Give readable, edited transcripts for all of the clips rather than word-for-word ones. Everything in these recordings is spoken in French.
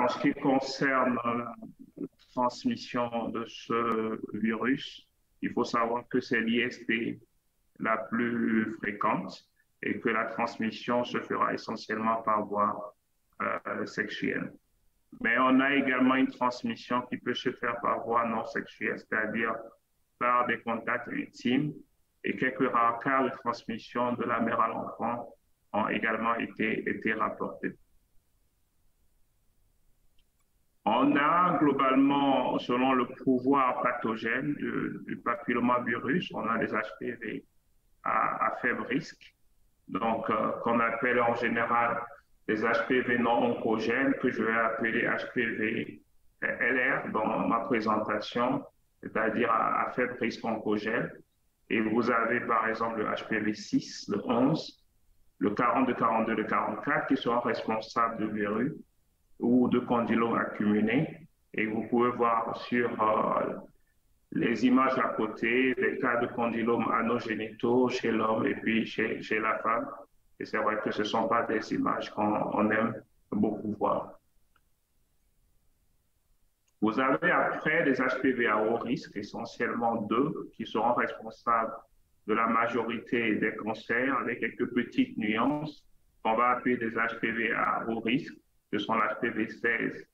en ce qui concerne la transmission de ce virus, il faut savoir que c'est l'IST la plus fréquente et que la transmission se fera essentiellement par voie sexuelle. Mais on a également une transmission qui peut se faire par voie non sexuelle, c'est-à-dire par des contacts intimes, et quelques rares cas de transmission de la mère à l'enfant ont également été rapportés. On a globalement, selon le pouvoir pathogène du papillomavirus, on a des HPV à faible risque, donc qu'on appelle en général des HPV non oncogènes, que je vais appeler HPV LR dans ma présentation, c'est-à-dire à faible risque oncogène. Et vous avez par exemple le HPV 6, le 11, le 40, le 42, le 44 qui sont responsables de virus ou de condylomes accumulés. Et vous pouvez voir sur les images à côté des cas de condylomes anogénitaux chez l'homme et puis chez la femme. Et c'est vrai que ce ne sont pas des images qu'on aime beaucoup voir. Vous avez après des HPV à haut risque, essentiellement deux, qui seront responsables de la majorité des cancers, avec quelques petites nuances qu'on va appeler des HPV à haut risque. Ce sont l'HPV 16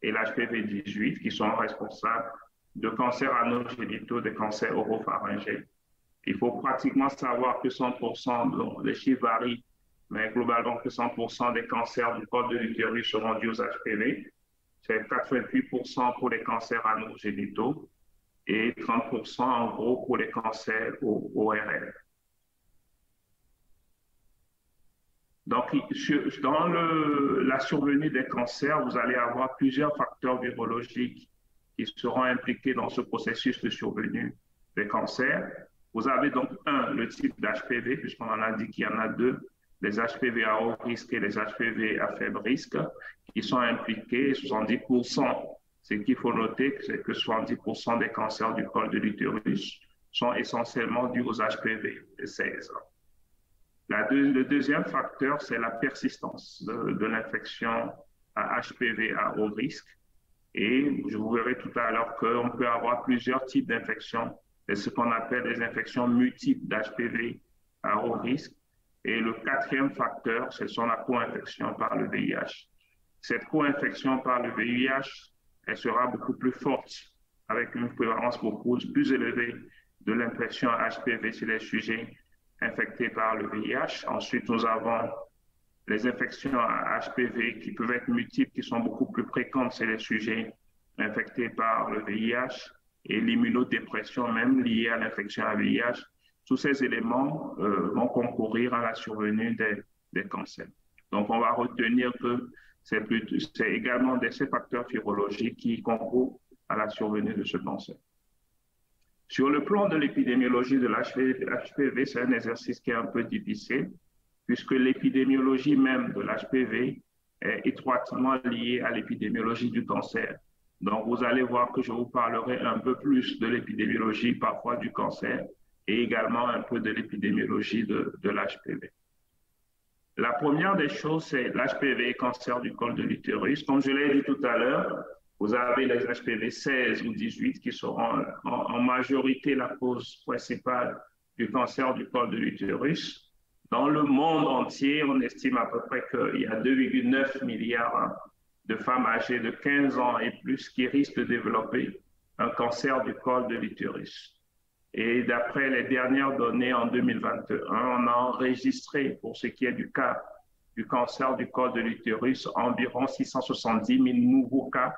et l'HPV 18 qui sont responsables de cancers anogénitaux, des cancers oropharyngés. Il faut pratiquement savoir que 100%, bon, les chiffres varient, mais globalement que 100% des cancers du col de l'utérus seront dus aux HPV. C'est 88% pour les cancers anogénitaux et 30% en gros pour les cancers ORL. Donc, dans la survenue des cancers, vous allez avoir plusieurs facteurs virologiques qui seront impliqués dans ce processus de survenue des cancers. Vous avez donc le type d'HPV, puisqu'on en a dit qu'il y en a deux, les HPV à haut risque et les HPV à faible risque, qui sont impliqués, 70%. Ce qu'il faut noter, c'est que 70% des cancers du col de l'utérus sont essentiellement dus aux HPV 16. Le deuxième facteur, c'est la persistance de l'infection à HPV à haut risque. Et je vous verrai tout à l'heure qu'on peut avoir plusieurs types d'infections, c'est ce qu'on appelle des infections multiples d'HPV à haut risque. Et le quatrième facteur, ce sont la co-infection par le VIH. Cette co-infection par le VIH, elle sera beaucoup plus forte, avec une prévalence beaucoup plus élevée de l'infection HPV chez les sujets infectés par le VIH. Ensuite, nous avons les infections à HPV qui peuvent être multiples, qui sont beaucoup plus fréquentes chez les sujets infectés par le VIH et l'immunodépression même liée à l'infection à VIH. Tous ces éléments vont concourir à la survenue des cancers. Donc, on va retenir que c'est également ces facteurs virologiques qui concourent à la survenue de ce cancer. Sur le plan de l'épidémiologie de l'HPV, c'est un exercice qui est un peu difficile, puisque l'épidémiologie même de l'HPV est étroitement liée à l'épidémiologie du cancer. Donc, vous allez voir que je vous parlerai un peu plus de l'épidémiologie parfois du cancer et également un peu de l'épidémiologie de l'HPV. La première des choses, c'est l'HPV cancer du col de l'utérus. Comme je l'ai dit tout à l'heure, vous avez les HPV 16 ou 18 qui seront en majorité la cause principale du cancer du col de l'utérus. Dans le monde entier, on estime à peu près qu'il y a 2,9 milliards de femmes âgées de 15 ans et plus qui risquent de développer un cancer du col de l'utérus. Et d'après les dernières données en 2021, on a enregistré, pour ce qui est du cas du cancer du col de l'utérus, environ 670 000 nouveaux cas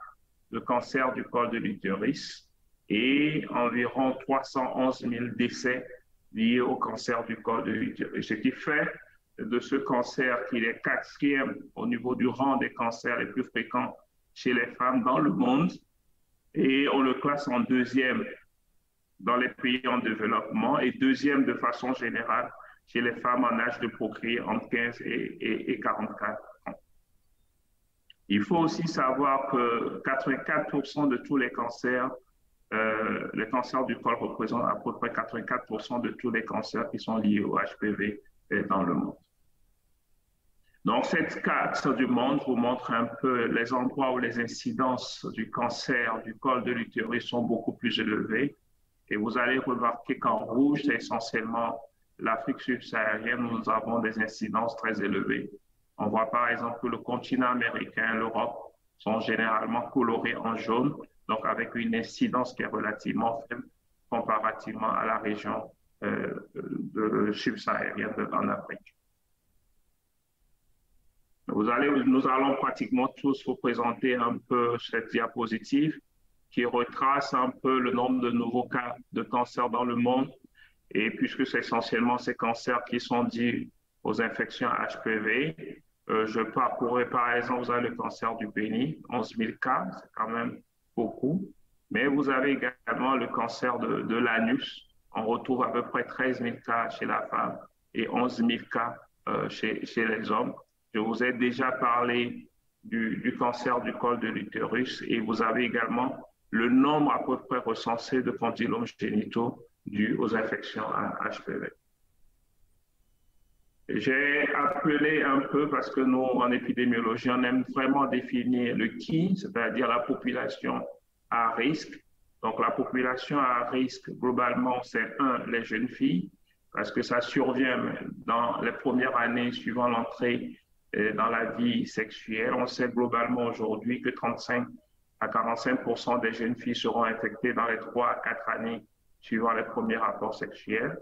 de cancer du col de l'utérus et environ 311 000 décès liés au cancer du col de l'utérus. Ce qui fait de ce cancer qu'il est quatrième au niveau du rang des cancers les plus fréquents chez les femmes dans le monde et on le classe en deuxième dans les pays en développement et deuxième de façon générale chez les femmes en âge de procréer entre 15 et 44 ans. Il faut aussi savoir que 84% de tous les cancers du col représentent à peu près 84% de tous les cancers qui sont liés au HPV dans le monde. Donc, cette carte du monde vous montre un peu les endroits où les incidences du cancer du col de l'utérus sont beaucoup plus élevées. Et vous allez remarquer qu'en rouge, c'est essentiellement l'Afrique subsaharienne où nous avons des incidences très élevées. On voit par exemple que le continent américain, l'Europe, sont généralement colorés en jaune, donc avec une incidence qui est relativement faible comparativement à la région subsaharienne en Afrique. Nous allons pratiquement tous vous présenter un peu cette diapositive qui retrace un peu le nombre de nouveaux cas de cancer dans le monde. Et puisque c'est essentiellement ces cancers qui sont dus aux infections HPV, je parcourrai par exemple, vous avez le cancer du pénis, 11 000 cas, c'est quand même beaucoup. Mais vous avez également le cancer de l'anus. On retrouve à peu près 13 000 cas chez la femme et 11 000 cas chez les hommes. Je vous ai déjà parlé du cancer du col de l'utérus et vous avez également le nombre à peu près recensé de condylomes génitaux dus aux infections HPV. J'ai appelé un peu, parce que nous, en épidémiologie, on aime vraiment définir le qui, c'est-à-dire la population à risque. Donc, la population à risque, globalement, c'est les jeunes filles, parce que ça survient dans les premières années suivant l'entrée dans la vie sexuelle. On sait globalement aujourd'hui que 35 à 45% des jeunes filles seront infectées dans les 3 à 4 années suivant les premiers rapports sexuels.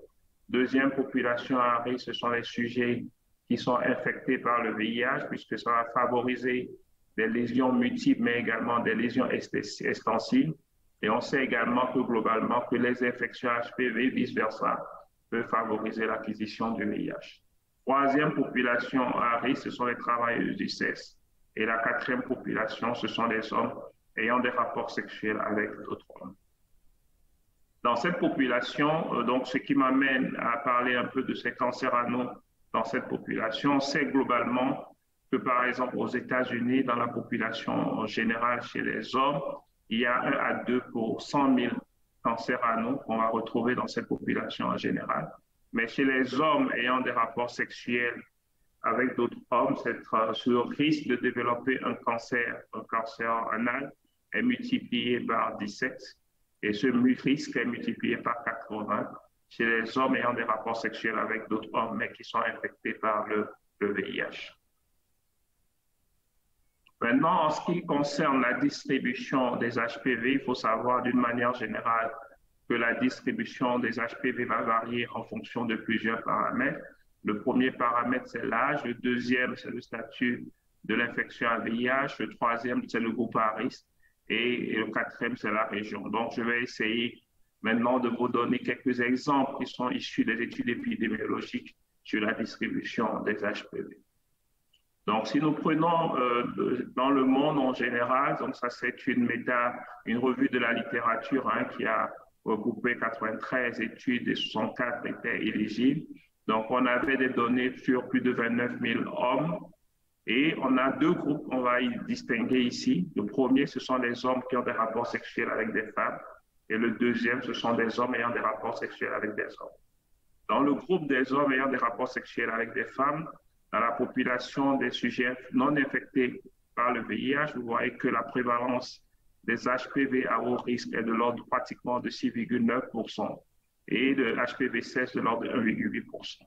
Deuxième population à risque, ce sont les sujets qui sont infectés par le VIH, puisque ça va favoriser des lésions multiples, mais également des lésions extensives. Et on sait également que globalement, que les infections HPV, vice-versa, peuvent favoriser l'acquisition du VIH. Troisième population à risque, ce sont les travailleuses du sexe. Et la quatrième population, ce sont les hommes ayant des rapports sexuels avec d'autres hommes. Dans cette population, donc ce qui m'amène à parler un peu de ces cancers anaux dans cette population, on sait globalement que par exemple aux États-Unis, dans la population générale chez les hommes, il y a 1 à 2 pour 100 000 cancers anaux qu'on va retrouver dans cette population en général. Mais chez les hommes ayant des rapports sexuels avec d'autres hommes, ce risque de développer un cancer anal est multiplié par 17 et ce risque est multiplié par 80 chez les hommes ayant des rapports sexuels avec d'autres hommes mais qui sont infectés par le VIH. Maintenant, en ce qui concerne la distribution des HPV, il faut savoir d'une manière générale que la distribution des HPV va varier en fonction de plusieurs paramètres. Le premier paramètre, c'est l'âge. Le deuxième, c'est le statut de l'infection à VIH. Le troisième, c'est le groupe à risque. Et le quatrième, c'est la région. Donc, je vais essayer maintenant de vous donner quelques exemples qui sont issus des études épidémiologiques sur la distribution des HPV. Donc, si nous prenons dans le monde en général, donc ça c'est une revue de la littérature qui a regroupé 93 études et 64 étaient éligibles. Donc, on avait des données sur plus de 29 000 hommes et on a deux groupes qu'on va y distinguer ici. Le premier, ce sont les hommes qui ont des rapports sexuels avec des femmes et le deuxième, ce sont des hommes ayant des rapports sexuels avec des hommes. Dans le groupe des hommes ayant des rapports sexuels avec des femmes, dans la population des sujets non infectés par le VIH, vous voyez que la prévalence des HPV à haut risque est de l'ordre pratiquement de 6,9% et de HPV-16 de l'ordre de 1,8%.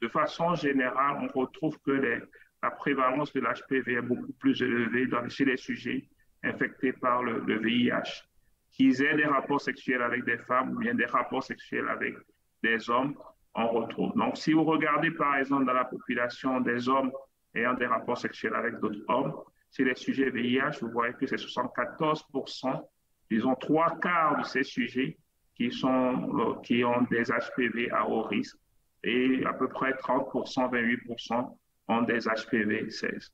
De façon générale, on retrouve que la prévalence de l'HPV est beaucoup plus élevée chez les sujets infectés par le VIH, qu'ils aient des rapports sexuels avec des femmes ou bien des rapports sexuels avec des hommes, on retrouve. Donc, si vous regardez par exemple dans la population des hommes ayant des rapports sexuels avec d'autres hommes, chez les sujets VIH, vous voyez que c'est 74%, disons 3/4 de ces sujets qui ont des HPV à haut risque et à peu près 30%, 28% ont des HPV-16.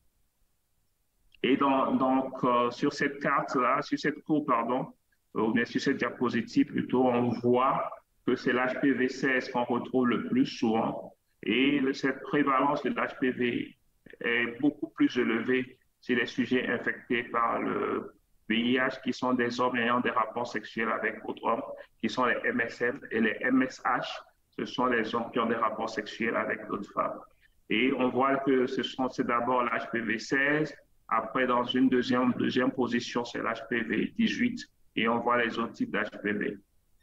Et donc, sur cette carte-là, sur cette courbe, ou bien sur cette diapositive plutôt, on voit que c'est l'HPV-16 qu'on retrouve le plus souvent. Et cette prévalence de l'HPV est beaucoup plus élevée chez les sujets infectés par le VIH, qui sont des hommes ayant des rapports sexuels avec d'autres hommes, qui sont les MSM et les MSH. Ce sont les hommes qui ont des rapports sexuels avec d'autres femmes. Et on voit que c'est d'abord l'HPV 16, après dans une deuxième position, c'est l'HPV 18, et on voit les autres types d'HPV.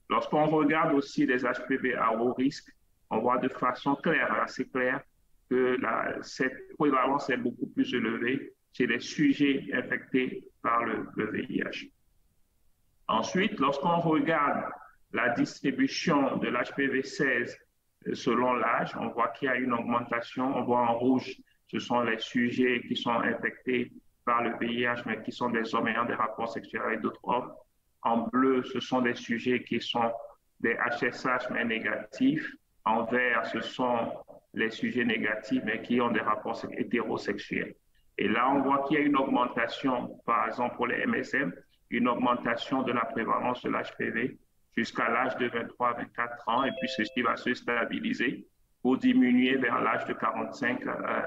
Lorsqu'on regarde aussi les HPV à haut risque, on voit de façon claire, assez claire, que cette prévalence est beaucoup plus élevée chez les sujets infectés par le VIH. Ensuite, lorsqu'on regarde la distribution de l'HPV 16 selon l'âge, on voit qu'il y a une augmentation. On voit en rouge, ce sont les sujets qui sont infectés par le VIH, mais qui sont des hommes ayant des rapports sexuels avec d'autres hommes. En bleu, ce sont des sujets qui sont des HSH, mais négatifs. En vert, ce sont les sujets négatifs, mais qui ont des rapports hétérosexuels. Et là, on voit qu'il y a une augmentation, par exemple pour les MSM, une augmentation de la prévalence de l'HPV jusqu'à l'âge de 23-24 ans, et puis ceci va se stabiliser pour diminuer vers l'âge de 45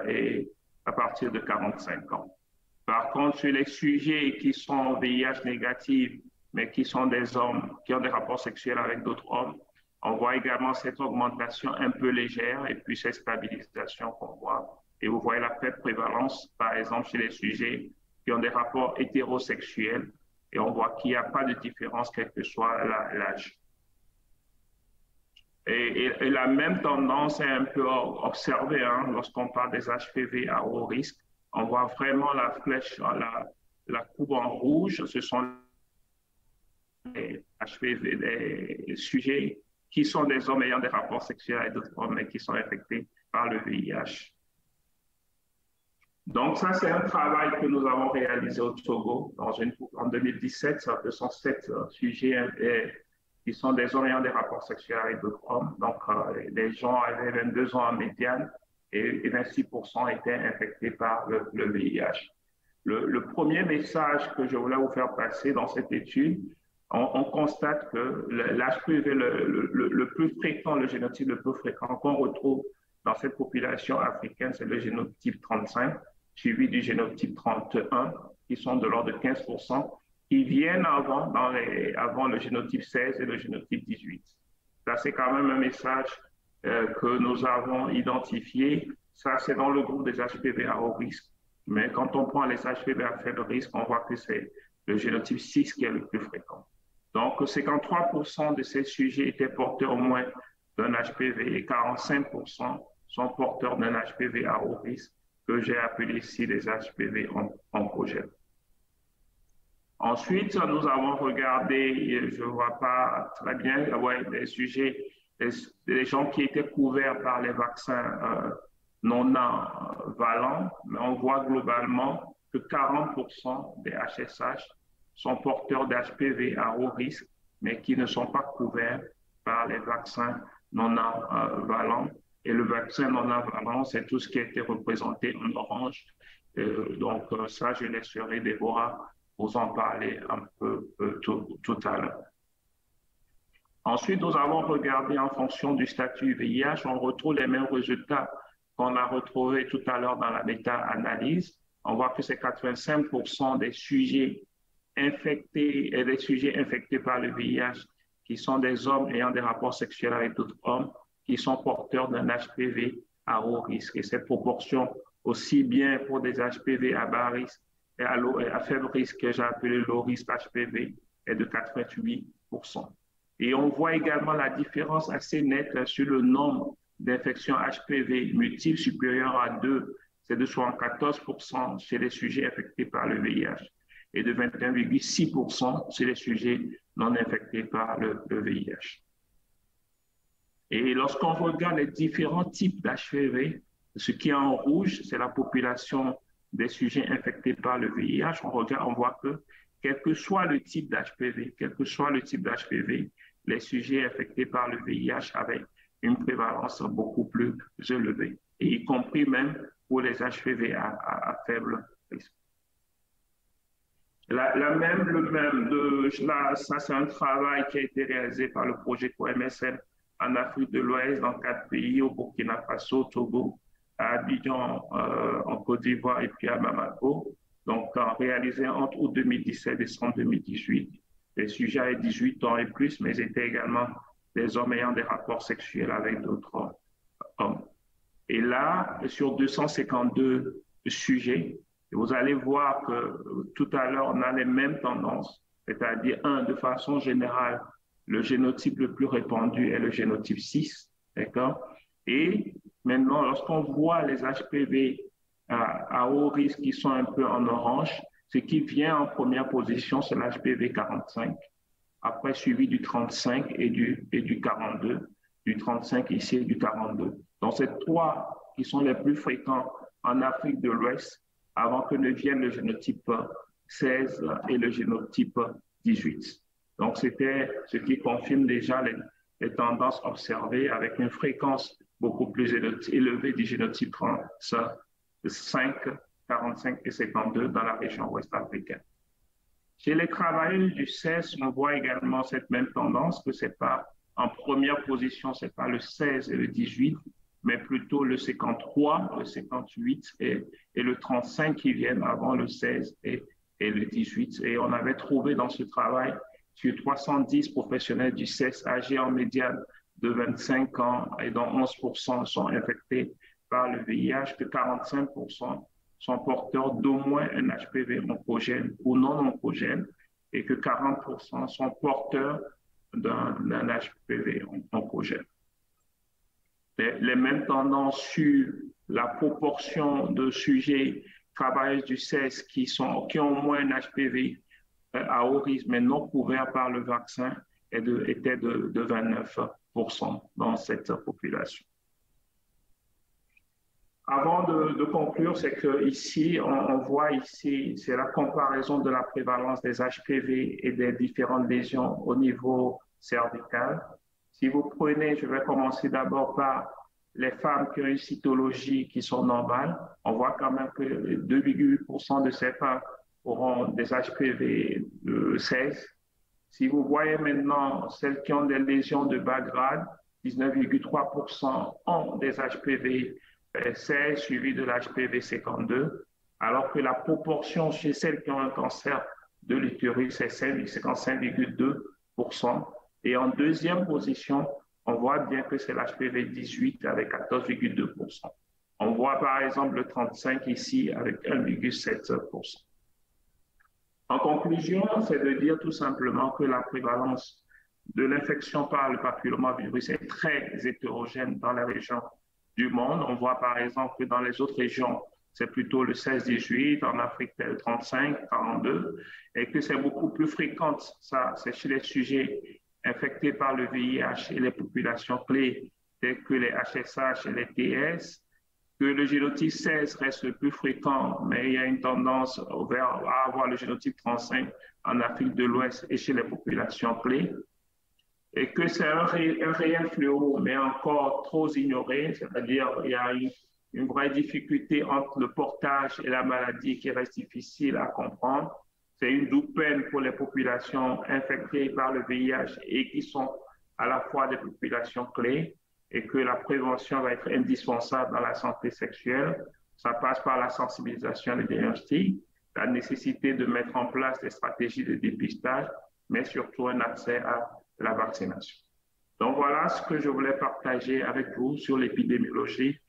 et à partir de 45 ans. Par contre, sur les sujets qui sont VIH négatifs, mais qui sont des hommes qui ont des rapports sexuels avec d'autres hommes, on voit également cette augmentation un peu légère et puis cette stabilisation qu'on voit. Et vous voyez la faible prévalence, par exemple, chez les sujets qui ont des rapports hétérosexuels, et on voit qu'il n'y a pas de différence quel que soit l'âge. Et la même tendance est un peu observée lorsqu'on parle des HPV à haut risque. On voit vraiment la flèche, la courbe en rouge, ce sont les HPV, les sujets qui sont des hommes ayant des rapports sexuels avec d'autres hommes et qui sont infectés par le VIH. Donc ça, c'est un travail que nous avons réalisé au Togo en 2017. Ce sont 7 sujets qui sont des hommes ayant des rapports sexuels avec d'autres hommes. Donc les gens avaient 22 ans en médiane et 26% étaient infectés par le VIH. Le premier message que je voulais vous faire passer dans cette étude, on constate que l'HPV le plus fréquent, le génotype le plus fréquent qu'on retrouve dans cette population africaine, c'est le génotype 35, suivi du génotype 31, qui sont de l'ordre de 15%, qui viennent avant le génotype 16 et le génotype 18. Ça, c'est quand même un message que nous avons identifié. Ça, c'est dans le groupe des HPV à haut risque. Mais quand on prend les HPV à faible risque, on voit que c'est le génotype 6 qui est le plus fréquent. Donc, 53% de ces sujets étaient porteurs au moins d'un HPV et 45% sont porteurs d'un HPV à haut risque, que j'ai appelé ici les HPV oncogènes. Ensuite, nous avons regardé, je ne vois pas très bien, des sujets, des gens qui étaient couverts par les vaccins non valents, mais on voit globalement que 40% des HSH sont porteurs d'HPV à haut risque, mais qui ne sont pas couverts par les vaccins non valents. Et le vaccin non avalent, c'est tout ce qui a été représenté en orange. Donc ça, je laisserai Déborah vous en parler un peu tout à l'heure. Ensuite, nous avons regardé en fonction du statut VIH, on retrouve les mêmes résultats qu'on a retrouvés tout à l'heure dans la méta-analyse. On voit que c'est 85% des sujets infectés et des sujets infectés par le VIH qui sont des hommes ayant des rapports sexuels avec d'autres hommes qui sont porteurs d'un HPV à haut risque. Et cette proportion, aussi bien pour des HPV à bas risque et à faible risque, que j'ai appelé low risk HPV, est de 88%. Et on voit également la différence assez nette sur le nombre d'infections HPV multiples supérieures à 2, c'est de 74% chez les sujets infectés par le VIH et de 21,6% chez les sujets non infectés par le VIH. Et lorsqu'on regarde les différents types d'HPV, ce qui est en rouge, c'est la population des sujets infectés par le VIH. On voit que quel que soit le type d'HPV, les sujets infectés par le VIH avaient une prévalence beaucoup plus élevée, et y compris même pour les HPV à faible risque. Ça, c'est un travail qui a été réalisé par le projet COMSM en Afrique de l'Ouest, dans 4 pays, au Burkina Faso, au Togo, à Abidjan, en Côte d'Ivoire et puis à Bamako. Donc, réalisé entre août 2017 et décembre 2018. Les sujets avaient 18 ans et plus, mais étaient également des hommes ayant des rapports sexuels avec d'autres hommes. Et là, sur 252 sujets, vous allez voir que tout à l'heure, on a les mêmes tendances, c'est-à-dire, de façon générale, le génotype le plus répandu est le génotype 6, d'accord? Et maintenant, lorsqu'on voit les HPV à haut risque qui sont un peu en orange, ce qui vient en première position, c'est l'HPV 45, après suivi du 35 et du 42, du 35 ici et du 42. Donc, c'est trois qui sont les plus fréquents en Afrique de l'Ouest avant que ne vienne le génotype 16 et le génotype 18. Donc, c'était ce qui confirme déjà les tendances observées avec une fréquence beaucoup plus élevée du génotype 35, 45 et 52 dans la région ouest africaine. Chez les travailleurs du 16, on voit également cette même tendance, que c'est pas en première position, c'est pas le 16 et le 18, mais plutôt le 53, le 58 et le 35 qui viennent avant le 16 et le 18. Et on avait trouvé dans ce travail, sur 310 professionnels du 16 âgés en médiane de 25 ans et dont 11% sont infectés par le VIH, que 45% sont porteurs d'au moins un HPV oncogène ou non oncogène et que 40% sont porteurs d'un HPV oncogène. Les mêmes tendances sur la proportion de sujets travailleurs du sexe qui ont au moins un HPV à haut risque mais non couverts par le vaccin étaient de 29% dans cette population. Avant de conclure, c'est que ici, on voit ici, c'est la comparaison de la prévalence des HPV et des différentes lésions au niveau cervical. Si vous prenez, je vais commencer d'abord par les femmes qui ont une cytologie qui sont normales. On voit quand même que 2,8% de ces femmes auront des HPV 16. Si vous voyez maintenant celles qui ont des lésions de bas grade, 19,3% ont des HPV 16 suivi de l'HPV 52, alors que la proportion chez celles qui ont un cancer de l'utérus est 55,2%. Et en deuxième position, on voit bien que c'est l'HPV 18 avec 14,2%. On voit par exemple le 35 ici avec 1,7%. En conclusion, c'est de dire tout simplement que la prévalence de l'infection par le papillomavirus est très hétérogène dans les régions du monde. On voit par exemple que dans les autres régions, c'est plutôt le 16-18, en Afrique, c'est le 35-42, et que c'est beaucoup plus fréquent, ça, c'est chez les sujets infectés par le VIH et les populations clés, telles que les HSH et les TS, que le génotype 16 reste le plus fréquent, mais il y a une tendance à avoir le génotype 35 en Afrique de l'Ouest et chez les populations clés, et que c'est un réel fléau, mais encore trop ignoré, c'est-à-dire il y a une vraie difficulté entre le portage et la maladie qui reste difficile à comprendre. C'est une double peine pour les populations infectées par le VIH et qui sont à la fois des populations clés, et que la prévention va être indispensable dans la santé sexuelle. Ça passe par la sensibilisation et le diagnostic, la nécessité de mettre en place des stratégies de dépistage, mais surtout un accès à la vaccination. Donc voilà ce que je voulais partager avec vous sur l'épidémiologie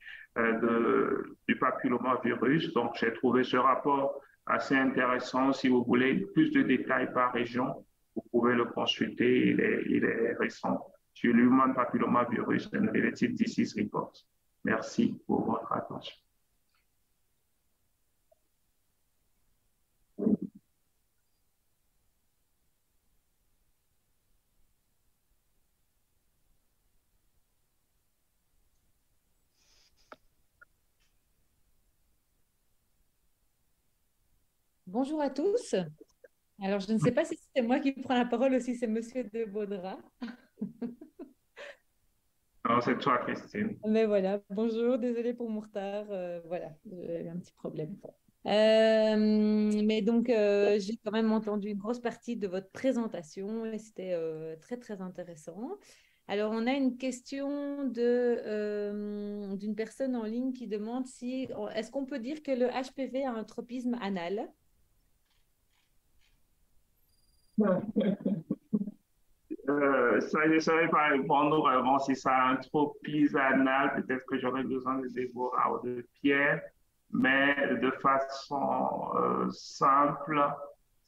du papillomavirus. Donc j'ai trouvé ce rapport assez intéressant. Si vous voulez plus de détails par région, vous pouvez le consulter, il est récent, sur l'Human Papillomavirus and Related Disease Report. Merci pour votre attention. Bonjour à tous. Alors, je ne sais pas si c'est moi qui prends la parole ou si c'est Monsieur de Baudra. Non, c'est toi, Christine. Mais voilà, bonjour, désolée pour mon retard. Voilà, j'ai eu un petit problème. Mais donc, j'ai quand même entendu une grosse partie de votre présentation et c'était très, très intéressant. Alors, on a une question d'une personne en ligne qui demande si est-ce qu'on peut dire que le HPV a un tropisme anal? Ça, je ne saurais pas répondre vraiment si ça a un tropisme anal. Peut-être que j'aurais besoin de Déborah ou de Pierre, mais de façon simple,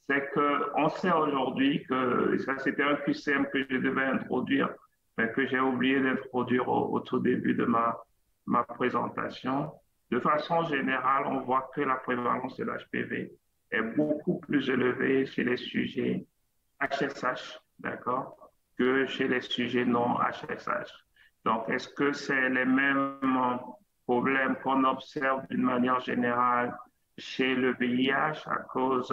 c'est que on sait aujourd'hui que ça, c'était un QCM que je devais introduire, mais que j'ai oublié d'introduire au tout début de ma présentation. De façon générale, on voit que la prévalence de l'HPV est beaucoup plus élevée chez les sujets HSH, d'accord, que chez les sujets non HSH. Donc, est-ce que c'est les mêmes problèmes qu'on observe d'une manière générale chez le VIH à cause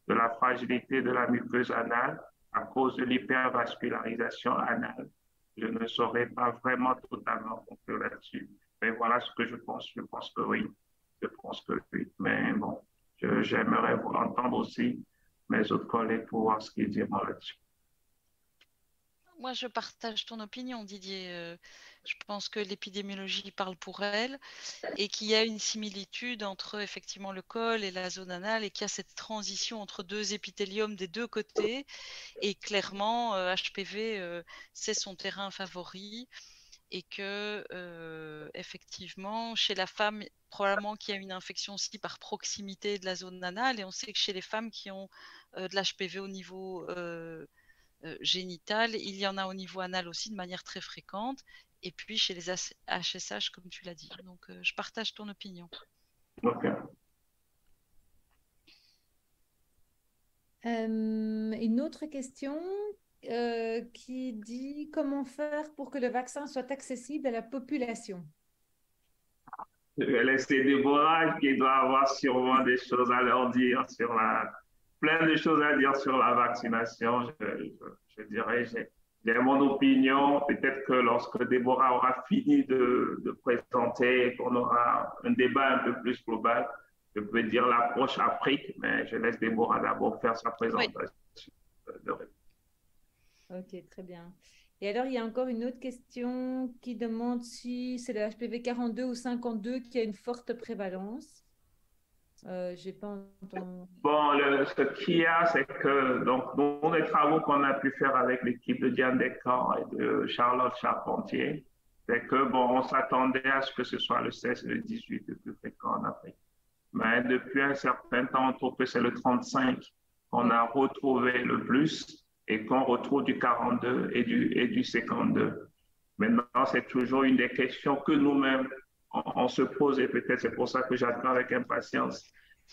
de la fragilité de la muqueuse anale, à cause de l'hypervascularisation anale? Je ne saurais pas vraiment totalement conclure là-dessus. Mais voilà ce que je pense. Je pense que oui. Je pense que oui. Mais bon, j'aimerais vous entendre aussi mes autres collègues pour voir ce qu'ils diront là-dessus. Moi, je partage ton opinion, Didier. Je pense que l'épidémiologie parle pour elle et qu'il y a une similitude entre effectivement le col et la zone anale et qu'il y a cette transition entre deux épithéliums des deux côtés. Et clairement, HPV, c'est son terrain favori et que effectivement, chez la femme, probablement qu'il y a une infection aussi par proximité de la zone anale. Et on sait que chez les femmes qui ont de l'HPV au niveau génitale, il y en a au niveau anal aussi de manière très fréquente, et puis chez les HSH, comme tu l'as dit. Donc, je partage ton opinion. Okay. Une autre question qui dit comment faire pour que le vaccin soit accessible à la population? Je vais laisser Déborah qui doit avoir sûrement des choses à leur dire sur plein de choses à dire sur la vaccination. Je dirais, j'ai mon opinion. Peut-être que lorsque Déborah aura fini de présenter et qu'on aura un débat un peu plus global, je peux dire l'approche Afrique, mais je laisse Déborah d'abord faire sa présentation. Oui. Ok, très bien. Et alors, il y a encore une autre question qui demande si c'est le HPV 42 ou 52 qui a une forte prévalence. J'ai pas entendu. Bon, ce qu'il y a, c'est que donc, dans les travaux qu'on a pu faire avec l'équipe de Diane Descamps et de Charlotte Charpentier, c'est que bon, on s'attendait à ce que ce soit le 16 et le 18 le plus fréquent en Afrique. Mais depuis un certain temps, on trouve que c'est le 35 qu'on a retrouvé le plus et qu'on retrouve du 42 et du 52. Maintenant, c'est toujours une des questions que nous-mêmes, on se pose et peut-être c'est pour ça que j'attends avec impatience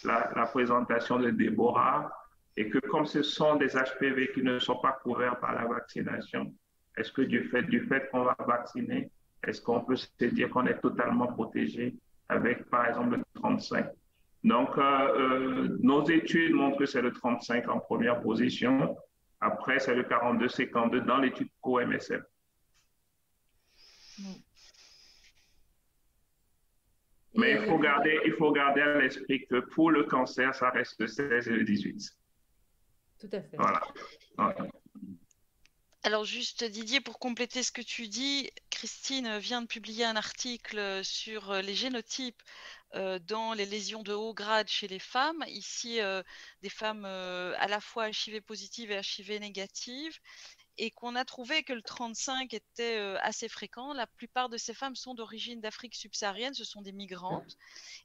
la présentation de Déborah et que comme ce sont des HPV qui ne sont pas couverts par la vaccination, est-ce que du fait qu'on va vacciner, est-ce qu'on peut se dire qu'on est totalement protégé avec, par exemple, le 35? Donc, nos études montrent que c'est le 35 en première position. Après, c'est le 42-52 dans l'étude co-MSF. Mais il faut garder à l'esprit que pour le cancer, ça reste le 16 et le 18. Tout à fait. Voilà. Okay. Alors juste Didier, pour compléter ce que tu dis, Christine vient de publier un article sur les génotypes dans les lésions de haut grade chez les femmes. Ici, des femmes à la fois HIV positives et HIV négatives. Et qu'on a trouvé que le 35 était assez fréquent. La plupart de ces femmes sont d'origine d'Afrique subsaharienne, ce sont des migrantes.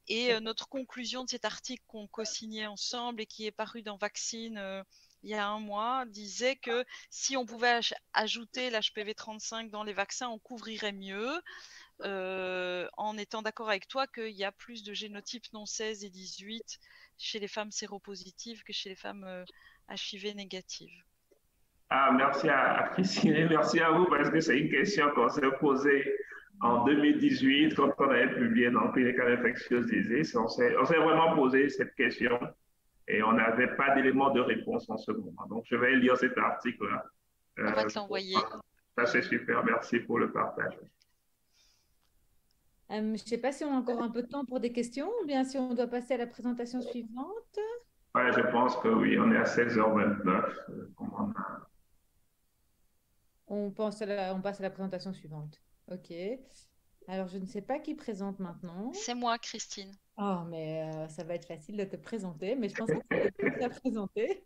Et notre conclusion de cet article qu'on co-signait ensemble et qui est paru dans Vaccine il y a un mois, disait que si on pouvait ajouter l'HPV 35 dans les vaccins, on couvrirait mieux, en étant d'accord avec toi qu'il y a plus de génotypes non 16 et 18 chez les femmes séropositives que chez les femmes HIV négatives. Ah, merci à Christine et merci à vous parce que c'est une question qu'on s'est posée en 2018 quand on avait publié dans Clinical Infectious Disease. On s'est vraiment posé cette question et on n'avait pas d'éléments de réponse en ce moment. Donc, je vais lire cet article-là. On va te l'envoyer. Ça, c'est super. Merci pour le partage. Je ne sais pas si on a encore un peu de temps pour des questions ou bien si on doit passer à la présentation suivante. Ouais, je pense que oui, on est à 16h29. On passe à la présentation suivante. OK. Alors, je ne sais pas qui présente maintenant. C'est moi, Christine. Oh, mais ça va être facile de te présenter, mais je pense que tu peux déjà présenter.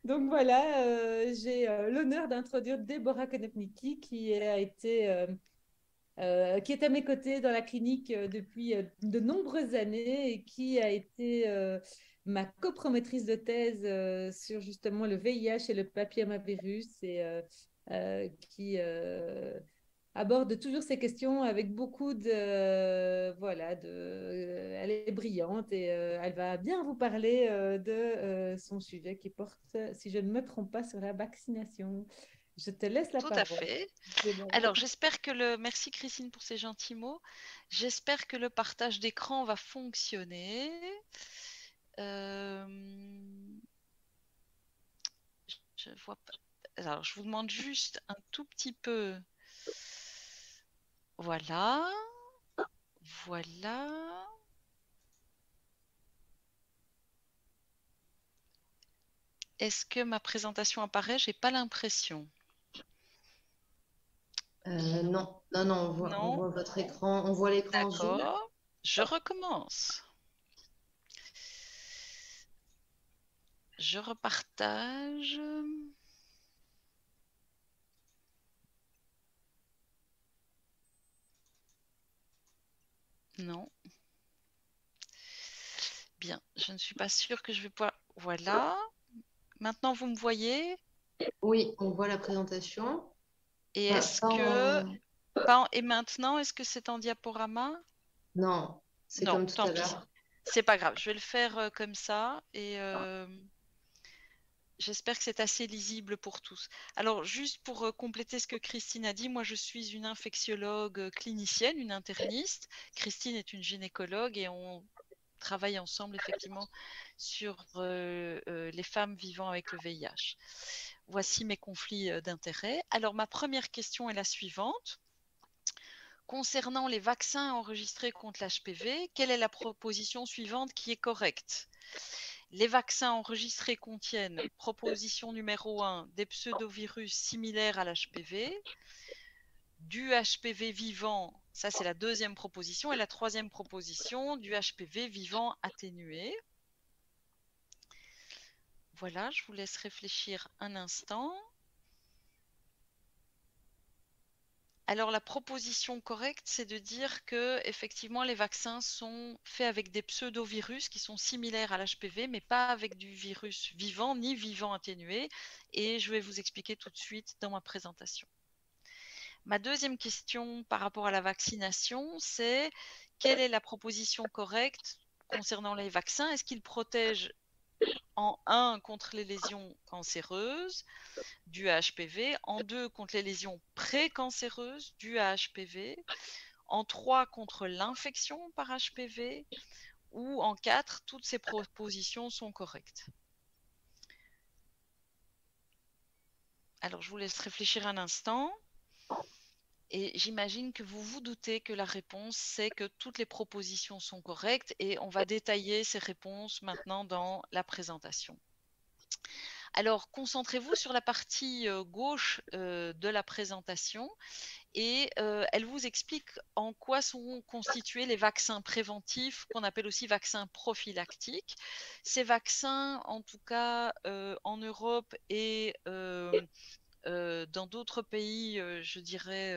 Donc voilà, j'ai l'honneur d'introduire Déborah Konopnicki qui est à mes côtés dans la clinique depuis de nombreuses années et qui a été ma copromotrice de thèse sur justement le VIH et le papillomavirus et qui aborde toujours ces questions avec beaucoup elle est brillante et elle va bien vous parler de son sujet qui porte, si je ne me trompe pas, sur la vaccination. Je te laisse la Tout à parole. fait. Déborah. Alors, j'espère que merci Christine pour ces gentils mots. J'espère que le partage d'écran va fonctionner. Je vois pas. Alors, je vous demande juste un tout petit peu. Voilà. Voilà. Est-ce que ma présentation apparaît? J'ai pas l'impression. Non, on voit votre écran, on voit l'écran Zoom. D'accord. Je recommence. Je repartage. Non. Bien, je ne suis pas sûre que je vais pouvoir... Voilà. Maintenant, vous me voyez? Oui, on voit la présentation. Et est-ce que... Et maintenant, est-ce que c'est en diaporama? Non, c'est comme tout à l'heure. C'est pas grave, je vais le faire comme ça et j'espère que c'est assez lisible pour tous. Alors, juste pour compléter ce que Christine a dit, moi je suis une infectiologue clinicienne, une interniste. Christine est une gynécologue et on travaille ensemble effectivement sur les femmes vivant avec le VIH. Voici mes conflits d'intérêts. Alors, ma première question est la suivante. Concernant les vaccins enregistrés contre l'HPV, quelle est la proposition suivante qui est correcte? Les vaccins enregistrés contiennent, proposition numéro 1, des pseudovirus similaires à l'HPV, du HPV vivant, ça c'est la deuxième proposition, et la troisième proposition, du HPV vivant atténué. Voilà, je vous laisse réfléchir un instant. Alors la proposition correcte, c'est de dire que effectivement les vaccins sont faits avec des pseudovirus qui sont similaires à l'HPV, mais pas avec du virus vivant ni vivant atténué. Et je vais vous expliquer tout de suite dans ma présentation. Ma deuxième question par rapport à la vaccination, c'est quelle est la proposition correcte concernant les vaccins? Est-ce qu'ils protègent en 1 contre les lésions cancéreuses dues à HPV, en 2 contre les lésions précancéreuses dues à HPV, en 3 contre l'infection par HPV ou en 4, toutes ces propositions sont correctes. Alors je vous laisse réfléchir un instant. Et j'imagine que vous vous doutez que la réponse, c'est que toutes les propositions sont correctes et on va détailler ces réponses maintenant dans la présentation. Alors, concentrez-vous sur la partie gauche de la présentation et elle vous explique en quoi sont constitués les vaccins préventifs, qu'on appelle aussi vaccins prophylactiques. Ces vaccins, en tout cas en Europe et dans d'autres pays, je dirais,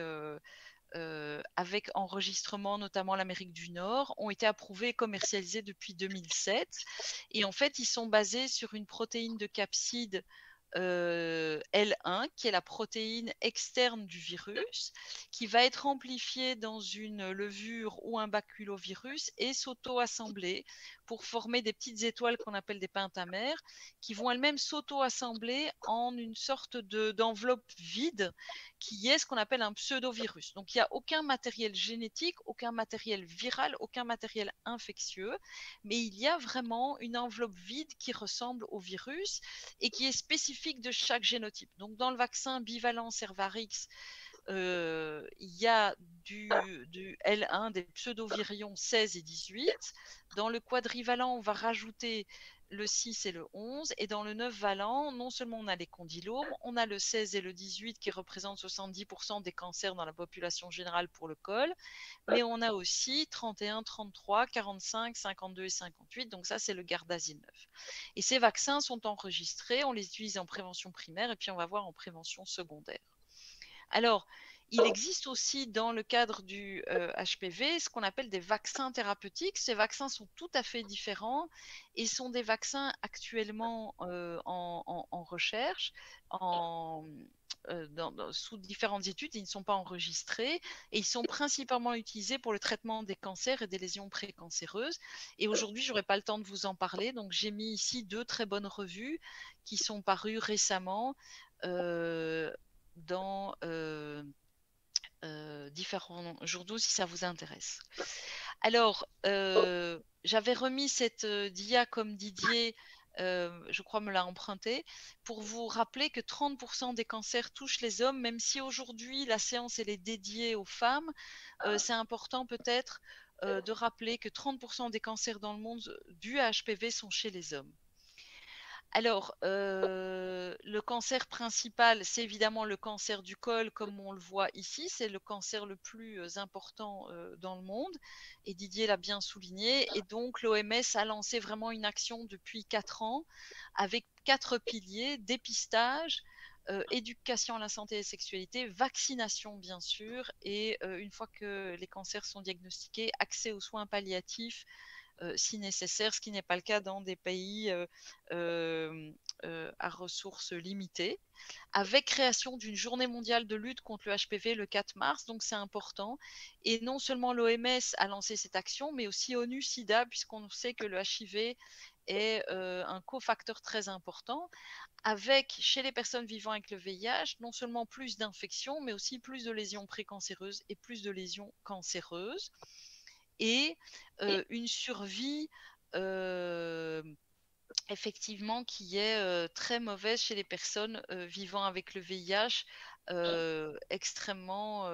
avec enregistrement, notamment l'Amérique du Nord, ont été approuvés et commercialisés depuis 2007. Et en fait, ils sont basés sur une protéine de capside L1, qui est la protéine externe du virus, qui va être amplifiée dans une levure ou un baculovirus et s'auto-assembler pour former des petites étoiles qu'on appelle des pentamères, qui vont elles-mêmes s'auto-assembler en une sorte d'enveloppe vide, qui est ce qu'on appelle un pseudovirus. Donc il n'y a aucun matériel génétique, aucun matériel viral, aucun matériel infectieux, mais il y a vraiment une enveloppe vide qui ressemble au virus et qui est spécifique de chaque génotype. Donc dans le vaccin bivalent Cervarix, il y a du L1, des pseudovirions 16 et 18. Dans le quadrivalent, on va rajouter le 6 et le 11. Et dans le 9 valent, non seulement on a les condylomes, on a le 16 et le 18 qui représentent 70% des cancers dans la population générale pour le col, mais on a aussi 31, 33, 45, 52 et 58. Donc ça, c'est le Gardasil 9. Et ces vaccins sont enregistrés, on les utilise en prévention primaire et puis on va voir en prévention secondaire. Alors, il existe aussi dans le cadre du HPV ce qu'on appelle des vaccins thérapeutiques. Ces vaccins sont tout à fait différents et sont des vaccins actuellement en recherche, sous différentes études. Ils ne sont pas enregistrés et ils sont principalement utilisés pour le traitement des cancers et des lésions précancéreuses. Et aujourd'hui, je n'aurai pas le temps de vous en parler. Donc, j'ai mis ici 2 très bonnes revues qui sont parues récemment dans différents journaux si ça vous intéresse. Alors, j'avais remis cette dia comme Didier, je crois me l'a emprunté, pour vous rappeler que 30% des cancers touchent les hommes, même si aujourd'hui la séance elle est dédiée aux femmes. C'est important peut-être de rappeler que 30% des cancers dans le monde dus à HPV sont chez les hommes. Alors, le cancer principal, c'est évidemment le cancer du col, comme on le voit ici. C'est le cancer le plus important dans le monde. Et Didier l'a bien souligné. Et donc, l'OMS a lancé vraiment une action depuis 4 ans avec 4 piliers: dépistage, éducation à la santé et la sexualité, vaccination bien sûr, et une fois que les cancers sont diagnostiqués, accès aux soins palliatifs si nécessaire, ce qui n'est pas le cas dans des pays à ressources limitées, avec création d'une journée mondiale de lutte contre le HPV le 4 mars, donc c'est important. Et non seulement l'OMS a lancé cette action, mais aussi ONU-SIDA, puisqu'on sait que le HIV est un cofacteur très important, avec, chez les personnes vivant avec le VIH, non seulement plus d'infections, mais aussi plus de lésions précancéreuses et plus de lésions cancéreuses. Et une survie effectivement qui est très mauvaise chez les personnes vivant avec le VIH, extrêmement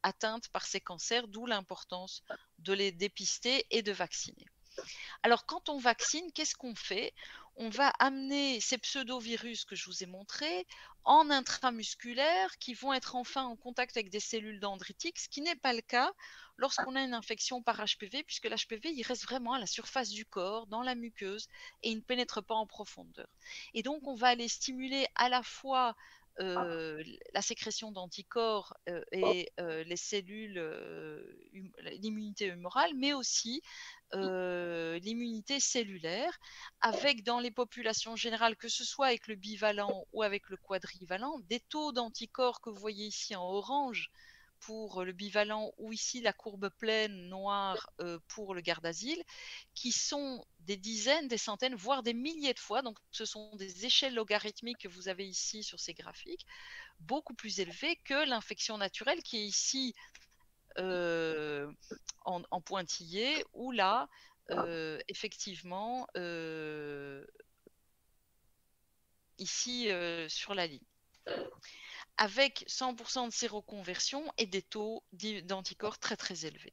atteintes par ces cancers, d'où l'importance de les dépister et de vacciner. Alors, quand on vaccine, qu'est-ce qu'on fait? On va amener ces pseudovirus que je vous ai montrés en intramusculaire qui vont être enfin en contact avec des cellules dendritiques, ce qui n'est pas le cas lorsqu'on a une infection par HPV, puisque l'HPV, il reste vraiment à la surface du corps, dans la muqueuse, et il ne pénètre pas en profondeur. Et donc, on va aller stimuler à la fois la sécrétion d'anticorps et les cellules, l'immunité humorale, mais aussi l'immunité cellulaire, avec dans les populations générales, que ce soit avec le bivalent ou avec le quadrivalent, des taux d'anticorps que vous voyez ici en orange pour le bivalent, ou ici la courbe pleine noire pour le Gardasil, qui sont des dizaines, des centaines, voire des milliers de fois. Donc ce sont des échelles logarithmiques que vous avez ici sur ces graphiques, beaucoup plus élevées que l'infection naturelle qui est ici en pointillé, ou là, effectivement, ici sur la ligne, avec 100% de séroconversion et des taux d'anticorps très très élevés.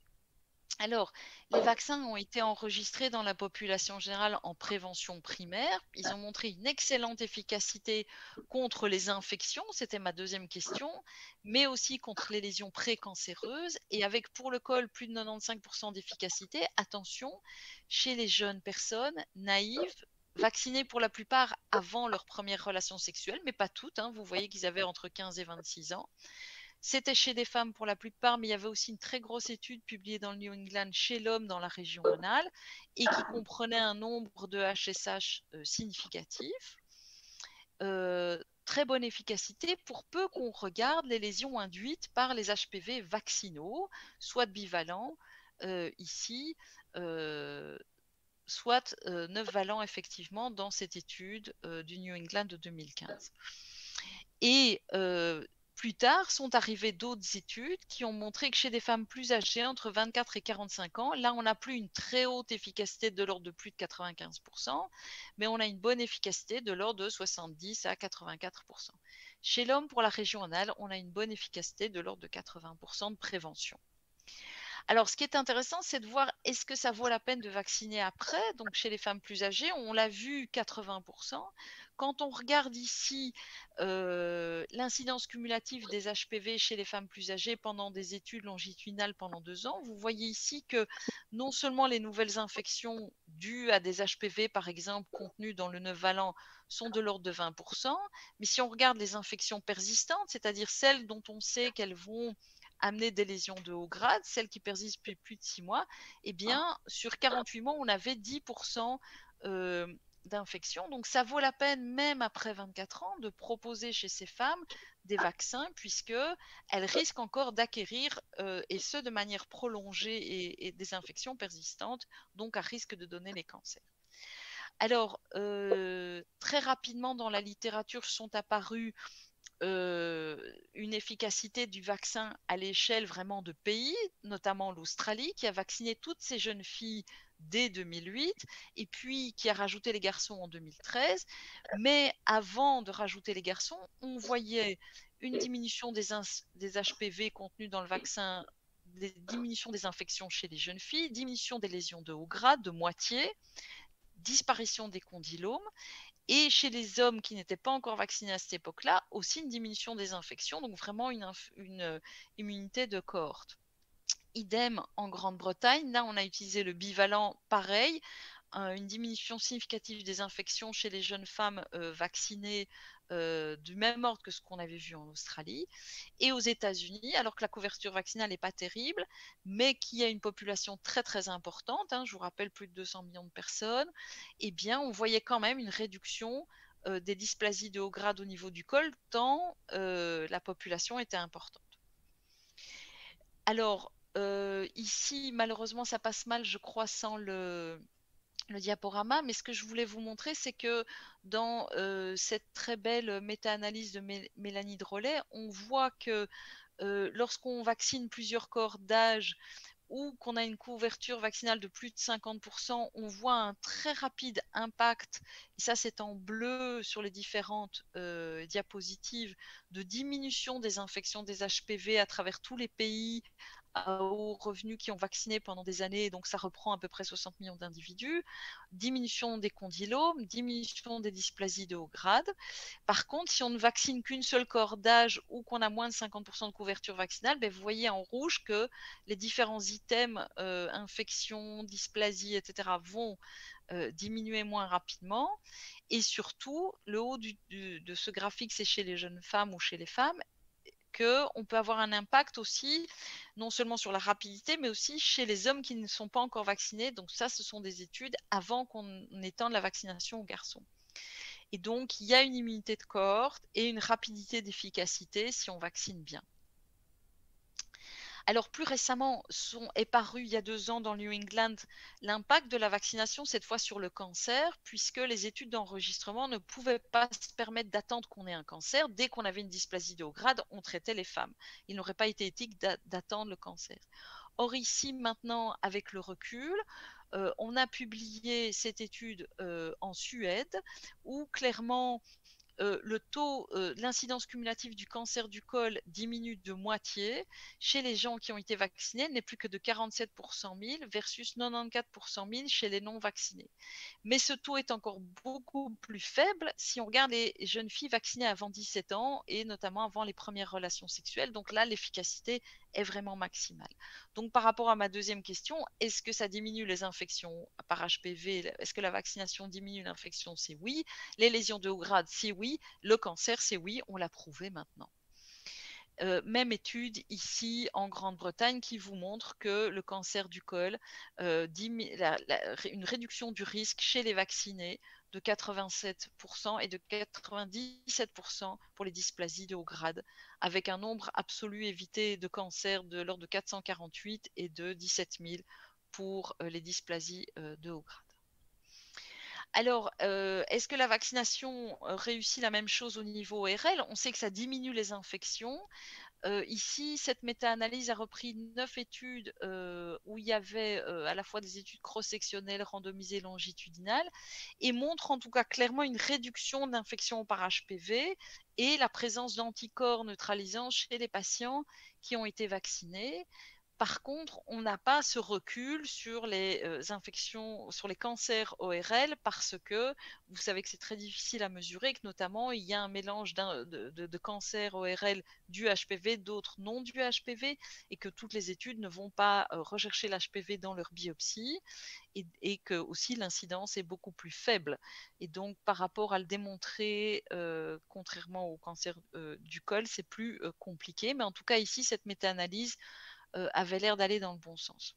Alors, les vaccins ont été enregistrés dans la population générale en prévention primaire. Ils ont montré une excellente efficacité contre les infections, c'était ma deuxième question, mais aussi contre les lésions précancéreuses, et avec pour le col plus de 95% d'efficacité, attention, chez les jeunes personnes naïves, vaccinées pour la plupart avant leur première relation sexuelle, mais pas toutes, hein, vous voyez qu'ils avaient entre 15 et 26 ans. C'était chez des femmes pour la plupart, mais il y avait aussi une très grosse étude publiée dans le New England chez l'homme dans la région anale et qui comprenait un nombre de HSH significatif. Très bonne efficacité pour peu qu'on regarde les lésions induites par les HPV vaccinaux, soit bivalents ici, soit 9 valents effectivement dans cette étude du New England de 2015. Et plus tard, sont arrivées d'autres études qui ont montré que chez des femmes plus âgées, entre 24 et 45 ans, là, on n'a plus une très haute efficacité de l'ordre de plus de 95%, mais on a une bonne efficacité de l'ordre de 70 à 84%. Chez l'homme, pour la région anale, on a une bonne efficacité de l'ordre de 80% de prévention. Alors, ce qui est intéressant, c'est de voir est-ce que ça vaut la peine de vacciner après. Donc, chez les femmes plus âgées, on l'a vu 80%. Quand on regarde ici l'incidence cumulative des HPV chez les femmes plus âgées pendant des études longitudinales pendant 2 ans, vous voyez ici que non seulement les nouvelles infections dues à des HPV, par exemple, contenues dans le nœud valant, sont de l'ordre de 20%, mais si on regarde les infections persistantes, c'est-à-dire celles dont on sait qu'elles vont amener des lésions de haut grade, celles qui persistent depuis plus de 6 mois, eh bien, sur 48 mois, on avait 10% d'infection. Donc, ça vaut la peine, même après 24 ans, de proposer chez ces femmes des vaccins, puisqu'elles risquent encore d'acquérir, et ce, de manière prolongée, et des infections persistantes, donc à risque de donner les cancers. Alors, très rapidement, dans la littérature sont apparus une efficacité du vaccin à l'échelle vraiment de pays, notamment l'Australie, qui a vacciné toutes ces jeunes filles dès 2008, et puis qui a rajouté les garçons en 2013. Mais avant de rajouter les garçons, on voyait une diminution des HPV contenus dans le vaccin, des diminutions des infections chez les jeunes filles, diminution des lésions de haut grade de moitié, disparition des condylomes, et chez les hommes qui n'étaient pas encore vaccinés à cette époque-là, aussi une diminution des infections, donc vraiment une immunité de cohorte. Idem en Grande-Bretagne, là on a utilisé le bivalent pareil, une diminution significative des infections chez les jeunes femmes vaccinées du même ordre que ce qu'on avait vu en Australie. Et aux États-Unis, alors que la couverture vaccinale n'est pas terrible, mais qu'il y a une population très très importante, je vous rappelle plus de 200 millions de personnes, eh bien on voyait quand même une réduction des dysplasies de haut grade au niveau du col, tant la population était importante. Alors, ici, malheureusement, ça passe mal, je crois, sans le diaporama, mais ce que je voulais vous montrer, c'est que dans cette très belle méta-analyse de Mélanie Drolet, on voit que lorsqu'on vaccine plusieurs corps d'âge ou qu'on a une couverture vaccinale de plus de 50%, on voit un très rapide impact, et ça c'est en bleu sur les différentes diapositives, de diminution des infections des HPV à travers tous les pays à haut revenu qui ont vacciné pendant des années, donc ça reprend à peu près 60 millions d'individus, diminution des condylomes, diminution des dysplasies de haut grade. Par contre, si on ne vaccine qu'une seule corps d'âge ou qu'on a moins de 50% de couverture vaccinale, vous voyez en rouge que les différents items, infections, dysplasie, etc., vont diminuer moins rapidement. Et surtout, le haut de ce graphique, c'est chez les jeunes femmes ou chez les femmes, qu'on peut avoir un impact aussi, non seulement sur la rapidité, mais aussi chez les hommes qui ne sont pas encore vaccinés. Donc ça, ce sont des études avant qu'on étende la vaccination aux garçons. Et donc, il y a une immunité de cohorte et une rapidité d'efficacité si on vaccine bien. Alors, plus récemment, est paru il y a 2 ans dans New England l'impact de la vaccination, cette fois sur le cancer, puisque les études d'enregistrement ne pouvaient pas se permettre d'attendre qu'on ait un cancer. Dès qu'on avait une dysplasie de haut grade, on traitait les femmes. Il n'aurait pas été éthique d'attendre le cancer. Or, ici, maintenant, avec le recul, on a publié cette étude en Suède, où clairement, le taux, l'incidence cumulative du cancer du col diminue de moitié. Chez les gens qui ont été vaccinés, n'est plus que de 47 pour 100 000 versus 94 pour 100 000 chez les non vaccinés. Mais ce taux est encore beaucoup plus faible si on regarde les jeunes filles vaccinées avant 17 ans et notamment avant les premières relations sexuelles. Donc là, l'efficacité est vraiment maximale. Donc par rapport à ma deuxième question, est-ce que ça diminue les infections par HPV? Est-ce que la vaccination diminue l'infection? C'est oui. Les lésions de haut grade, c'est oui. Le cancer, c'est oui. On l'a prouvé maintenant. Même étude ici en Grande-Bretagne qui vous montre que le cancer du col, une réduction du risque chez les vaccinés de 87% et de 97% pour les dysplasies de haut grade, avec un nombre absolu évité de cancer de l'ordre de 448 et de 17 000 pour les dysplasies de haut grade. Alors, est-ce que la vaccination réussit la même chose au niveau ORL? On sait que ça diminue les infections. ici, cette méta-analyse a repris 9 études où il y avait à la fois des études cross-sectionnelles, randomisées, longitudinales, et montre en tout cas clairement une réduction d'infection par HPV et la présence d'anticorps neutralisants chez les patients qui ont été vaccinés. Par contre, on n'a pas ce recul sur les infections, sur les cancers ORL, parce que vous savez que c'est très difficile à mesurer, que notamment il y a un mélange de cancers ORL du HPV, d'autres non du HPV, et que toutes les études ne vont pas rechercher l'HPV dans leur biopsie, et que aussi l'incidence est beaucoup plus faible. Et donc, par rapport à le démontrer, contrairement au cancer du col, c'est plus compliqué. Mais en tout cas, ici, cette méta-analyse avait l'air d'aller dans le bon sens.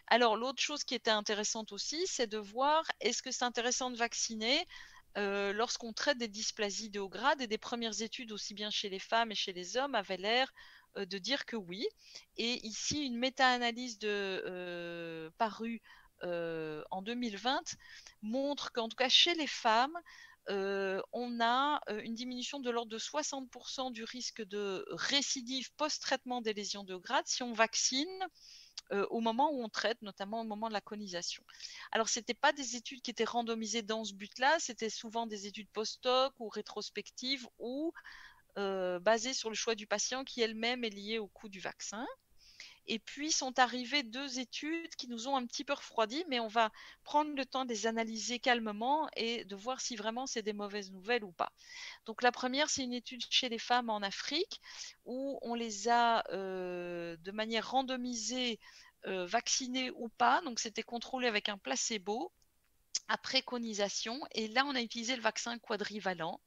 Alors, l'autre chose qui était intéressante aussi, c'est de voir est-ce que c'est intéressant de vacciner lorsqu'on traite des dysplasies de haut grade, et des premières études, aussi bien chez les femmes et chez les hommes, avaient l'air de dire que oui. Et ici, une méta-analyse parue en 2020 montre qu'en tout cas chez les femmes, on a une diminution de l'ordre de 60% du risque de récidive post-traitement des lésions de grade si on vaccine au moment où on traite, notamment au moment de la conisation. Alors, ce n'étaient pas des études qui étaient randomisées dans ce but-là, c'était souvent des études post-hoc ou rétrospectives ou basées sur le choix du patient qui elle-même est lié au coût du vaccin. Et puis sont arrivées 2 études qui nous ont un petit peu refroidis, mais on va prendre le temps de les analyser calmement et de voir si vraiment c'est des mauvaises nouvelles ou pas. Donc la première, c'est une étude chez les femmes en Afrique où on les a de manière randomisée vaccinées ou pas. Donc c'était contrôlé avec un placebo à préconisation, et là on a utilisé le vaccin quadrivalent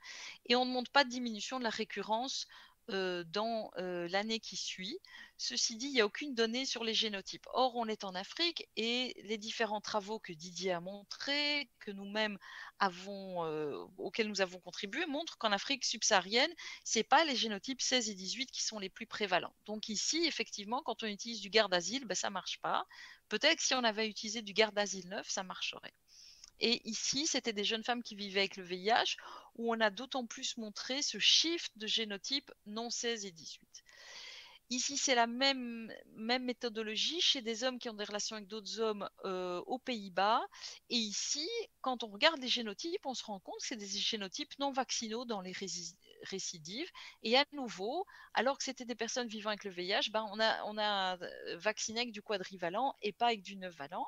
et on ne montre pas de diminution de la récurrence dans l'année qui suit. Ceci dit, il n'y a aucune donnée sur les génotypes. Or, on est en Afrique et les différents travaux que Didier a montrés, que nous-mêmes auxquels nous avons contribué, montrent qu'en Afrique subsaharienne, ce n'est pas les génotypes 16 et 18 qui sont les plus prévalents. Donc ici, effectivement, quand on utilise du gardasil, ben, ça ne marche pas. Peut-être que si on avait utilisé du gardasil 9, ça marcherait. Et ici, c'était des jeunes femmes qui vivaient avec le VIH, où on a d'autant plus montré ce shift de génotype non 16 et 18. Ici, c'est la même méthodologie chez des hommes qui ont des relations avec d'autres hommes aux Pays-Bas. Et ici, quand on regarde les génotypes, on se rend compte que c'est des génotypes non vaccinaux dans les récidives. Et à nouveau, alors que c'était des personnes vivant avec le VIH, ben on a vacciné avec du quadrivalent et pas avec du 9-valent.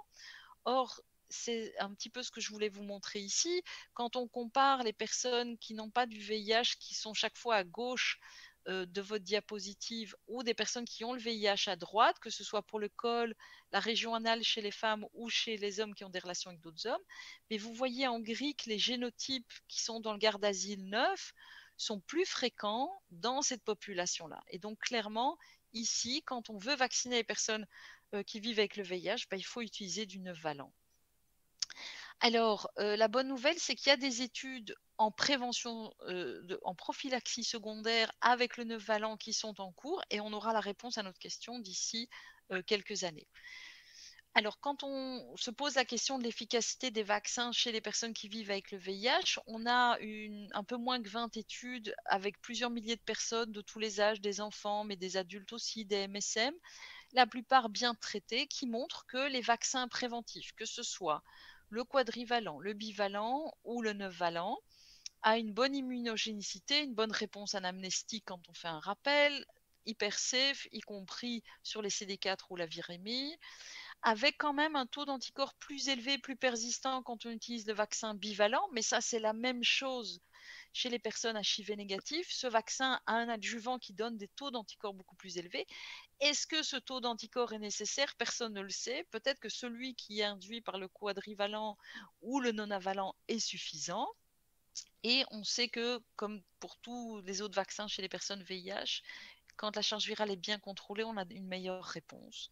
Or, c'est un petit peu ce que je voulais vous montrer ici. Quand on compare les personnes qui n'ont pas du VIH, qui sont chaque fois à gauche de votre diapositive, ou des personnes qui ont le VIH à droite, que ce soit pour le col, la région anale chez les femmes ou chez les hommes qui ont des relations avec d'autres hommes, mais vous voyez en gris que les génotypes qui sont dans le gardasil 9 sont plus fréquents dans cette population-là. Et donc clairement, ici, quand on veut vacciner les personnes qui vivent avec le VIH, ben, il faut utiliser du 9-valent. Alors, la bonne nouvelle, c'est qu'il y a des études en prévention, en prophylaxie secondaire avec le 9-valent qui sont en cours, et on aura la réponse à notre question d'ici quelques années. Alors, quand on se pose la question de l'efficacité des vaccins chez les personnes qui vivent avec le VIH, on a un peu moins que 20 études avec plusieurs milliers de personnes de tous les âges, des enfants, mais des adultes aussi, des MSM, la plupart bien traités, qui montrent que les vaccins préventifs, que ce soit le quadrivalent, le bivalent ou le 9-valent, a une bonne immunogénicité, une bonne réponse anamnestique quand on fait un rappel, hyper safe, y compris sur les CD4 ou la virémie, avec quand même un taux d'anticorps plus élevé, plus persistant quand on utilise le vaccin bivalent, mais ça c'est la même chose chez les personnes HIV négatives. Ce vaccin a un adjuvant qui donne des taux d'anticorps beaucoup plus élevés. Est-ce que ce taux d'anticorps est nécessaire? Personne ne le sait. Peut-être que celui qui est induit par le quadrivalent ou le non-avalent est suffisant. Et on sait que, comme pour tous les autres vaccins chez les personnes VIH, quand la charge virale est bien contrôlée, on a une meilleure réponse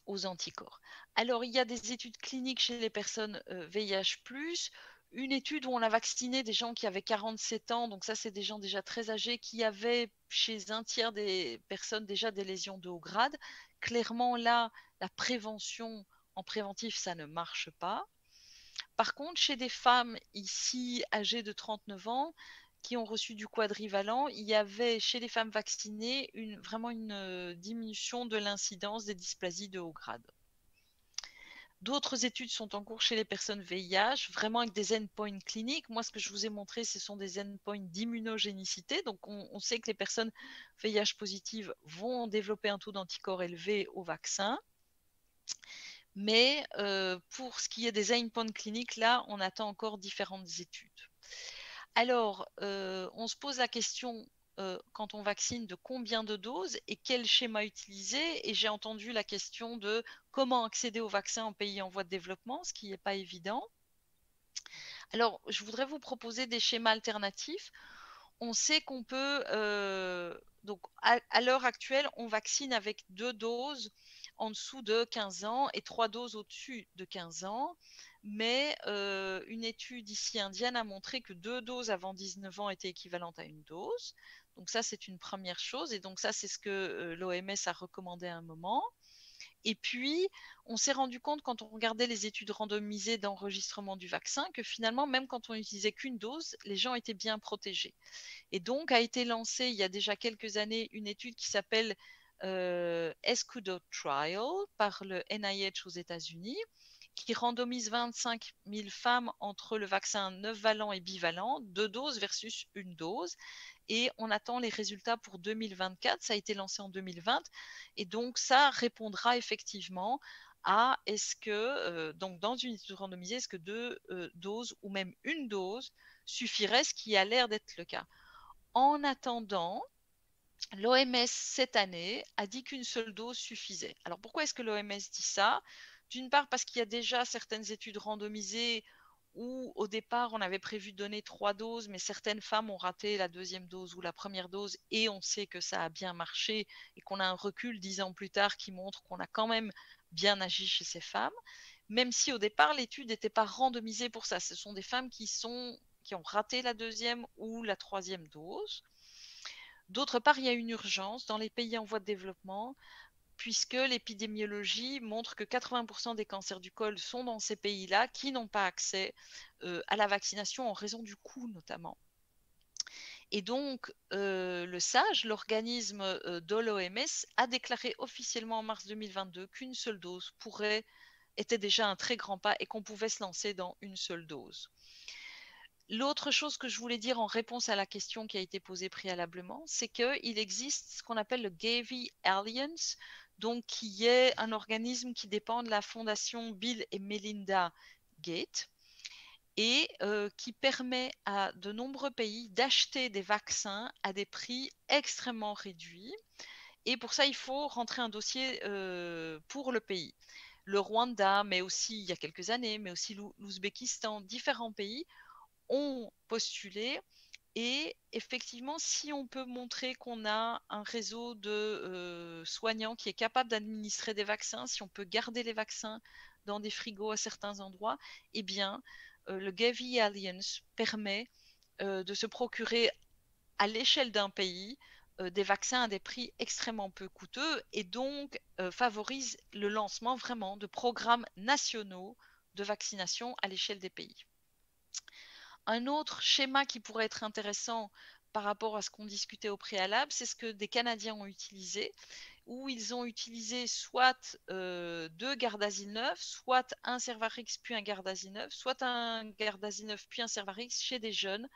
aux anticorps. Alors, il y a des études cliniques chez les personnes VIH+, une étude où on a vacciné des gens qui avaient 47 ans, donc ça c'est des gens déjà très âgés, qui avaient chez un tiers des personnes déjà des lésions de haut grade. Clairement là, la prévention en préventif, ça ne marche pas. Par contre, chez des femmes ici âgées de 39 ans, qui ont reçu du quadrivalent, il y avait chez les femmes vaccinées vraiment une diminution de l'incidence des dysplasies de haut grade. D'autres études sont en cours chez les personnes VIH, vraiment avec des endpoints cliniques. Moi, ce que je vous ai montré, ce sont des endpoints d'immunogénicité. Donc, on sait que les personnes VIH positives vont développer un taux d'anticorps élevé au vaccin. Mais pour ce qui est des endpoints cliniques, là, on attend encore différentes études. Alors, on se pose la question quand on vaccine de combien de doses et quel schéma utiliser. Et j'ai entendu la question de comment accéder au vaccin en pays en voie de développement, ce qui n'est pas évident. Alors, je voudrais vous proposer des schémas alternatifs. On sait qu'on peut, donc à l'heure actuelle, on vaccine avec 2 doses en dessous de 15 ans et 3 doses au-dessus de 15 ans. Mais une étude ici indienne a montré que 2 doses avant 19 ans étaient équivalentes à une dose. Donc ça, c'est une première chose. Et donc ça, c'est ce que l'OMS a recommandé à un moment. Et puis, on s'est rendu compte quand on regardait les études randomisées d'enregistrement du vaccin que finalement, même quand on n'utilisait qu'une dose, les gens étaient bien protégés. Et donc, a été lancée il y a déjà quelques années une étude qui s'appelle Escudo Trial par le NIH aux États-Unis, qui randomise 25 000 femmes entre le vaccin 9-valent et bivalent, 2 doses versus une dose. Et on attend les résultats pour 2024. Ça a été lancé en 2020. Et donc, ça répondra effectivement à est-ce que, donc dans une étude randomisée, est-ce que 2 doses ou même une dose suffirait, ce qui a l'air d'être le cas. En attendant, l'OMS cette année a dit qu'une seule dose suffisait. Alors pourquoi est-ce que l'OMS dit ça? D'une part parce qu'il y a déjà certaines études randomisées où au départ on avait prévu de donner 3 doses, mais certaines femmes ont raté la deuxième dose ou la première dose et on sait que ça a bien marché et qu'on a un recul 10 ans plus tard qui montre qu'on a quand même bien agi chez ces femmes, même si au départ l'étude n'était pas randomisée pour ça. Ce sont des femmes qui ont raté la deuxième ou la troisième dose. D'autre part, il y a une urgence dans les pays en voie de développement, puisque l'épidémiologie montre que 80% des cancers du col sont dans ces pays-là qui n'ont pas accès à la vaccination en raison du coût notamment. Et donc, le SAGE, l'organisme de l'OMS, a déclaré officiellement en mars 2022 qu'une seule dose était déjà un très grand pas et qu'on pouvait se lancer dans une seule dose. L'autre chose que je voulais dire en réponse à la question qui a été posée préalablement, c'est qu'il existe ce qu'on appelle le Gavi Alliance, donc qui est un organisme qui dépend de la fondation Bill et Melinda Gates et qui permet à de nombreux pays d'acheter des vaccins à des prix extrêmement réduits. Et pour ça, il faut rentrer un dossier pour le pays. Le Rwanda, mais aussi il y a quelques années, mais aussi l'Ouzbékistan, différents pays ont postulé. Et effectivement, si on peut montrer qu'on a un réseau de soignants qui est capable d'administrer des vaccins, si on peut garder les vaccins dans des frigos à certains endroits, eh bien, le Gavi Alliance permet de se procurer à l'échelle d'un pays des vaccins à des prix extrêmement peu coûteux et donc favorise le lancement vraiment de programmes nationaux de vaccination à l'échelle des pays. Un autre schéma qui pourrait être intéressant par rapport à ce qu'on discutait au préalable, c'est ce que des Canadiens ont utilisé, où ils ont utilisé soit 2 Gardasil 9, soit un Cervarix puis un Gardasil 9, soit un Gardasil 9 puis un Cervarix chez des jeunes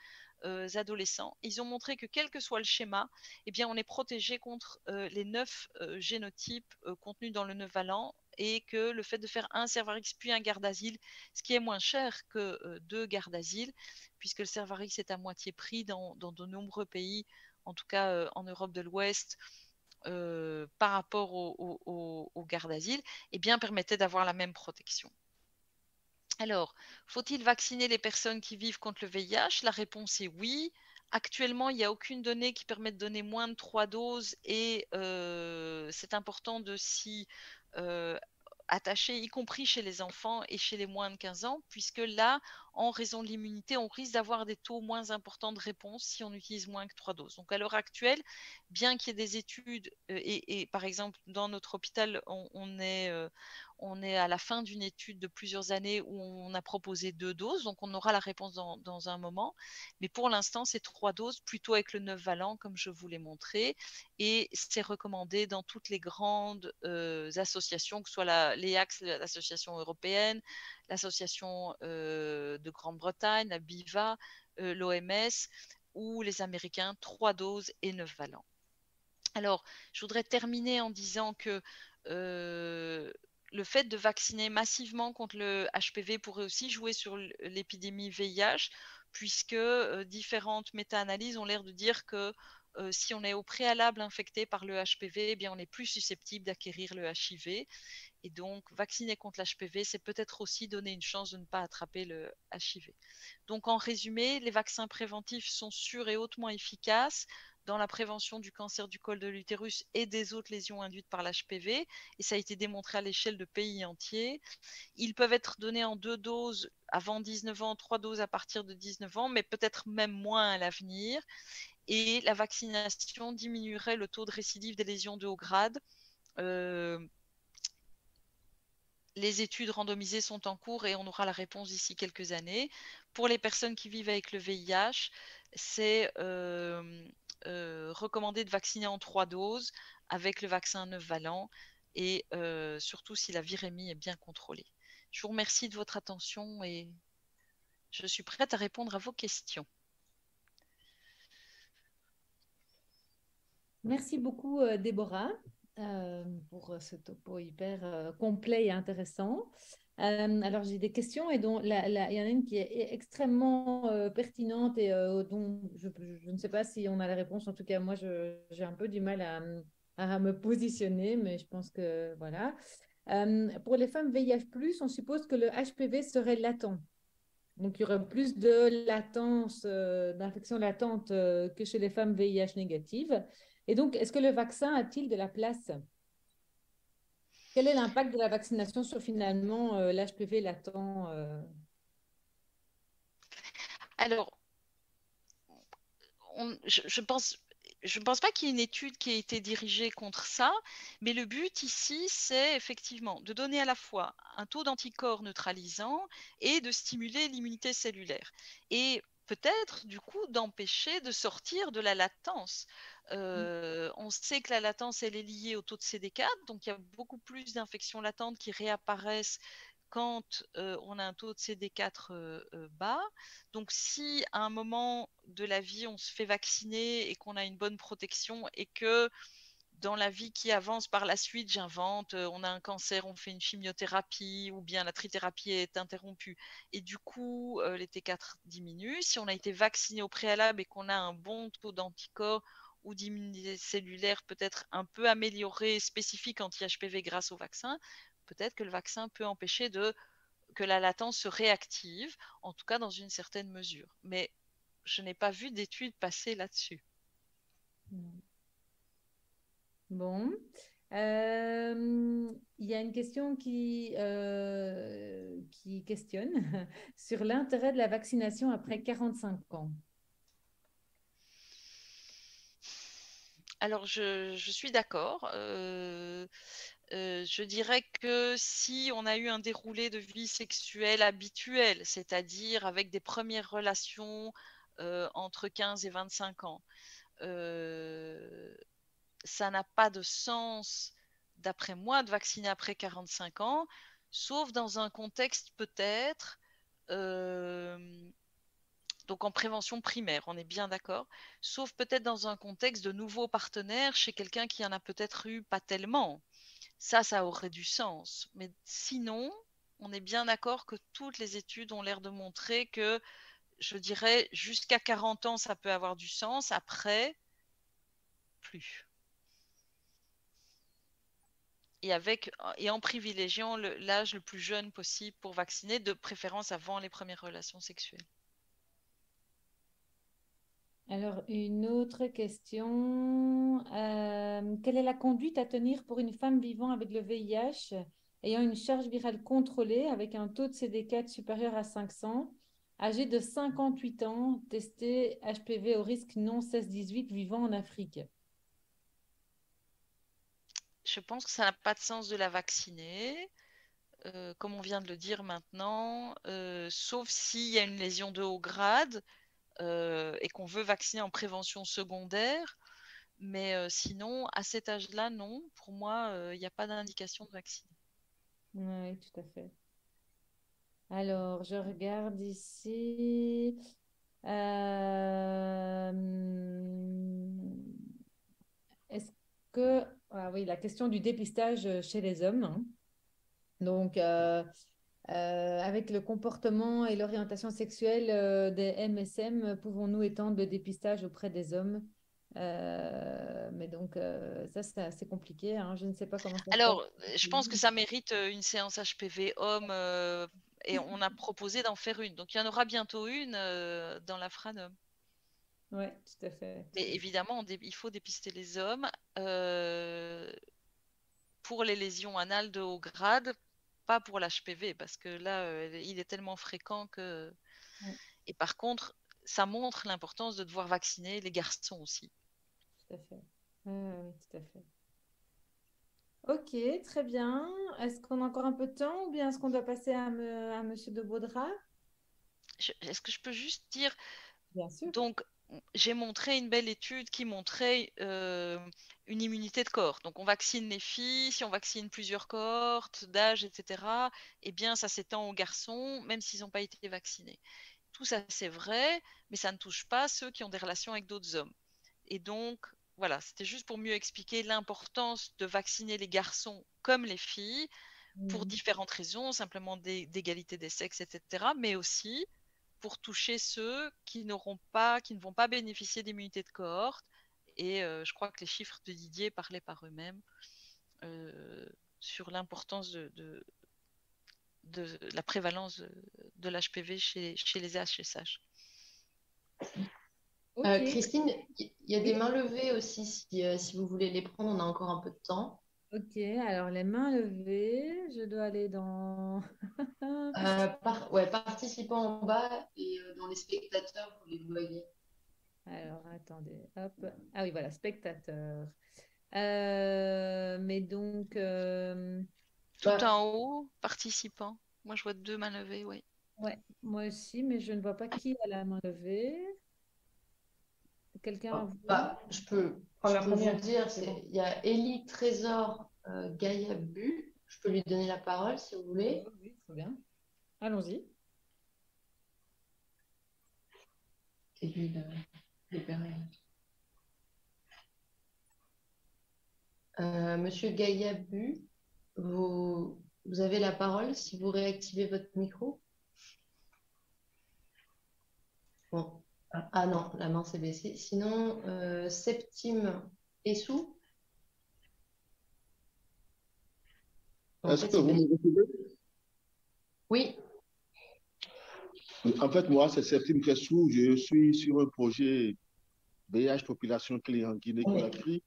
adolescents. Ils ont montré que quel que soit le schéma, eh bien, on est protégé contre les 9 génotypes contenus dans le 9-valent et que le fait de faire un Cervarix puis un Gardasil, ce qui est moins cher que 2 Gardasil, puisque le Cervarix est à moitié prix dans de nombreux pays, en tout cas en Europe de l'Ouest, par rapport au Gardasil, eh bien, permettait d'avoir la même protection. Alors, faut-il vacciner les personnes qui vivent contre le VIH? La réponse est oui. Actuellement, il n'y a aucune donnée qui permet de donner moins de 3 doses et c'est important de s'y attacher, y compris chez les enfants et chez les moins de 15 ans, puisque là, en raison de l'immunité, on risque d'avoir des taux moins importants de réponse si on utilise moins que 3 doses. Donc à l'heure actuelle, bien qu'il y ait des études, et par exemple dans notre hôpital, on est à la fin d'une étude de plusieurs années où on a proposé 2 doses, donc on aura la réponse dans un moment. Mais pour l'instant, c'est 3 doses, plutôt avec le 9 valent, comme je vous l'ai montré. Et c'est recommandé dans toutes les grandes associations, que ce soit l'EACS, l'association européenne, l'association de Grande-Bretagne, la BIVA, l'OMS, ou les Américains, 3 doses et 9 valents. Alors, je voudrais terminer en disant que le fait de vacciner massivement contre le HPV pourrait aussi jouer sur l'épidémie VIH, puisque différentes méta-analyses ont l'air de dire que si on est au préalable infecté par le HPV, eh bien, on est plus susceptible d'acquérir le HIV. Et donc, vacciner contre l'HPV, c'est peut-être aussi donner une chance de ne pas attraper le HIV. Donc, en résumé, les vaccins préventifs sont sûrs et hautement efficaces dans la prévention du cancer du col de l'utérus et des autres lésions induites par l'HPV. Et ça a été démontré à l'échelle de pays entiers. Ils peuvent être donnés en 2 doses avant 19 ans, 3 doses à partir de 19 ans, mais peut-être même moins à l'avenir. Et la vaccination diminuerait le taux de récidive des lésions de haut grade. Les études randomisées sont en cours et on aura la réponse d'ici quelques années. Pour les personnes qui vivent avec le VIH, c'est recommandé de vacciner en 3 doses avec le vaccin 9 valent et surtout si la virémie est bien contrôlée. Je vous remercie de votre attention et je suis prête à répondre à vos questions. Merci beaucoup, Déborah, pour ce topo hyper complet et intéressant. Alors, j'ai des questions et dont il y en a une qui est extrêmement pertinente et dont je ne sais pas si on a la réponse. En tout cas, moi, j'ai un peu du mal à me positionner, mais je pense que voilà. Pour les femmes VIH+, on suppose que le HPV serait latent. Donc, il y aurait plus de latence, d'infection latente que chez les femmes VIH négatives. Et donc, est-ce que le vaccin a-t-il de la place? Quel est l'impact de la vaccination sur finalement l'HPV latent? Alors, je pense pas qu'il y ait une étude qui ait été dirigée contre ça, mais le but ici, c'est effectivement de donner à la fois un taux d'anticorps neutralisant et de stimuler l'immunité cellulaire. Et peut-être, du coup, d'empêcher de sortir de la latence. On sait que la latence, elle est liée au taux de CD4, donc il y a beaucoup plus d'infections latentes qui réapparaissent quand on a un taux de CD4 bas. Donc si à un moment de la vie on se fait vacciner et qu'on a une bonne protection et que dans la vie qui avance par la suite, j'invente, on a un cancer, on fait une chimiothérapie ou bien la trithérapie est interrompue et du coup les T4 diminuent. Si on a été vacciné au préalable et qu'on a un bon taux d'anticorps ou d'immunité cellulaire peut-être un peu amélioré, spécifique anti-HPV grâce au vaccin, peut-être que le vaccin peut empêcher que la latence se réactive, en tout cas dans une certaine mesure. Mais je n'ai pas vu d'études passer là-dessus. Bon. Il y a une question qui questionne sur l'intérêt de la vaccination après 45 ans. Alors, je suis d'accord. Je dirais que si on a eu un déroulé de vie sexuelle habituel, c'est-à-dire avec des premières relations entre 15 et 25 ans, ça n'a pas de sens, d'après moi, de vacciner après 45 ans, sauf dans un contexte peut-être, donc en prévention primaire, on est bien d'accord, sauf peut-être dans un contexte de nouveaux partenaires chez quelqu'un qui en a peut-être eu pas tellement. Ça aurait du sens. Mais sinon, on est bien d'accord que toutes les études ont l'air de montrer que, je dirais, jusqu'à 40 ans, ça peut avoir du sens. Après, plus. Et en privilégiant l'âge le plus jeune possible pour vacciner, de préférence avant les premières relations sexuelles. Alors, une autre question. Quelle est la conduite à tenir pour une femme vivant avec le VIH ayant une charge virale contrôlée avec un taux de CD4 supérieur à 500 âgé de 58 ans, testé HPV au risque non 16-18 vivant en Afrique. Je pense que ça n'a pas de sens de la vacciner, comme on vient de le dire maintenant, sauf s'il y a une lésion de haut grade et qu'on veut vacciner en prévention secondaire. Mais sinon, à cet âge-là, non. Pour moi, il n'y a pas d'indication de vacciner. Oui, tout à fait. Alors, je regarde ici. Est-ce que... Ah oui, la question du dépistage chez les hommes, hein. Donc, avec le comportement et l'orientation sexuelle des MSM, pouvons-nous étendre le dépistage auprès des hommes? Mais donc, ça, c'est assez compliqué, hein. Je ne sais pas comment ça se passe. Alors, je pense que ça mérite une séance HPV homme et on a proposé d'en faire une. Donc, il y en aura bientôt une dans la Franum. Oui, tout à fait. Mais évidemment, il faut dépister les hommes pour les lésions anales de haut grade, pas pour l'HPV, parce que là, il est tellement fréquent que... Ouais, Et par contre, ça montre l'importance de devoir vacciner les garçons aussi. tout à fait. Oui, tout à fait. Ok, très bien. Est-ce qu'on a encore un peu de temps ou bien est-ce qu'on doit passer à Monsieur de Baudra? Est-ce que je peux juste dire, Bien sûr. donc, j'ai montré une belle étude qui montrait une immunité de corps. Donc, on vaccine les filles, si on vaccine plusieurs cohortes d'âge, etc., eh bien, ça s'étend aux garçons, même s'ils n'ont pas été vaccinés. Tout ça, c'est vrai, mais ça ne touche pas ceux qui ont des relations avec d'autres hommes. Et donc, voilà, c'était juste pour mieux expliquer l'importance de vacciner les garçons comme les filles pour différentes raisons, simplement d'égalité des sexes, etc., mais aussi pour toucher ceux qui n'auront pas, qui ne vont pas bénéficier d'immunité de cohorte. Et je crois que les chiffres de Didier parlaient par eux-mêmes sur l'importance de la prévalence de l'HPV chez les HSH. Ok. Christine, il y a des Oui. mains levées aussi, si vous voulez les prendre, on a encore un peu de temps. Ok, alors les mains levées, je dois aller dans... Ouais, participants en bas et dans les spectateurs, vous les voyez. Alors, attendez, hop. Ah oui, voilà, spectateur. Mais donc, Tout en haut, participants. Moi, je vois 2 mains levées, oui. ouais, moi aussi, mais je ne vois pas qui a la main levée. Quelqu'un voit? Je peux vous dire, il y a Élie Trésor Gaillabu. Je peux lui donner la parole si vous voulez. Oui, très bien. Allons-y. C'est lui le libéré. Monsieur Gaillabu, vous avez la parole si vous réactivez votre micro. Bon. Ah non, la main s'est baissée. Sinon, Septime Essou. Est-ce que vous me recevez? Oui. En fait, moi, c'est Septime Kessou. Je suis sur un projet VIH population clé en Guinée-Conakry.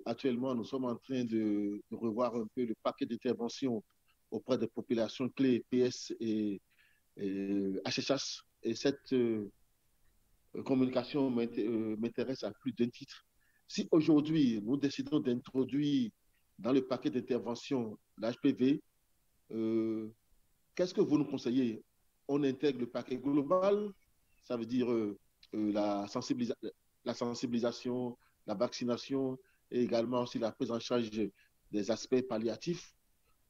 Actuellement, nous sommes en train de revoir un peu le paquet d'intervention auprès des populations clés PS et HSH. Et cette communication m'intéresse à plus d'un titre. Si aujourd'hui, nous décidons d'introduire dans le paquet d'intervention l'HPV, qu'est-ce que vous nous conseillez? On intègre le paquet global, ça veut dire la sensibilisation, la vaccination et également aussi la prise en charge des aspects palliatifs,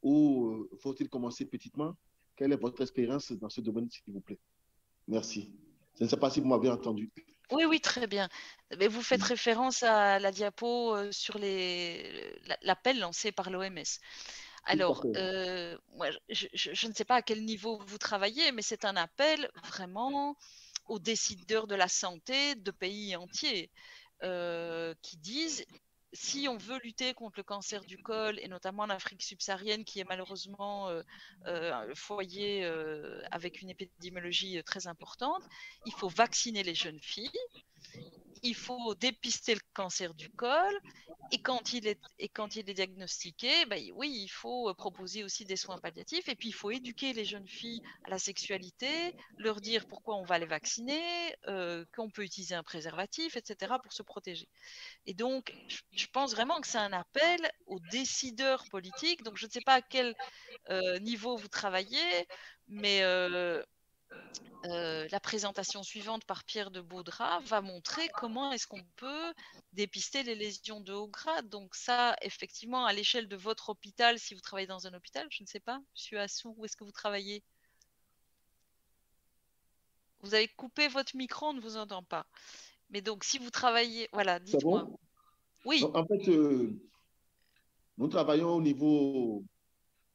ou faut-il commencer petitement? Quelle est votre expérience dans ce domaine, s'il vous plaît? Merci. Je ne sais pas si vous m'avez entendu. Oui, oui, très bien. Mais vous faites référence à la diapo sur l'appel lancé par l'OMS. Alors, moi, je ne sais pas à quel niveau vous travaillez, mais c'est un appel vraiment aux décideurs de la santé de pays entiers qui disent si on veut lutter contre le cancer du col, et notamment en Afrique subsaharienne, qui est malheureusement un foyer avec une épidémiologie très importante, il faut vacciner les jeunes filles, il faut dépister le cancer du col, Et quand il est diagnostiqué, oui, il faut proposer aussi des soins palliatifs. Et puis, il faut éduquer les jeunes filles à la sexualité, leur dire pourquoi on va les vacciner, qu'on peut utiliser un préservatif, etc., pour se protéger. Et donc, je pense vraiment que c'est un appel aux décideurs politiques. Donc, je ne sais pas à quel niveau vous travaillez, mais la présentation suivante par Pierre de Baudras va montrer comment est-ce qu'on peut dépister les lésions de haut grade. Donc ça, effectivement, à l'échelle de votre hôpital, si vous travaillez dans un hôpital, je ne sais pas, Monsieur Assou, où est-ce que vous travaillez? Vous avez coupé votre micro, on ne vous entend pas. Mais donc, si vous travaillez, voilà, C'est dites-moi. bon? Oui. Donc, en fait, nous travaillons au niveau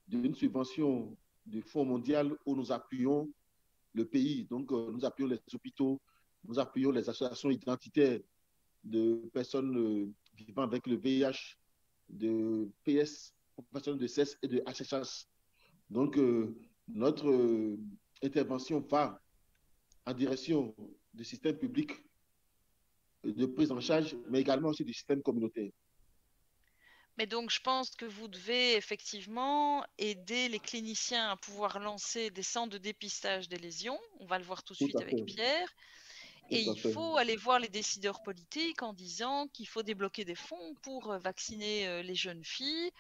d'une subvention du Fonds mondial où nous appuyons le pays. Donc, nous appuyons les hôpitaux, nous appuyons les associations identitaires de personnes vivant avec le VIH, de PS, professionnels de CES et de HHS. Donc, notre intervention va en direction du système public de prise en charge, mais également aussi du système communautaire. Mais donc, je pense que vous devez effectivement aider les cliniciens à pouvoir lancer des centres de dépistage des lésions. On va le voir tout de Tout suite à fait. avec Pierre. Et Tout à il fait. faut aller voir les décideurs politiques en disant qu'il faut débloquer des fonds pour vacciner les jeunes filles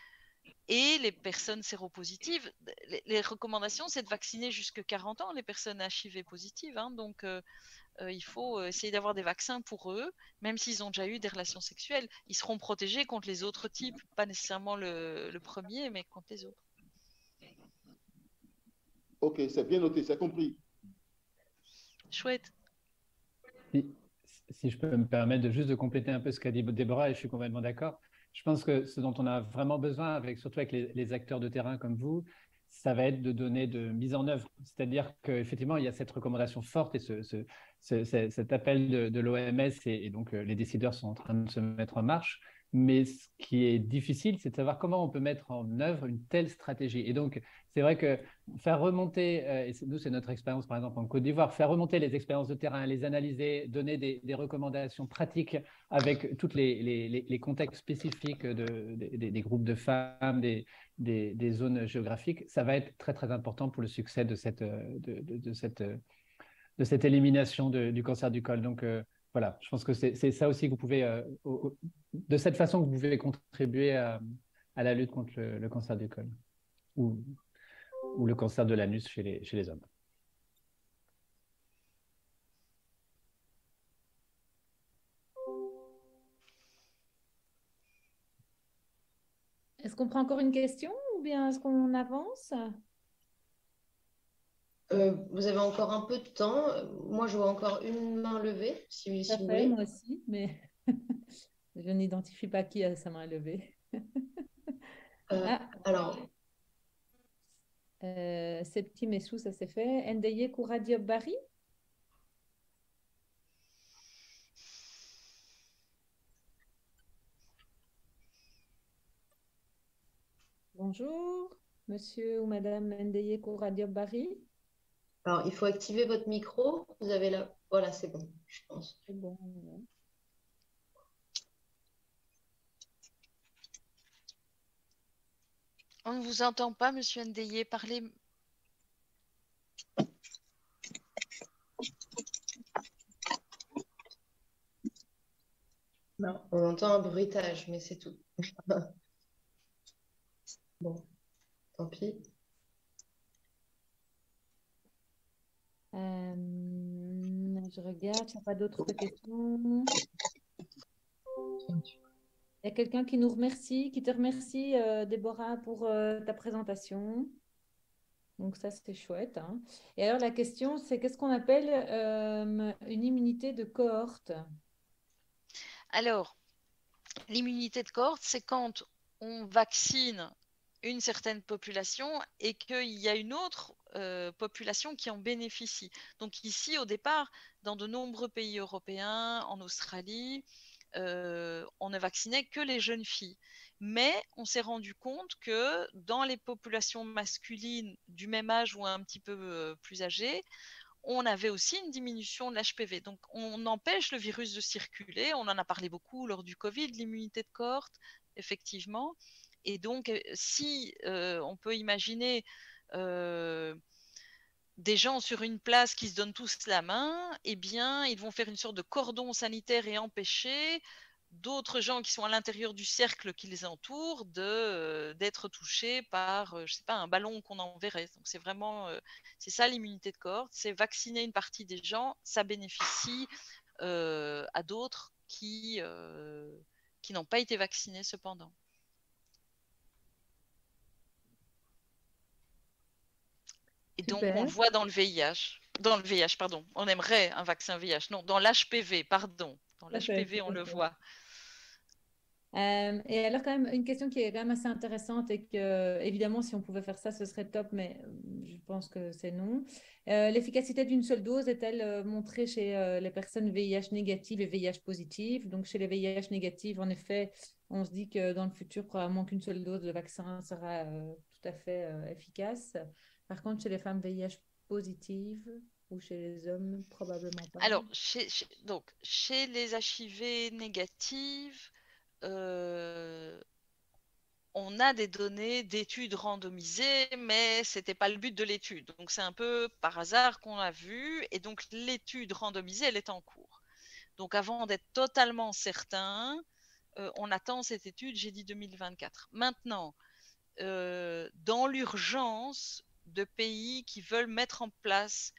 et les personnes séropositives. Les recommandations, c'est de vacciner jusque 40 ans les personnes HIV positives. Hein. Donc, il faut essayer d'avoir des vaccins pour eux, même s'ils ont déjà eu des relations sexuelles. Ils seront protégés contre les autres types, pas nécessairement le premier, mais contre les autres. Ok, c'est bien noté, c'est compris. Chouette. Si je peux me permettre juste de compléter un peu ce qu'a dit Déborah, et je suis complètement d'accord. Je pense que ce dont on a vraiment besoin, surtout avec les acteurs de terrain comme vous, ça va être de donner de mise en œuvre. C'est-à-dire qu'effectivement, il y a cette recommandation forte et cet appel de l'OMS, et donc les décideurs sont en train de se mettre en marche. Mais ce qui est difficile, c'est de savoir comment on peut mettre en œuvre une telle stratégie. Et donc, c'est vrai que faire remonter, et nous, c'est notre expérience, par exemple, en Côte d'Ivoire, faire remonter les expériences de terrain, les analyser, donner des recommandations pratiques avec tous les contextes spécifiques des groupes de femmes, des zones géographiques, ça va être très, très important pour le succès de cette élimination du cancer du col. Donc, voilà, je pense que c'est ça aussi que vous pouvez, de cette façon que vous pouvez contribuer à la lutte contre le cancer du col ou le cancer de l'anus chez les hommes. Est-ce qu'on prend encore une question ou bien est-ce qu'on avance? Vous avez encore un peu de temps. Moi, je vois encore une main levée, si Ça vous fait, voulez. moi aussi, mais je n'identifie pas qui a sa main levée. Alors, Septime et sous, ça s'est fait. Ndeye Kouradiop Bari. Bonjour, monsieur ou madame Ndeye Kouradiop Bari. il faut activer votre micro. Vous avez là. Voilà, c'est bon, je pense. C'est bon. Ouais. On ne vous entend pas, monsieur Ndeye, parlez. Non, on entend un bruitage, mais c'est tout. Bon, tant pis. Je regarde, il n'y a pas d'autres questions. Il y a quelqu'un qui nous remercie, qui te remercie, Déborah, pour ta présentation. Donc ça, c'est chouette. Hein. Et alors, la question, c'est qu'est-ce qu'on appelle une immunité de cohorte? Alors, l'immunité de cohorte, c'est quand on vaccine une certaine population et qu'il y a une autre population qui en bénéficie. Donc ici, au départ, dans de nombreux pays européens, en Australie, on ne vaccinait que les jeunes filles. Mais on s'est rendu compte que dans les populations masculines du même âge ou un petit peu plus âgées, on avait aussi une diminution de l'HPV. Donc, on empêche le virus de circuler. On en a parlé beaucoup lors du Covid, l'immunité de cohorte, effectivement. Et donc, si on peut imaginer des gens sur une place qui se donnent tous la main, eh bien, ils vont faire une sorte de cordon sanitaire et empêcher d'autres gens qui sont à l'intérieur du cercle qui les entoure d'être touchés par, je sais pas, un ballon qu'on enverrait. Donc, c'est vraiment, c'est ça l'immunité de cohorte, c'est vacciner une partie des gens, ça bénéficie à d'autres qui n'ont pas été vaccinés cependant. Et donc, Super. on le voit dans le VIH. Dans le VIH, pardon. On aimerait un vaccin VIH. Non, dans l'HPV, pardon. Dans l'HPV, on le voit. Et alors, quand même, une question qui est quand même assez intéressante et que, évidemment, si on pouvait faire ça, ce serait top, mais je pense que c'est non. L'efficacité d'une seule dose est-elle montrée chez les personnes VIH négatives et VIH positives? Donc, chez les VIH négatives, en effet, on se dit que dans le futur, probablement qu'une seule dose de vaccin sera tout à fait efficace. Par contre, chez les femmes VIH positives ou chez les hommes, probablement pas. Alors, chez les HIV négatives, on a des données d'études randomisées, mais ce n'était pas le but de l'étude. Donc, c'est un peu par hasard qu'on l'a vu. Et donc, l'étude randomisée, elle est en cours. Donc, avant d'être totalement certain, on attend cette étude, j'ai dit 2024. Maintenant, dans l'urgence de pays qui veulent mettre en place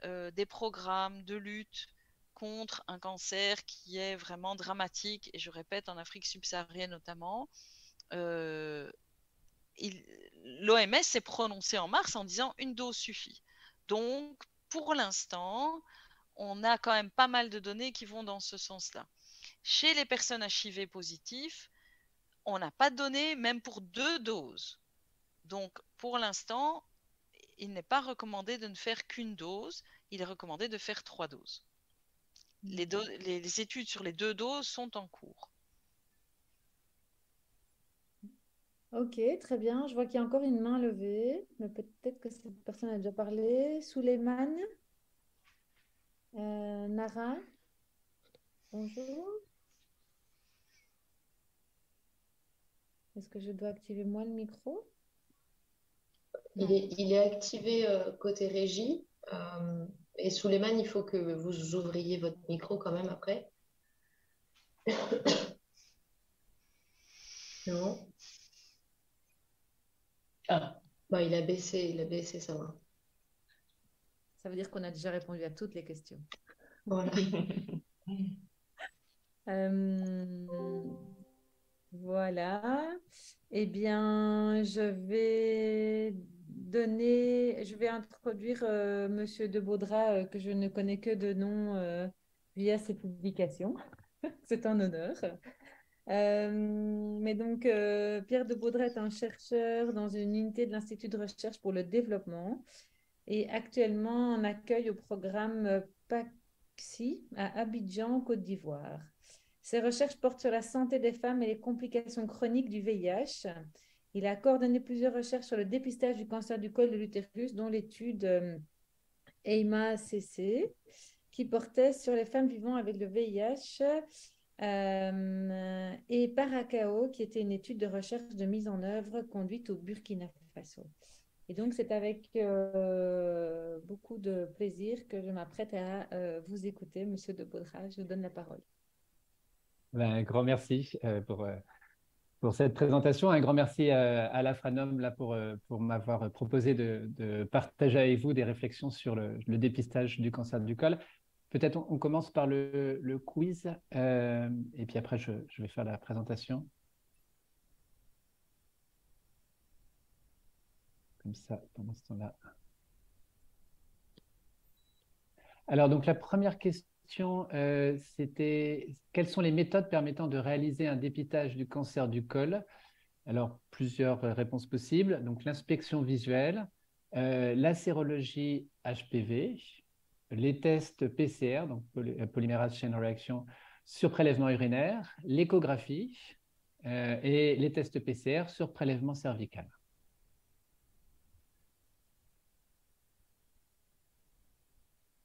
des programmes de lutte contre un cancer qui est vraiment dramatique, et je répète, en Afrique subsaharienne notamment, l'OMS s'est prononcée en mars en disant une dose suffit. Donc, pour l'instant, on a quand même pas mal de données qui vont dans ce sens-là. Chez les personnes HIV positives, on n'a pas de données même pour 2 doses. Donc, pour l'instant, il n'est pas recommandé de ne faire qu'une dose, il est recommandé de faire 3 doses. Les études sur les 2 doses sont en cours. Ok, très bien. Je vois qu'il y a encore une main levée, mais peut-être que cette personne a déjà parlé. Souleymane, Nara, bonjour. Est-ce que je dois activer moi le micro? Il est activé côté régie. Et Souleymane, il faut que vous ouvriez votre micro quand même après. Non. Ah, bah, il a baissé sa main. Ça veut dire qu'on a déjà répondu à toutes les questions. Voilà. Voilà. Eh bien, je vais introduire Monsieur de Baudra, que je ne connais que de nom via ses publications. C'est un honneur. Mais donc, Pierre de Baudra est un chercheur dans une unité de l'Institut de recherche pour le développement et actuellement en accueil au programme PAXI à Abidjan, Côte d'Ivoire. Ses recherches portent sur la santé des femmes et les complications chroniques du VIH. Il a coordonné plusieurs recherches sur le dépistage du cancer du col de l'utérus, dont l'étude EIMA-CC, qui portait sur les femmes vivant avec le VIH, et Paracao, qui était une étude de recherche de mise en œuvre conduite au Burkina Faso. Et donc, c'est avec beaucoup de plaisir que je m'apprête à vous écouter, Monsieur de Baudra. Je vous donne la parole. Un grand merci pour cette présentation. Un grand merci à l'Afranom là, pour m'avoir proposé de partager avec vous des réflexions sur le dépistage du cancer du col. Peut-être on commence par le quiz et puis après je vais faire la présentation. Comme ça, pendant ce temps-là. Alors, donc la première question, c'était quelles sont les méthodes permettant de réaliser un dépistage du cancer du col? Alors, plusieurs réponses possibles. Donc, l'inspection visuelle, la sérologie HPV, les tests PCR, donc polymérase chain reaction sur prélèvement urinaire, l'échographie et les tests PCR sur prélèvement cervical.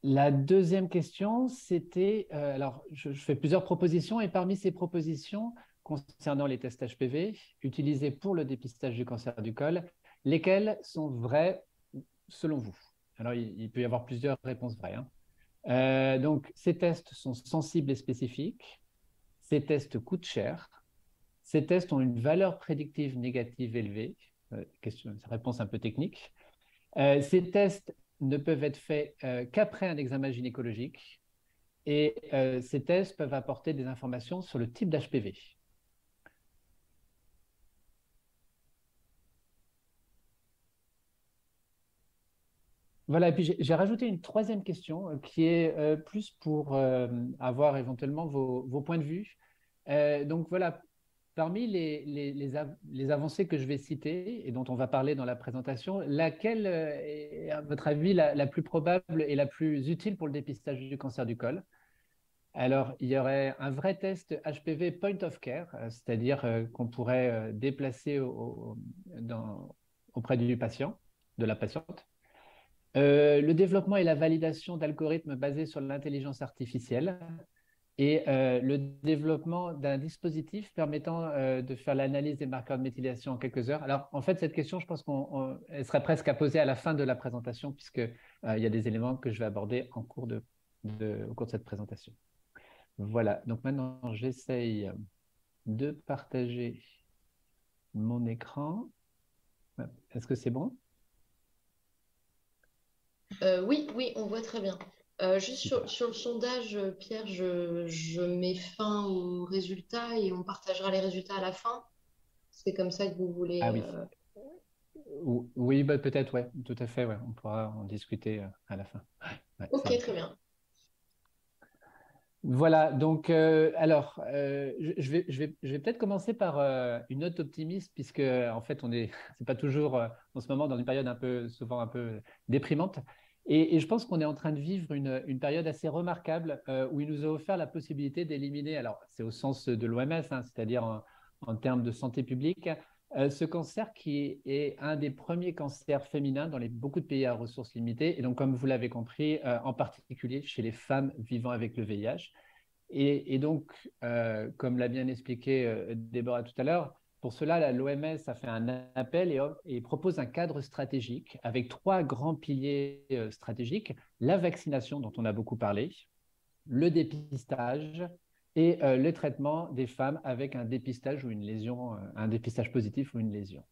La deuxième question, c'était, alors je fais plusieurs propositions et parmi ces propositions concernant les tests HPV utilisés pour le dépistage du cancer du col, lesquels sont vrais selon vous? Alors il peut y avoir plusieurs réponses vraies, hein. Donc ces tests sont sensibles et spécifiques, ces tests coûtent cher, ces tests ont une valeur prédictive négative élevée, réponse un peu technique. Ces tests ne peuvent être faits qu'après un examen gynécologique et ces tests peuvent apporter des informations sur le type d'HPV. Voilà, et puis j'ai rajouté une troisième question qui est plus pour avoir éventuellement vos points de vue. Donc voilà, parmi les avancées que je vais citer et dont on va parler dans la présentation, laquelle est, à votre avis, la plus probable et la plus utile pour le dépistage du cancer du col? Alors, il y aurait un vrai test HPV point of care, c'est-à-dire qu'on pourrait déplacer auprès du patient, de la patiente. Le développement et la validation d'algorithmes basés sur l'intelligence artificielle et le développement d'un dispositif permettant de faire l'analyse des marqueurs de méthylation en quelques heures. Alors, en fait, cette question, je pense qu'elle serait presque à poser à la fin de la présentation, puisqu'il y a des éléments que je vais aborder au cours de cette présentation. Voilà, donc maintenant, j'essaye de partager mon écran. Est-ce que c'est bon? Oui, on voit très bien. Juste sur le sondage, Pierre, je mets fin aux résultats et on partagera les résultats à la fin. C'est comme ça que vous voulez. Ah oui. Oui, bah, peut-être, ouais, tout à fait, ouais. On pourra en discuter à la fin. Ouais, ok, très bien. Voilà, donc alors, je vais peut-être commencer par une note optimiste, puisque en fait, c'est pas toujours en ce moment dans une période souvent un peu déprimante. Et je pense qu'on est en train de vivre une période assez remarquable où il nous a offert la possibilité d'éliminer, alors c'est au sens de l'OMS, hein, c'est-à-dire en termes de santé publique, ce cancer qui est un des premiers cancers féminins dans beaucoup de pays à ressources limitées, et donc comme vous l'avez compris, en particulier chez les femmes vivant avec le VIH. Et donc, comme l'a bien expliqué Déborah tout à l'heure, pour cela, l'OMS a fait un appel et propose un cadre stratégique avec 3 grands piliers stratégiques: la vaccination dont on a beaucoup parlé, le dépistage et le traitement des femmes avec un dépistage ou une lésion, un dépistage positif ou une lésion.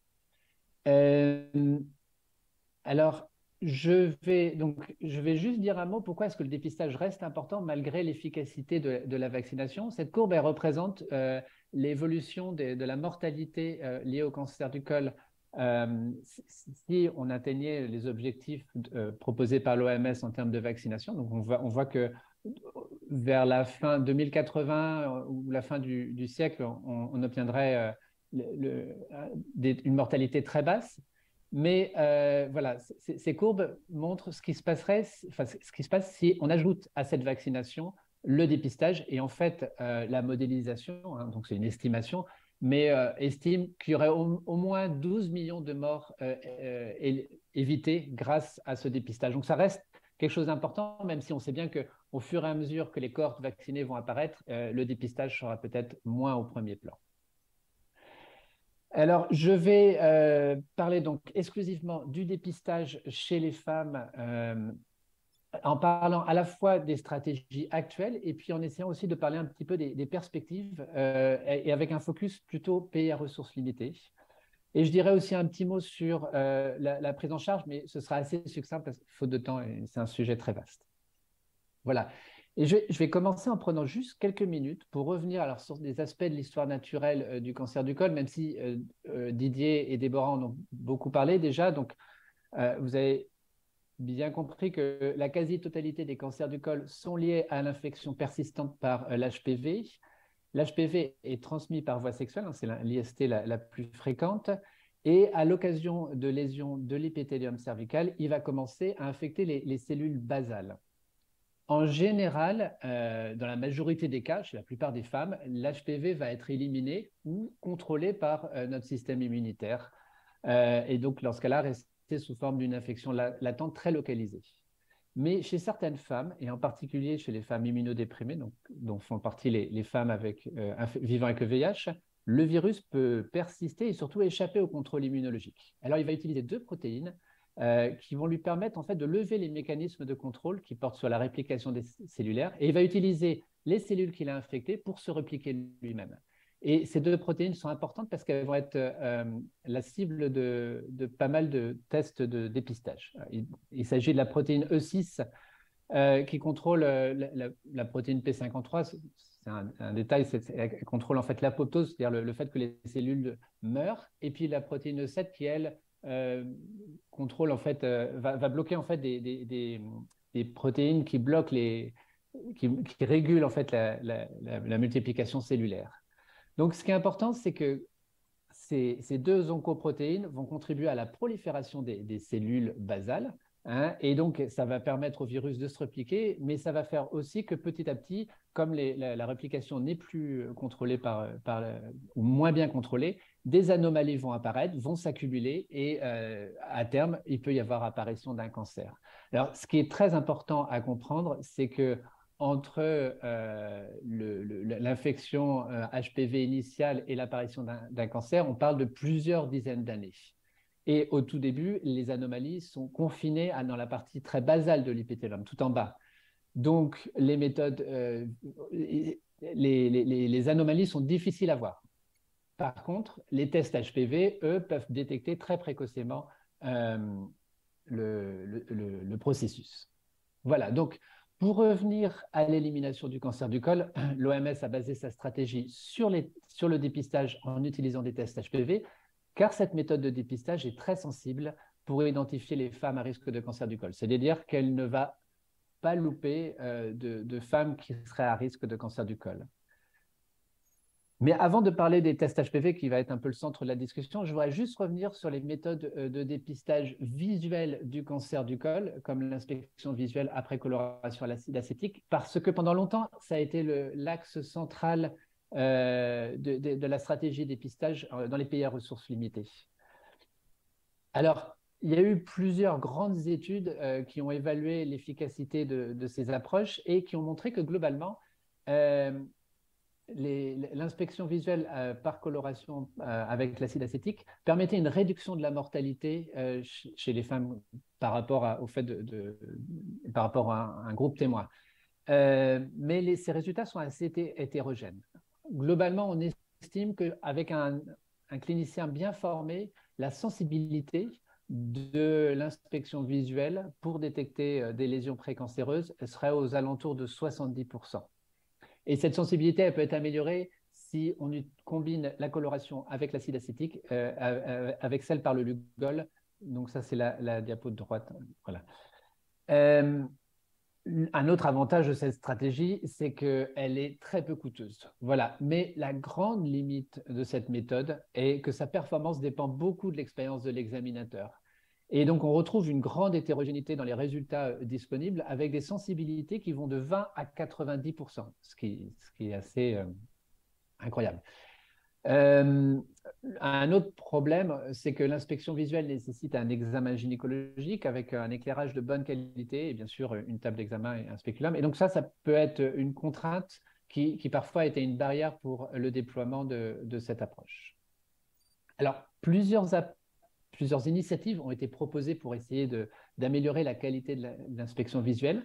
Alors, je vais juste dire un mot. Pourquoi est-ce que le dépistage reste important malgré l'efficacité de la vaccination? Cette courbe, elle représente l'évolution de la mortalité liée au cancer du col si on atteignait les objectifs proposés par l'OMS en termes de vaccination. Donc, on voit que vers la fin 2080 ou la fin du siècle, on obtiendrait une mortalité très basse. Mais voilà, ces courbes montrent ce qui se passe si on ajoute à cette vaccination le dépistage. Et en fait, la modélisation, hein, donc c'est une estimation, mais estime qu'il y aurait au moins 12 millions de morts évitées grâce à ce dépistage. Donc ça reste quelque chose d'important, même si on sait bien qu'au fur et à mesure que les cohortes vaccinées vont apparaître, le dépistage sera peut-être moins au premier plan. Alors, je vais parler donc exclusivement du dépistage chez les femmes en parlant à la fois des stratégies actuelles et puis en essayant aussi de parler un petit peu des perspectives et avec un focus plutôt pays à ressources limitées. Et je dirais aussi un petit mot sur la prise en charge, mais ce sera assez succinct parce que faute de temps, c'est un sujet très vaste. Voilà. Et je vais commencer en prenant juste quelques minutes pour revenir alors, sur des aspects de l'histoire naturelle du cancer du col, même si Didier et Déborah en ont beaucoup parlé déjà. Donc, vous avez bien compris que la quasi-totalité des cancers du col sont liés à l'infection persistante par l'HPV. L'HPV est transmis par voie sexuelle, hein, c'est l'IST la plus fréquente. Et à l'occasion de lésions de l'épithélium cervical, il va commencer à infecter les cellules basales. En général, dans la majorité des cas, chez la plupart des femmes, l'HPV va être éliminé ou contrôlé par notre système immunitaire. Et donc, lorsqu'elle a resté sous forme d'une infection latente très localisée. Mais chez certaines femmes, et en particulier chez les femmes immunodéprimées, donc, dont font partie les femmes vivant avec le VIH, le virus peut persister et surtout échapper au contrôle immunologique. Alors, il va utiliser deux protéines qui vont lui permettre en fait de lever les mécanismes de contrôle qui portent sur la réplication des cellulaires, et il va utiliser les cellules qu'il a infectées pour se répliquer lui-même. Et ces deux protéines sont importantes parce qu'elles vont être la cible de pas mal de tests de dépistage. Il s'agit de la protéine E6 qui contrôle la protéine P53. C'est un détail, elle contrôle en fait l'apoptose, c'est-à-dire le fait que les cellules meurent, et puis la protéine E7 qui, elle, contrôle en fait, va bloquer en fait des protéines qui bloquent qui régulent en fait la multiplication cellulaire. Donc, ce qui est important, c'est que ces deux oncoprotéines vont contribuer à la prolifération des cellules basales, hein, et donc ça va permettre au virus de se répliquer, mais ça va faire aussi que petit à petit, comme la réplication n'est plus contrôlée ou moins bien contrôlée, des anomalies vont apparaître, vont s'accumuler, et à terme, il peut y avoir apparition d'un cancer. Alors, ce qui est très important à comprendre, c'est que entre l'infection HPV initiale et l'apparition d'un cancer, on parle de plusieurs dizaines d'années. Et au tout début, les anomalies sont confinées dans la partie très basale de l'épithélium, tout en bas. Donc, les méthodes, les anomalies sont difficiles à voir. Par contre, les tests HPV, eux, peuvent détecter très précocement le processus. Voilà, donc, pour revenir à l'élimination du cancer du col, l'OMS a basé sa stratégie sur le dépistage en utilisant des tests HPV, car cette méthode de dépistage est très sensible pour identifier les femmes à risque de cancer du col. C'est-à-dire qu'elle ne va pas louper de femmes qui seraient à risque de cancer du col. Mais avant de parler des tests HPV, qui va être un peu le centre de la discussion, je voudrais juste revenir sur les méthodes de dépistage visuel du cancer du col, comme l'inspection visuelle après coloration à l'acide acétique, parce que pendant longtemps, ça a été l'axe central de la stratégie dépistage dans les pays à ressources limitées. Alors, il y a eu plusieurs grandes études qui ont évalué l'efficacité de ces approches et qui ont montré que globalement, l'inspection visuelle par coloration avec l'acide acétique permettait une réduction de la mortalité chez les femmes par rapport par rapport à un groupe témoin. Mais ces résultats sont assez hétérogènes. Globalement, on estime qu'avec un clinicien bien formé, la sensibilité de l'inspection visuelle pour détecter des lésions précancéreuses serait aux alentours de 70%. Et cette sensibilité, elle peut être améliorée si on combine la coloration avec l'acide acétique, avec celle par le Lugol. Donc ça, c'est la diapo de droite. Voilà. Un autre avantage de cette stratégie, c'est qu'elle est très peu coûteuse. Voilà. Mais la grande limite de cette méthode est que sa performance dépend beaucoup de l'expérience de l'examinateur. Et donc, on retrouve une grande hétérogénéité dans les résultats disponibles avec des sensibilités qui vont de 20 à 90%, ce qui est assez incroyable. Un autre problème, c'est que l'inspection visuelle nécessite un examen gynécologique avec un éclairage de bonne qualité et bien sûr une table d'examen et un spéculum. Et donc ça peut être une contrainte qui parfois a été une barrière pour le déploiement de cette approche. Alors, plusieurs initiatives ont été proposées pour essayer d'améliorer la qualité de l'inspection visuelle.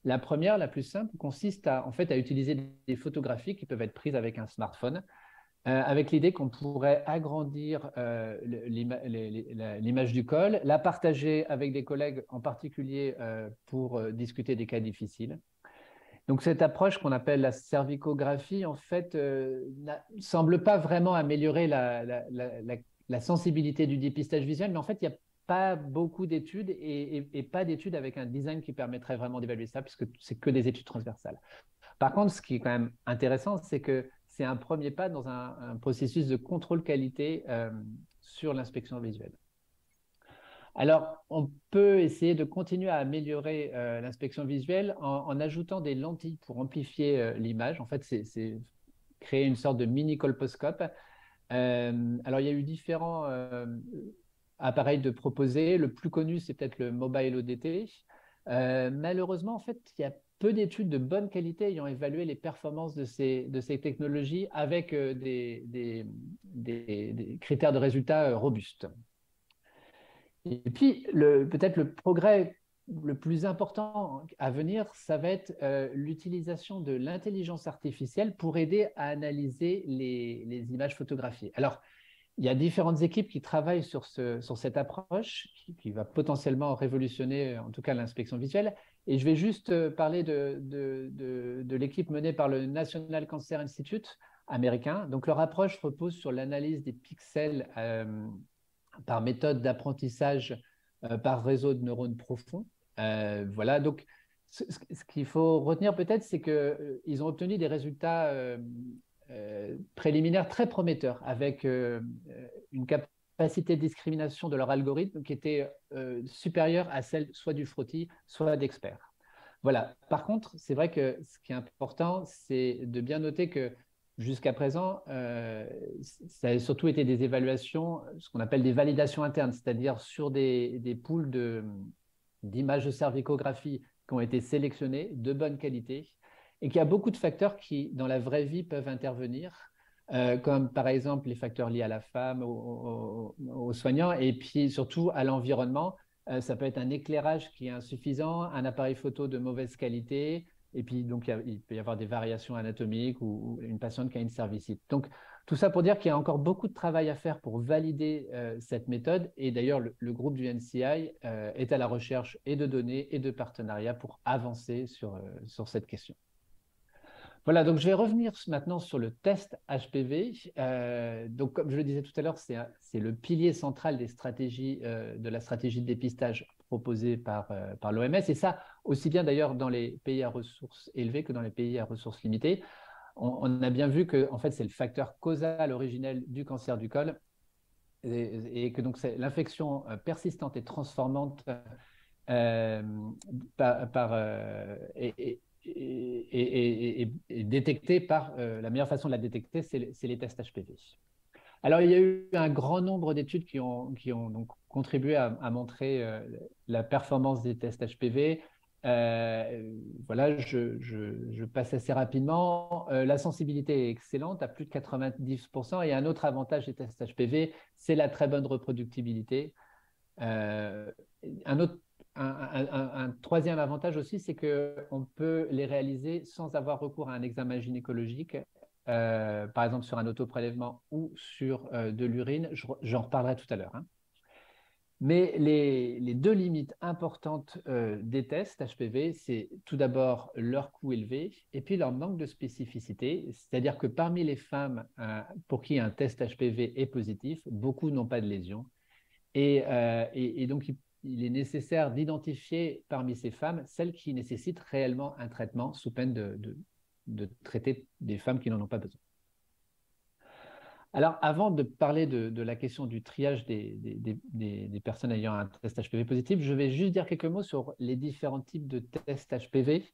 La première, la plus simple, consiste à utiliser des photographies qui peuvent être prises avec un smartphone, avec l'idée qu'on pourrait agrandir l'image du col, la partager avec des collègues, en particulier pour discuter des cas difficiles. Donc cette approche qu'on appelle la cervicographie, en fait, ne semble pas vraiment améliorer la sensibilité du dépistage visuel, mais en fait, il n'y a pas beaucoup d'études et pas d'études avec un design qui permettrait vraiment d'évaluer ça, puisque c'est que des études transversales. Par contre, ce qui est quand même intéressant, c'est que c'est un premier pas dans un processus de contrôle qualité sur l'inspection visuelle. Alors, on peut essayer de continuer à améliorer l'inspection visuelle en ajoutant des lentilles pour amplifier l'image. En fait, c'est créer une sorte de mini colposcope. Alors, il y a eu différents appareils de proposer. Le plus connu, c'est peut-être le Mobile ODT. Malheureusement, en fait, il y a peu d'études de bonne qualité ayant évalué les performances de ces technologies avec des critères de résultats robustes. Et puis, peut-être le progrès le plus important à venir, ça va être l'utilisation de l'intelligence artificielle pour aider à analyser les images photographiées. Alors, il y a différentes équipes qui travaillent sur cette approche qui va potentiellement révolutionner, en tout cas, l'inspection visuelle. Et je vais juste parler de l'équipe menée par le National Cancer Institute américain. Donc, leur approche repose sur l'analyse des pixels par méthode d'apprentissage par réseau de neurones profonds. Voilà, donc ce qu'il faut retenir peut-être, c'est qu'ils ont obtenu des résultats préliminaires très prometteurs avec une capacité de discrimination de leur algorithme qui était supérieure à celle soit du frottis, soit d'experts. Voilà. Par contre, c'est vrai que ce qui est important, c'est de bien noter que jusqu'à présent, ça a surtout été des évaluations, ce qu'on appelle des validations internes, c'est-à-dire sur des pools d'images de cervicographie qui ont été sélectionnées de bonne qualité et qu'il y a beaucoup de facteurs qui, dans la vraie vie, peuvent intervenir, comme par exemple les facteurs liés à la femme, aux soignants, et puis surtout à l'environnement. Ça peut être un éclairage qui est insuffisant, un appareil photo de mauvaise qualité, et puis donc il peut y avoir des variations anatomiques ou une patiente qui a une cervicite. Donc tout ça pour dire qu'il y a encore beaucoup de travail à faire pour valider cette méthode. Et d'ailleurs, le groupe du NCI est à la recherche et de données et de partenariats pour avancer sur cette question. Voilà, donc je vais revenir maintenant sur le test HPV. Donc, comme je le disais tout à l'heure, c'est le pilier central des stratégies, de la stratégie de dépistage proposée par l'OMS. Et ça, aussi bien d'ailleurs dans les pays à ressources élevées que dans les pays à ressources limitées. On a bien vu que en fait, c'est le facteur causal originel du cancer du col et que donc l'infection persistante et transformante est détectée par la meilleure façon de la détecter, c'est les tests HPV. Alors, il y a eu un grand nombre d'études qui ont donc contribué à montrer la performance des tests HPV. Voilà, je passe assez rapidement. La sensibilité est excellente, à plus de 90%. Et un autre avantage des tests HPV, c'est la très bonne reproductibilité. Un troisième avantage aussi, c'est qu'on peut les réaliser sans avoir recours à un examen gynécologique, par exemple sur un autoprélèvement ou sur de l'urine. J'en reparlerai tout à l'heure. Hein. Mais les deux limites importantes des tests HPV, c'est tout d'abord leur coût élevé et puis leur manque de spécificité. C'est-à-dire que parmi les femmes pour qui un test HPV est positif, beaucoup n'ont pas de lésions. Et donc, il est nécessaire d'identifier parmi ces femmes celles qui nécessitent réellement un traitement sous peine de traiter des femmes qui n'en ont pas besoin. Alors, avant de parler de la question du triage des personnes ayant un test HPV positif, je vais juste dire quelques mots sur les différents types de tests HPV.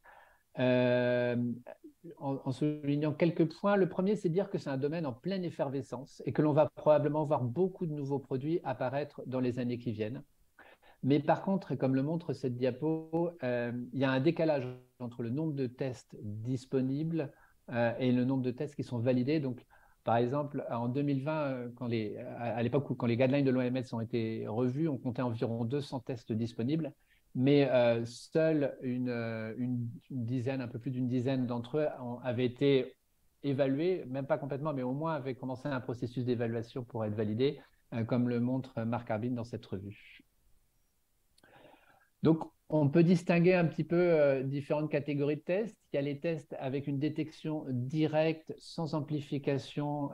En soulignant quelques points. Le premier, c'est de dire que c'est un domaine en pleine effervescence et que l'on va probablement voir beaucoup de nouveaux produits apparaître dans les années qui viennent. Mais par contre, et comme le montre cette diapo, il y a un décalage entre le nombre de tests disponibles et le nombre de tests qui sont validés. Donc, par exemple, en 2020, à l'époque où quand les guidelines de l'OMS ont été revus, on comptait environ 200 tests disponibles, mais seule une dizaine, un peu plus d'une dizaine d'entre eux avaient été évalués, même pas complètement, mais au moins avaient commencé un processus d'évaluation pour être validés, comme le montre Marc Arbin dans cette revue. Donc, on peut distinguer un petit peu différentes catégories de tests. Il y a les tests avec une détection directe, sans amplification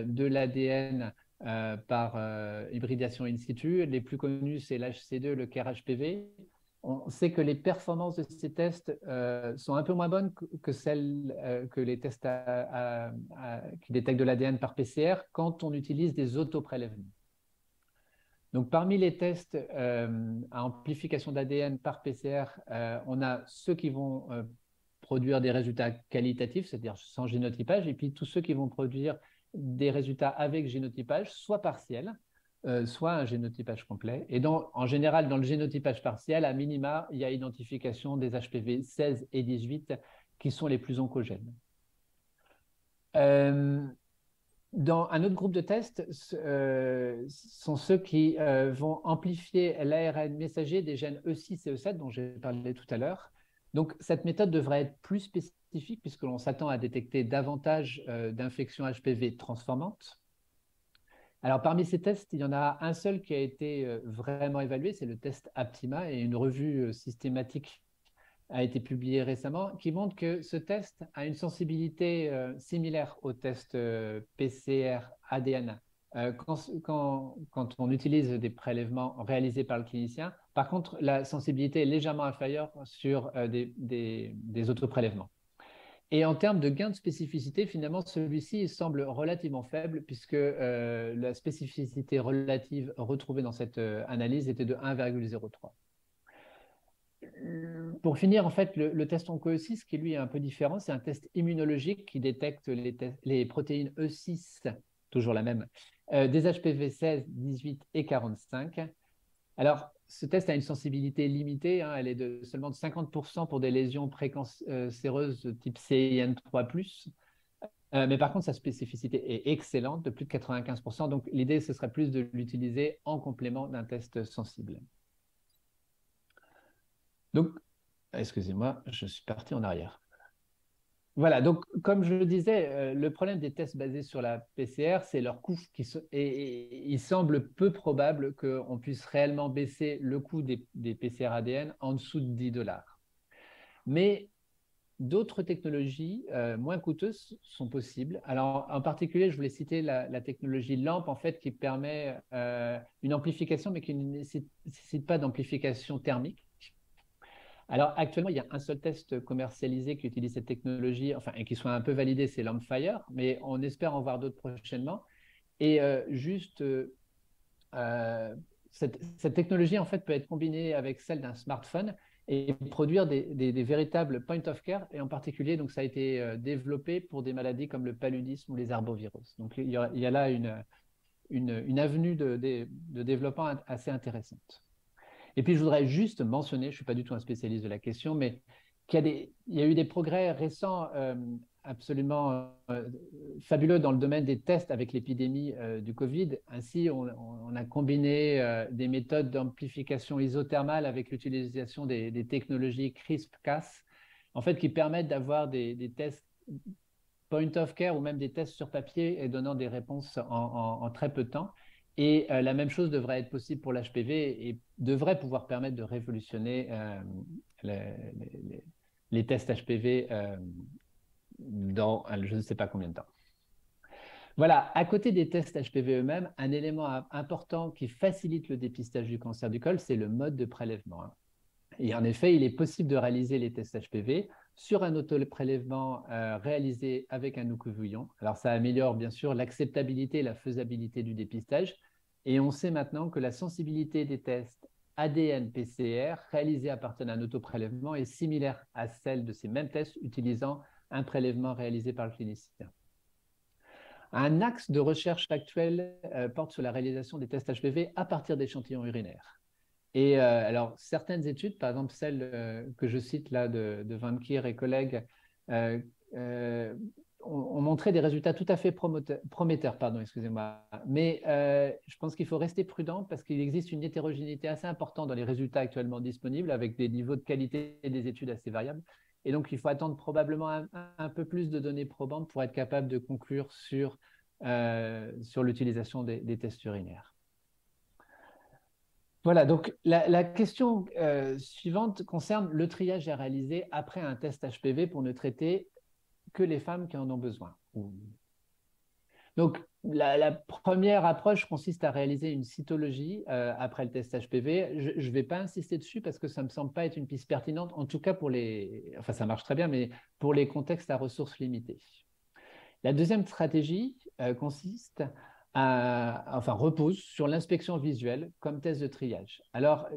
de l'ADN par hybridation in situ. Les plus connus, c'est l'HC2, le CARE-HPV. On sait que les performances de ces tests sont un peu moins bonnes que celles que les tests qui détectent de l'ADN par PCR quand on utilise des autoprélèvements. Donc, parmi les tests à amplification d'ADN par PCR, on a ceux qui vont produire des résultats qualitatifs, c'est-à-dire sans génotypage, et puis tous ceux qui vont produire des résultats avec génotypage, soit partiels, soit un génotypage complet. Et en général, dans le génotypage partiel, à minima, il y a identification des HPV 16 et 18 qui sont les plus oncogènes. Dans un autre groupe de tests, sont ceux qui vont amplifier l'ARN messager des gènes E6 et E7 dont j'ai parlé tout à l'heure. Donc, cette méthode devrait être plus spécifique puisque l'on s'attend à détecter davantage d'infections HPV transformantes. Alors, parmi ces tests, il y en a un seul qui a été vraiment évalué, c'est le test Aptima, et une revue systématique a été publiée récemment, qui montre que ce test a une sensibilité similaire au test PCR ADN quand on utilise des prélèvements réalisés par le clinicien. Par contre, la sensibilité est légèrement inférieure sur des autres prélèvements. Et en termes de gain de spécificité, finalement, celui-ci semble relativement faible puisque la spécificité relative retrouvée dans cette analyse était de 1,03. Pour finir, en fait, le test OncoE6, qui lui est un peu différent, c'est un test immunologique qui détecte les protéines E6, toujours la même, des HPV 16, 18 et 45. Alors, ce test a une sensibilité limitée, hein, elle est de seulement de 50% pour des lésions précancéreuses type CIN3+, mais par contre, sa spécificité est excellente, de plus de 95%. Donc, l'idée, ce serait plus de l'utiliser en complément d'un test sensible. Donc, excusez-moi, je suis parti en arrière. Voilà, donc comme je le disais, le problème des tests basés sur la PCR, c'est leur coût et il semble peu probable qu'on puisse réellement baisser le coût des PCR ADN en dessous de 10 $. Mais d'autres technologies moins coûteuses sont possibles. Alors, en particulier, je voulais citer la technologie LAMP, en fait, qui permet une amplification, mais qui ne nécessite pas d'amplification thermique. Alors, actuellement, il y a un seul test commercialisé qui utilise cette technologie, enfin, et qui soit un peu validé, c'est l'AmpFire, mais on espère en voir d'autres prochainement. Et cette technologie, en fait, peut être combinée avec celle d'un smartphone et produire des véritables point of care. Et en particulier, donc, ça a été développé pour des maladies comme le paludisme ou les arbovirus. Donc, il y a là une avenue de développement assez intéressante. Et puis, je voudrais juste mentionner, je ne suis pas du tout un spécialiste de la question, mais qu'il y a eu des progrès récents absolument fabuleux dans le domaine des tests avec l'épidémie du Covid. Ainsi, on a combiné des méthodes d'amplification isothermale avec l'utilisation des technologies CRISPR-Cas, en fait, qui permettent d'avoir des tests point of care ou même des tests sur papier et donnant des réponses en très peu de temps. Et la même chose devrait être possible pour l'HPV et devrait pouvoir permettre de révolutionner les tests HPV dans je ne sais pas combien de temps. Voilà, à côté des tests HPV eux-mêmes, un élément important qui facilite le dépistage du cancer du col, c'est le mode de prélèvement. Et en effet, il est possible de réaliser les tests HPV sur un autoprélèvement réalisé avec un écouvillon. Alors, ça améliore bien sûr l'acceptabilité et la faisabilité du dépistage. Et on sait maintenant que la sensibilité des tests ADN-PCR réalisés à partir d'un autoprélèvement est similaire à celle de ces mêmes tests utilisant un prélèvement réalisé par le clinicien. Un axe de recherche actuel porte sur la réalisation des tests HPV à partir d'échantillons urinaires. Et alors, certaines études, par exemple celle que je cite là de Van Kier et collègues, ont montré des résultats tout à fait prometteurs, excusez-moi. Mais je pense qu'il faut rester prudent parce qu'il existe une hétérogénéité assez importante dans les résultats actuellement disponibles avec des niveaux de qualité des études assez variables. Et donc, il faut attendre probablement un peu plus de données probantes pour être capable de conclure sur l'utilisation des tests urinaires. Voilà, donc la question suivante concerne le triage à réaliser après un test HPV pour ne traiter que les femmes qui en ont besoin. Donc, la première approche consiste à réaliser une cytologie après le test HPV. Je ne vais pas insister dessus parce que ça ne me semble pas être une piste pertinente, en tout cas pour enfin ça marche très bien, mais pour les contextes à ressources limitées. La deuxième stratégie repose sur l'inspection visuelle comme test de triage. Alors,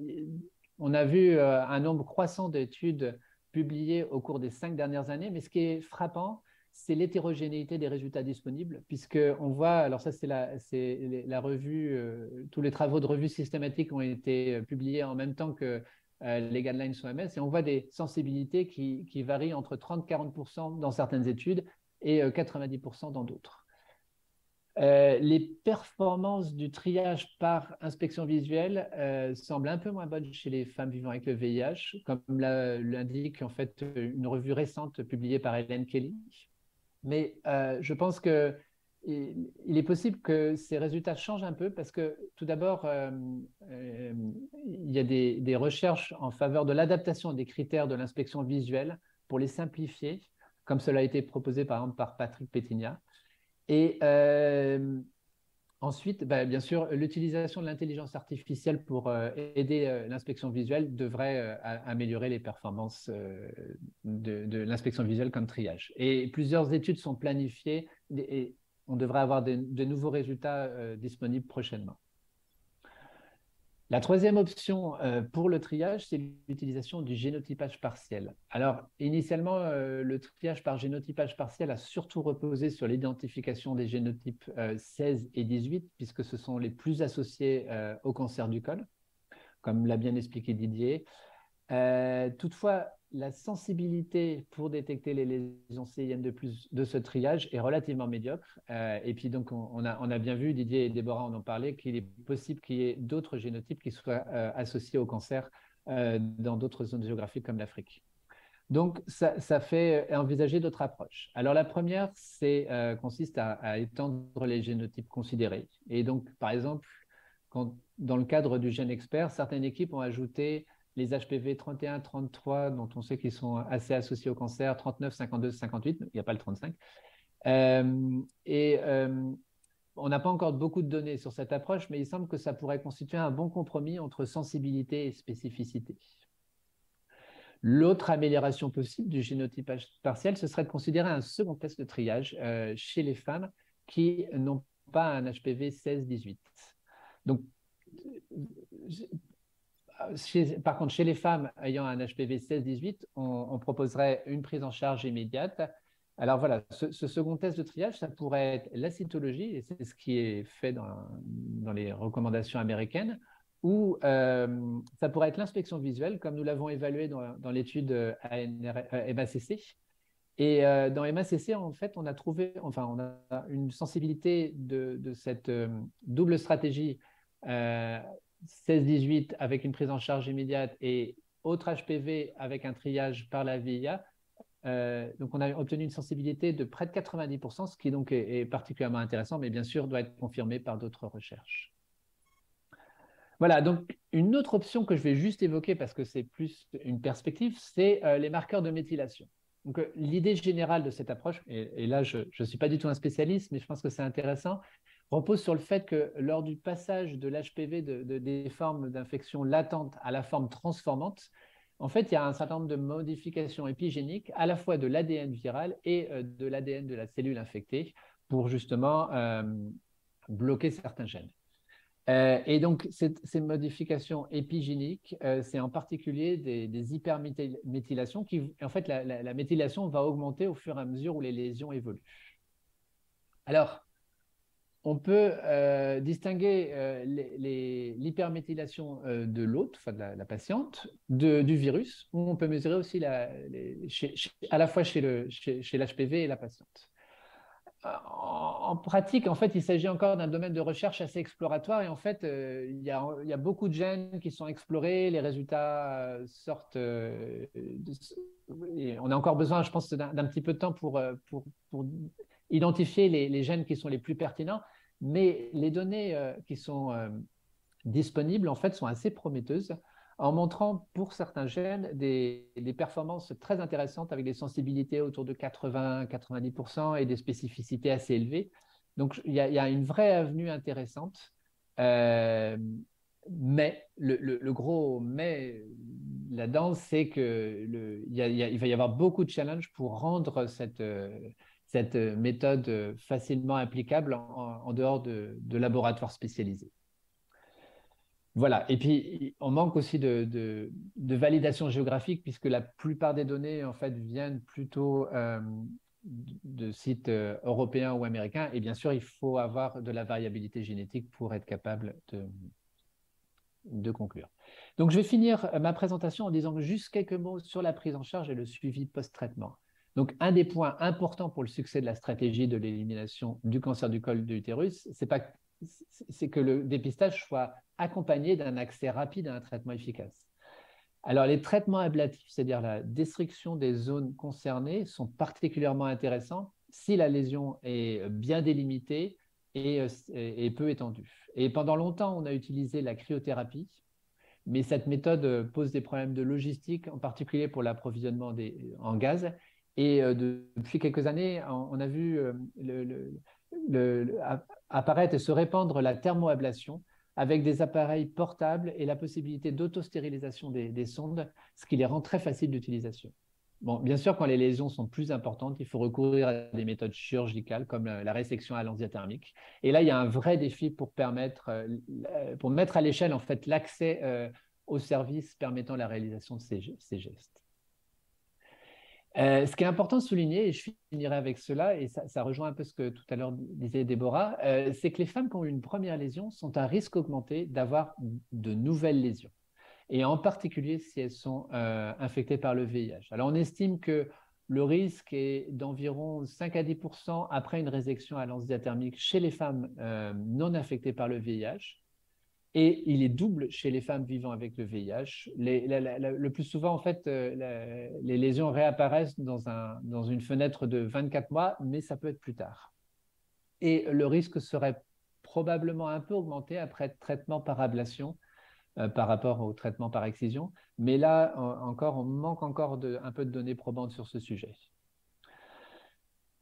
on a vu un nombre croissant d'études publiées au cours des 5 dernières années, mais ce qui est frappant, c'est l'hétérogénéité des résultats disponibles, puisqu'on voit, alors ça c'est la revue, tous les travaux de revue systématique ont été publiés en même temps que les guidelines OMS, et on voit des sensibilités qui varient entre 30-40% dans certaines études et 90% dans d'autres. Les performances du triage par inspection visuelle semblent un peu moins bonnes chez les femmes vivant avec le VIH, comme l'indique en fait une revue récente publiée par Helen Kelly. Mais je pense qu'il est possible que ces résultats changent un peu parce que tout d'abord, il y a des recherches en faveur de l'adaptation des critères de l'inspection visuelle pour les simplifier, comme cela a été proposé par exemple par Patrick Pétignat. Et ensuite, bien sûr, l'utilisation de l'intelligence artificielle pour aider l'inspection visuelle devrait améliorer les performances de l'inspection visuelle comme triage. Et plusieurs études sont planifiées et on devrait avoir de nouveaux résultats disponibles prochainement. La troisième option pour le triage, c'est l'utilisation du génotypage partiel. Alors, initialement, le triage par génotypage partiel a surtout reposé sur l'identification des génotypes 16 et 18, puisque ce sont les plus associés au cancer du col, comme l'a bien expliqué Didier. Toutefois, la sensibilité pour détecter les lésions CIN de ce triage est relativement médiocre. Et puis donc, on a bien vu, Didier et Déborah en ont parlé, qu'il est possible qu'il y ait d'autres génotypes qui soient associés au cancer dans d'autres zones géographiques comme l'Afrique. Donc, ça fait envisager d'autres approches. Alors, la première, consiste à étendre les génotypes considérés. Et donc, par exemple, dans le cadre du GenExpert, certaines équipes ont ajouté les HPV 31, 33, dont on sait qu'ils sont assez associés au cancer, 39, 52, 58, il n'y a pas le 35. On n'a pas encore beaucoup de données sur cette approche, mais il semble que ça pourrait constituer un bon compromis entre sensibilité et spécificité. L'autre amélioration possible du génotypage partiel, ce serait de considérer un second test de triage chez les femmes qui n'ont pas un HPV 16-18. Donc, par contre, chez les femmes ayant un HPV 16-18, on proposerait une prise en charge immédiate. Alors voilà, ce second test de triage, ça pourrait être la cytologie, et c'est ce qui est fait dans les recommandations américaines, ou ça pourrait être l'inspection visuelle, comme nous l'avons évalué dans l'étude MACC. Et dans MACC, en fait, on a une sensibilité de cette double stratégie 16-18 avec une prise en charge immédiate et autre HPV avec un triage par la VIA. Donc, on a obtenu une sensibilité de près de 90%, ce qui donc est particulièrement intéressant, mais bien sûr doit être confirmé par d'autres recherches. Voilà, donc une autre option que je vais juste évoquer parce que c'est plus une perspective, c'est les marqueurs de méthylation. Donc, l'idée générale de cette approche, et là, je ne suis pas du tout un spécialiste, mais je pense que c'est intéressant, repose sur le fait que lors du passage de l'HPV des formes d'infection latentes à la forme transformante, en fait, il y a un certain nombre de modifications épigéniques, à la fois de l'ADN viral et de l'ADN de la cellule infectée, pour justement bloquer certains gènes. Et donc, ces modifications épigéniques, c'est en particulier des hyperméthylations qui, en fait, la méthylation va augmenter au fur et à mesure où les lésions évoluent. Alors, on peut distinguer l'hyperméthylation de l'hôte, enfin de la patiente, du virus, où on peut mesurer aussi à la fois chez l'HPV et la patiente. En pratique, en fait, il s'agit encore d'un domaine de recherche assez exploratoire et en fait, il y a beaucoup de gènes qui sont explorés, les résultats sortent. On a encore besoin, je pense, d'un petit peu de temps pour identifier les gènes qui sont les plus pertinents, mais les données qui sont disponibles, en fait, sont assez prometteuses en montrant pour certains gènes des performances très intéressantes avec des sensibilités autour de 80-90% et des spécificités assez élevées. Donc, il y a une vraie avenue intéressante, mais le gros mais là-dedans, c'est qu'il va y avoir beaucoup de challenges pour rendre cette méthode facilement applicable en dehors de laboratoires spécialisés. Voilà, et puis on manque aussi de validation géographique puisque la plupart des données en fait viennent plutôt de sites européens ou américains. Et bien sûr, il faut avoir de la variabilité génétique pour être capable de conclure. Donc, je vais finir ma présentation en disant juste quelques mots sur la prise en charge et le suivi post-traitement. Donc, un des points importants pour le succès de la stratégie de l'élimination du cancer du col de l'utérus, c'est que le dépistage soit accompagné d'un accès rapide à un traitement efficace. Alors, les traitements ablatifs, c'est-à-dire la destruction des zones concernées, sont particulièrement intéressants si la lésion est bien délimitée et peu étendue. Et pendant longtemps, on a utilisé la cryothérapie, mais cette méthode pose des problèmes de logistique, en particulier pour l'approvisionnement en gaz. Et depuis quelques années, on a vu apparaître et se répandre la thermoablation avec des appareils portables et la possibilité d'autostérilisation des sondes, ce qui les rend très faciles d'utilisation. Bon, bien sûr, quand les lésions sont plus importantes, il faut recourir à des méthodes chirurgicales comme la résection à lance diathermique. Et là, il y a un vrai défi pour mettre à l'échelle en fait, l'accès aux services permettant la réalisation de ces gestes. Ce qui est important de souligner, et je finirai avec cela, et ça rejoint un peu ce que tout à l'heure disait Déborah, c'est que les femmes qui ont eu une première lésion sont à risque augmenté d'avoir de nouvelles lésions, et en particulier si elles sont infectées par le VIH. Alors on estime que le risque est d'environ 5 à 10% après une résection à lance diathermique chez les femmes non infectées par le VIH. Et il est double chez les femmes vivant avec le VIH. Le plus souvent, en fait, les lésions réapparaissent dans une fenêtre de 24 mois, mais ça peut être plus tard. Et le risque serait probablement un peu augmenté après traitement par ablation par rapport au traitement par excision. Mais là, on manque encore un peu de données probantes sur ce sujet.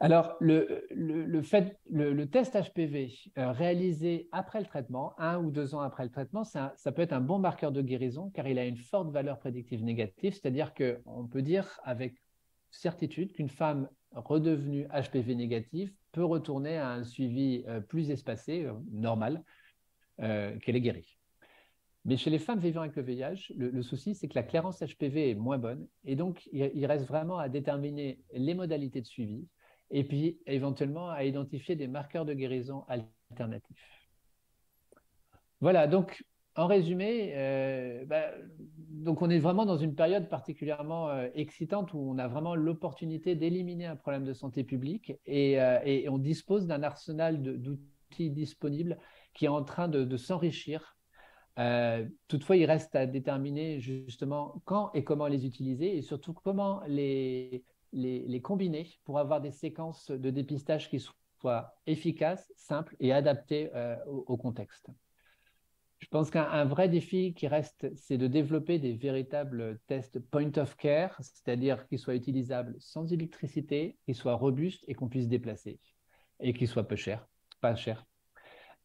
Alors, le test HPV réalisé après le traitement, 1 ou 2 ans après le traitement, ça peut être un bon marqueur de guérison car il a une forte valeur prédictive négative, c'est-à-dire qu'on peut dire avec certitude qu'une femme redevenue HPV négative peut retourner à un suivi plus espacé, normal, qu'elle est guérie. Mais chez les femmes vivant avec le VIH, le souci, c'est que la clairance HPV est moins bonne et donc il reste vraiment à déterminer les modalités de suivi et puis éventuellement à identifier des marqueurs de guérison alternatifs. Voilà, donc en résumé, donc on est vraiment dans une période particulièrement excitante où on a vraiment l'opportunité d'éliminer un problème de santé publique et on dispose d'un arsenal d'outils disponibles qui est en train de s'enrichir. Toutefois, il reste à déterminer justement quand et comment les utiliser et surtout comment les combiner pour avoir des séquences de dépistage qui soient efficaces, simples et adaptées au contexte. Je pense qu'un vrai défi qui reste, c'est de développer des véritables tests point of care, c'est-à-dire qu'ils soient utilisables sans électricité, qu'ils soient robustes et qu'on puisse déplacer et qu'ils soient pas chers.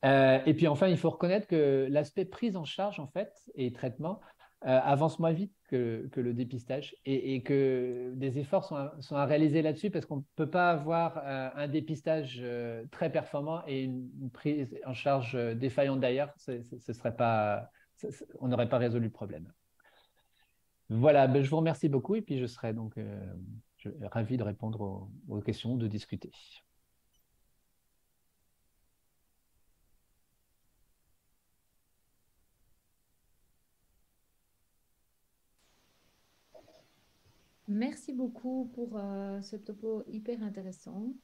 Et puis enfin, il faut reconnaître que l'aspect prise en charge en fait et traitement avance moins vite que le dépistage et que des efforts sont à réaliser là-dessus parce qu'on ne peut pas avoir un dépistage très performant et une prise en charge défaillante d'ailleurs, on n'aurait pas résolu le problème. Voilà, je vous remercie beaucoup et puis je serai donc ravi de répondre aux questions, de discuter. Merci beaucoup pour ce topo hyper intéressant.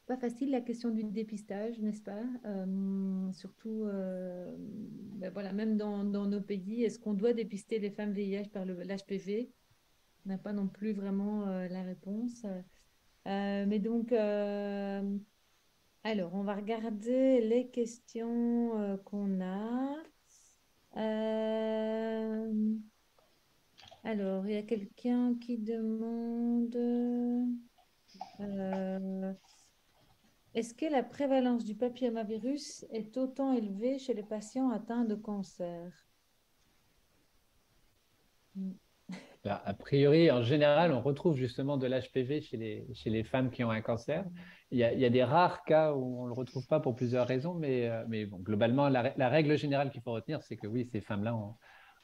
Pas facile la question du dépistage, n'est-ce pas? Surtout, voilà, même dans nos pays, est-ce qu'on doit dépister les femmes VIH par l'HPV? On n'a pas non plus vraiment la réponse. Mais donc, alors, on va regarder les questions qu'on a. Alors, il y a quelqu'un qui demande est-ce que la prévalence du papillomavirus est autant élevée chez les patients atteints de cancer? A priori, en général, on retrouve justement de l'HPV chez les femmes qui ont un cancer. Il y a des rares cas où on ne le retrouve pas pour plusieurs raisons, mais bon, globalement, la règle générale qu'il faut retenir, c'est que oui, ces femmes-là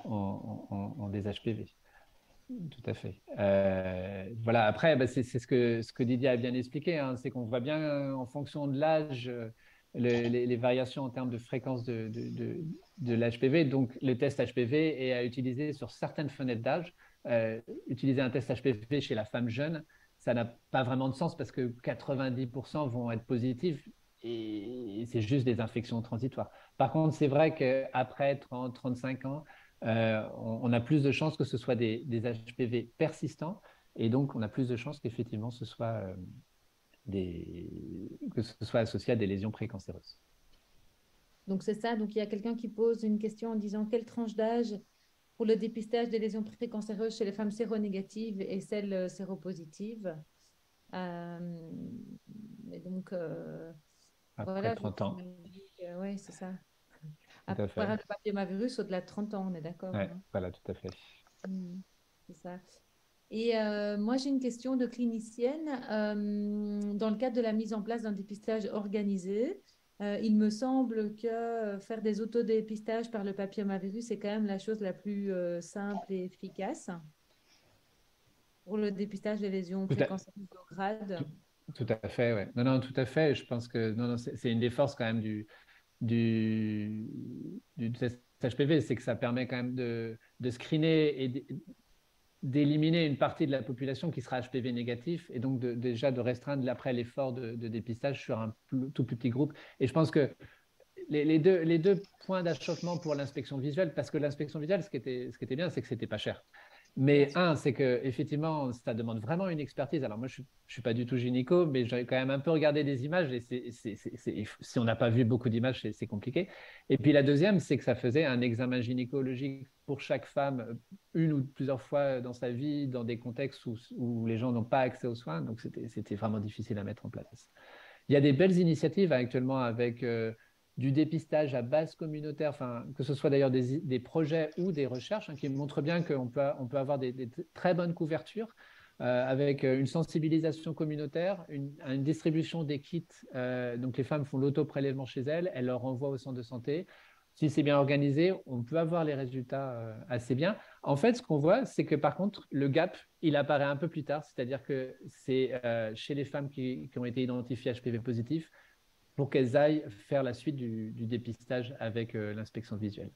ont des HPV. Tout à fait. Voilà. Après, bah, c'est ce que Didier a bien expliqué, hein, c'est qu'on voit bien en fonction de l'âge les variations en termes de fréquence de l'HPV. Donc, le test HPV est à utiliser sur certaines fenêtres d'âge. Utiliser un test HPV chez la femme jeune, ça n'a pas vraiment de sens parce que 90% vont être positifs et c'est juste des infections transitoires. Par contre, c'est vrai qu'après 30, 35 ans, on a plus de chances que ce soit des HPV persistants et donc on a plus de chances qu'effectivement que ce soit associé à des lésions précancéreuses. Donc, c'est ça. Donc, il y a quelqu'un qui pose une question en disant quelle tranche d'âge pour le dépistage des lésions précancéreuses chez les femmes séronégatives et celles séropositives. Et donc, Après voilà. 30 ans. Oui, c'est ça. Tout à fait. Après le papillomavirus, au-delà de 30 ans, on est d'accord. Ouais, Hein. voilà, tout à fait. C'est ça. Et moi, j'ai une question de clinicienne. Dans le cadre de la mise en place d'un dépistage organisé, il me semble que faire des autodépistages par le papillomavirus est quand même la chose la plus simple et efficace pour le dépistage des lésions précancéreuses de grade. Tout à fait, ouais. Non, non, tout à fait. Je pense que c'est une des forces quand même du test HPV, c'est que ça permet quand même de screener et d'éliminer une partie de la population qui sera HPV négatif et donc déjà de restreindre après l'effort de dépistage sur un tout petit groupe. Et je pense que les deux points d'achoppement pour l'inspection visuelle, parce que l'inspection visuelle, ce qui était bien, c'est que c'était pas cher. Mais c'est que effectivement, ça demande vraiment une expertise. Alors moi, je suis pas du tout gynéco, mais j'ai quand même un peu regardé des images et si on n'a pas vu beaucoup d'images, c'est compliqué. Et puis la deuxième, c'est que ça faisait un examen gynécologique pour chaque femme une ou plusieurs fois dans sa vie, dans des contextes où les gens n'ont pas accès aux soins. Donc c'était vraiment difficile à mettre en place. Il y a des belles initiatives actuellement avec du dépistage à base communautaire, que ce soit d'ailleurs des projets ou des recherches qui montrent bien qu'on peut avoir des très bonnes couvertures avec une sensibilisation communautaire, une distribution des kits. Donc les femmes font l'auto-prélèvement chez elles, elles leur renvoient au centre de santé. Si c'est bien organisé, on peut avoir les résultats assez bien. En fait, ce qu'on voit, c'est que par contre, le gap, il apparaît un peu plus tard, c'est-à-dire que c'est chez les femmes qui ont été identifiées HPV positifs, pour qu'elles aillent faire la suite du dépistage avec l'inspection visuelle.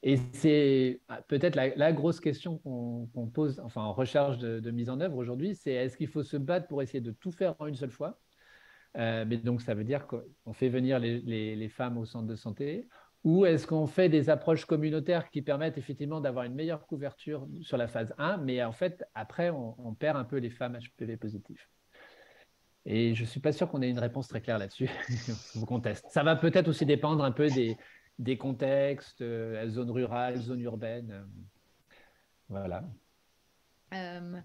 Et c'est peut-être la grosse question qu'on pose, enfin en recherche de mise en œuvre aujourd'hui, c'est est-ce qu'il faut se battre pour essayer de tout faire en une seule fois mais donc ça veut dire qu'on fait venir les femmes au centre de santé, ou est-ce qu'on fait des approches communautaires qui permettent effectivement d'avoir une meilleure couverture sur la phase 1, mais en fait, après, on perd un peu les femmes HPV positifs. Et je ne suis pas sûr qu'on ait une réponse très claire là-dessus. Il faut qu'on teste. Ça va peut-être aussi dépendre un peu des contextes, zone rurale, zone urbaine. Voilà. Alors,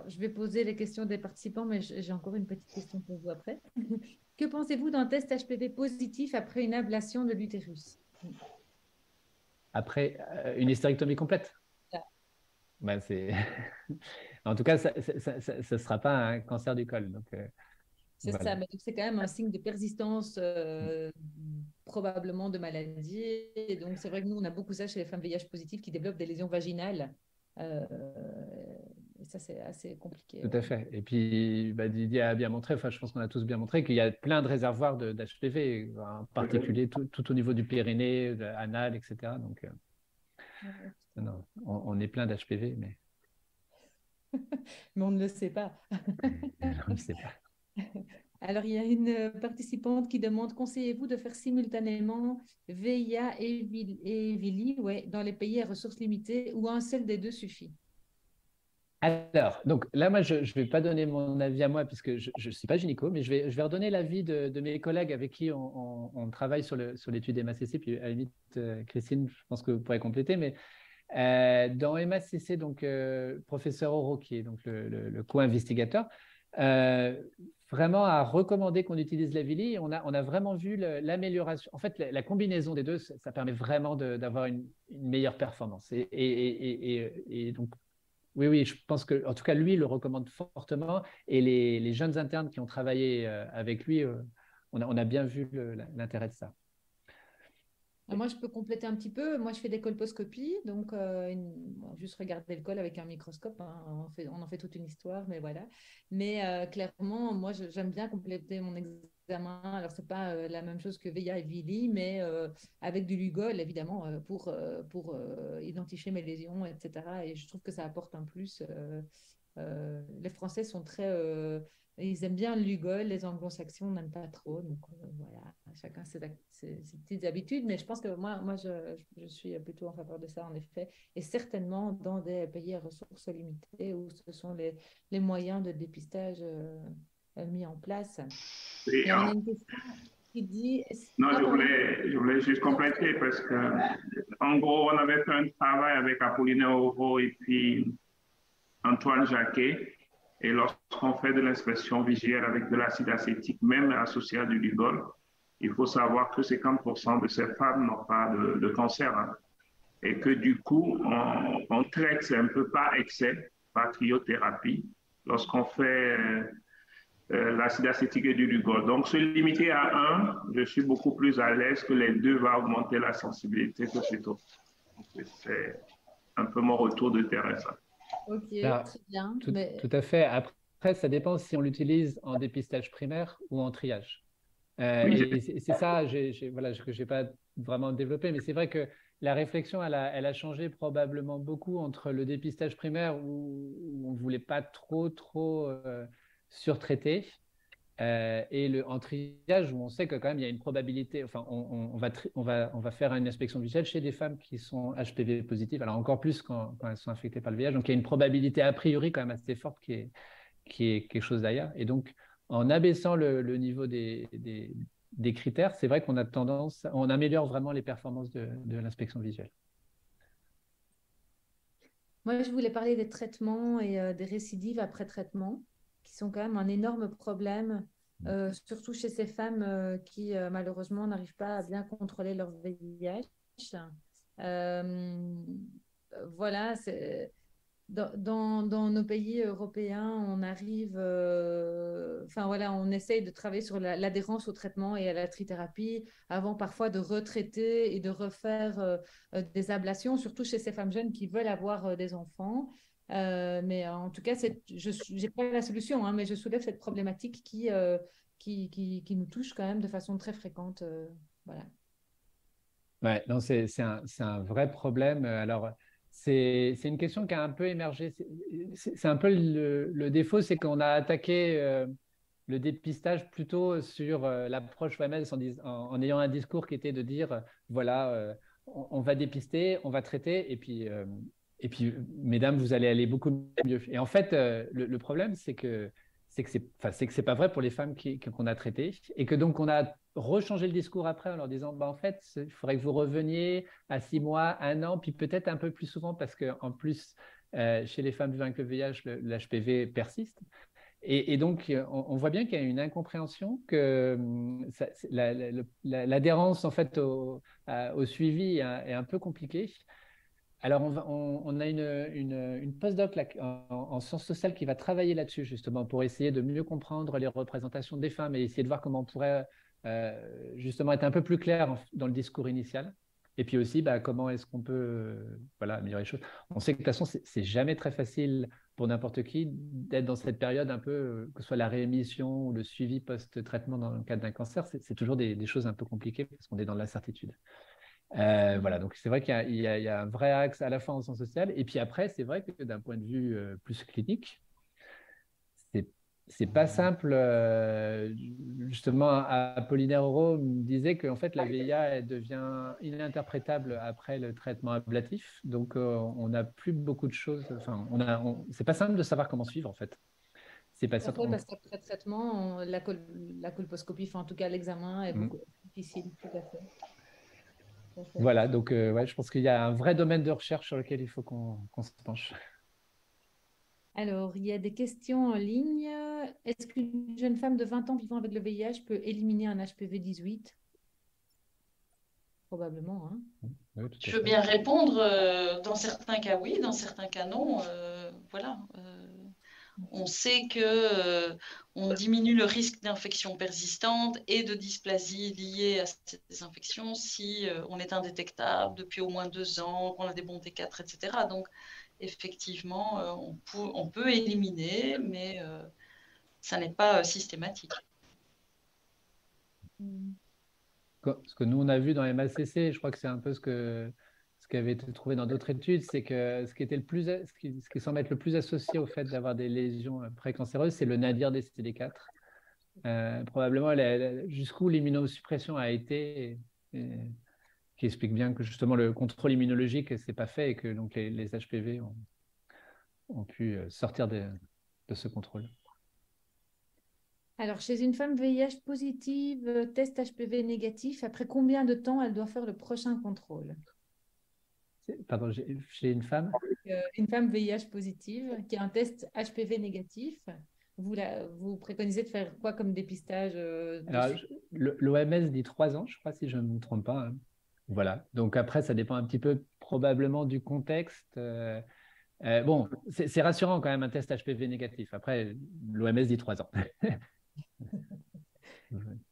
je vais poser les questions des participants, mais j'ai encore une petite question pour vous après. Que pensez-vous d'un test HPV positif après une ablation de l'utérus? Après une hystérectomie complète? Ben, en tout cas, ça ne sera pas un cancer du col. C'est voilà. Ça, mais c'est quand même un signe de persistance probablement de maladie. Et donc, c'est vrai que nous, on a beaucoup ça chez les femmes VIH positives qui développent des lésions vaginales. Et ça, c'est assez compliqué. Tout à fait. Et puis, Didier a bien montré, je pense qu'on a tous bien montré qu'il y a plein de réservoirs d'HPV, en particulier tout au niveau du périnée, de anal, etc. Donc, non, on est plein d'HPV, mais... mais on ne le sait pas. On ne le sait pas. Alors, il y a une participante qui demande, conseillez-vous de faire simultanément VIA et VILI dans les pays à ressources limitées ou un seul des deux suffit? Alors, donc là, moi, je ne vais pas donner mon avis à moi puisque je ne suis pas gynéco, mais je vais redonner l'avis de mes collègues avec qui on travaille sur l'étude MACC. Puis à la limite, Christine, je pense que vous pourrez compléter, mais dans MACC, donc professeur Oro, qui est donc le co-investigateur, vraiment a recommandé qu'on utilise la VILI. On a vraiment vu l'amélioration. En fait, la combinaison des deux, ça permet vraiment d'avoir une meilleure performance. Et donc, oui, je pense que, en tout cas, lui, il le recommande fortement. Et les jeunes internes qui ont travaillé avec lui, on a bien vu l'intérêt de ça. Moi, je peux compléter un petit peu. Moi, je fais des colposcopies, donc bon, juste regarder le col avec un microscope, hein. On en fait toute une histoire, mais voilà. Mais clairement, moi, j'aime bien compléter mon examen. Alors, c'est pas la même chose que VIA et VILI, mais avec du Lugol, évidemment, pour identifier mes lésions, etc. Et je trouve que ça apporte un plus. Les Français sont très ils aiment bien le Lugol, les Anglo-Saxons n'aiment pas trop. Donc voilà, chacun ses petites habitudes. Mais je pense que moi je suis plutôt en faveur de ça, en effet. Et certainement dans des pays à ressources limitées où ce sont les moyens de dépistage mis en place. Et Et on a une question qui dit... non, Ah, pardon. je voulais juste compléter parce que, en gros, on avait fait un travail avec Apollinaire Auro et puis Antoine Jacquet. Et lorsqu'on fait de l'inspection visuelle avec de l'acide acétique, même associé à du Lugol, il faut savoir que 50% de ces femmes n'ont pas de cancer, hein. Et que du coup, on traite, c'est un peu par excès, par cryothérapie, lorsqu'on fait l'acide acétique et du Lugol. Donc, se limiter à un, je suis beaucoup plus à l'aise que les deux va augmenter la sensibilité que plutôt. C'est un peu mon retour de terrain, ça. Ok, Alors, très bien. tout à fait. Après, ça dépend si on l'utilise en dépistage primaire ou en triage. Oui, Et c'est ça voilà, que je n'ai pas vraiment développé, mais c'est vrai que la réflexion, elle a changé probablement beaucoup entre le dépistage primaire où on ne voulait pas trop surtraiter et en triage où on sait que quand même il y a une probabilité, enfin on va faire une inspection visuelle chez des femmes qui sont HPV positives, alors encore plus quand elles sont infectées par le VIH, donc il y a une probabilité a priori quand même assez forte qui est quelque chose d'ailleurs. Et donc en abaissant le niveau des critères, c'est vrai qu'on a tendance, on améliore vraiment les performances de l'inspection visuelle. Moi, je voulais parler des traitements et des récidives après traitement, qui sont quand même un énorme problème, surtout chez ces femmes qui, malheureusement, n'arrivent pas à bien contrôler leur VIH. Voilà, dans nos pays européens, on arrive, enfin voilà, on essaye de travailler sur l'adhérence au traitement et à la trithérapie avant parfois de retraiter et de refaire des ablations, surtout chez ces femmes jeunes qui veulent avoir des enfants. Mais en tout cas, je n'ai pas la solution, hein, mais je soulève cette problématique qui nous touche quand même de façon très fréquente. Voilà. Ouais, non, c'est un vrai problème. Alors, c'est une question qui a un peu émergé. C'est un peu le défaut, c'est qu'on a attaqué le dépistage plutôt sur l'approche OMS en ayant un discours qui était de dire, voilà, on va dépister, on va traiter, et puis, mesdames, vous allez aller beaucoup mieux. Et en fait, le problème, c'est que c'est pas vrai pour les femmes qu'on a traitées, et que donc on a rechanger le discours après en leur disant bah, en fait, il faudrait que vous reveniez à 6 mois, 1 an, puis peut-être un peu plus souvent parce qu'en plus, chez les femmes vivant avec le VIH, l'HPV persiste. Et donc, on voit bien qu'il y a une incompréhension, que l'adhérence en fait au suivi est un peu compliquée. Alors, on a une postdoc là, en sciences sociales qui va travailler là-dessus, justement, pour essayer de mieux comprendre les représentations des femmes et essayer de voir comment on pourrait justement être un peu plus clair dans le discours initial. Et puis aussi, bah, comment est-ce qu'on peut voilà, améliorer les choses. On sait que de toute façon, c'est jamais très facile pour n'importe qui d'être dans cette période un peu, que ce soit la réémission ou le suivi post-traitement dans le cadre d'un cancer, c'est toujours des choses un peu compliquées parce qu'on est dans l'incertitude. Voilà, donc c'est vrai qu'il y a un vrai axe à la fois en sciences sociales, et puis après, c'est vrai que d'un point de vue plus clinique, c'est pas simple. Justement, Apollinaire Auro me disait qu'en fait, la VIA elle devient ininterprétable après le traitement ablatif, donc on n'a plus beaucoup de choses. Enfin, c'est pas simple de savoir comment suivre en fait. C'est pas simple. Parce qu'après traitement, la colposcopie, enfin en tout cas l'examen est beaucoup plus difficile, tout à fait. Voilà, donc ouais, je pense qu'il y a un vrai domaine de recherche sur lequel il faut qu'on se penche. Alors, il y a des questions en ligne. Est-ce qu'une jeune femme de 20 ans vivant avec le VIH peut éliminer un HPV 18? Probablement. Hein. Oui, je veux bien répondre. Dans certains cas, oui. Dans certains cas, non. Voilà. On sait que on diminue le risque d'infection persistante et de dysplasie liée à ces infections si on est indétectable depuis au moins 2 ans, qu'on a des bons T4, etc. Donc, effectivement, on peut éliminer, mais ça n'est pas systématique. Ce que nous, on a vu dans MACC, je crois que c'est un peu ce qui avait été trouvé dans d'autres études, c'est que ce qui semble être le plus associé au fait d'avoir des lésions précancéreuses, c'est le nadir des CD4. Probablement jusqu'où l'immunosuppression a été, qui explique bien que justement le contrôle immunologique c'est pas fait et que donc les HPV ont pu sortir de ce contrôle. Alors, chez une femme VIH positive, test HPV négatif, après combien de temps elle doit faire le prochain contrôle? Pardon, chez une femme? Une femme VIH positive qui a un test HPV négatif, vous préconisez de faire quoi comme dépistage Alors, l'OMS dit 3 ans, je crois, si je ne me trompe pas. Hein. Voilà. Donc après, ça dépend un petit peu probablement du contexte. Bon, c'est rassurant quand même un test HPV négatif. Après, l'OMS dit 3 ans.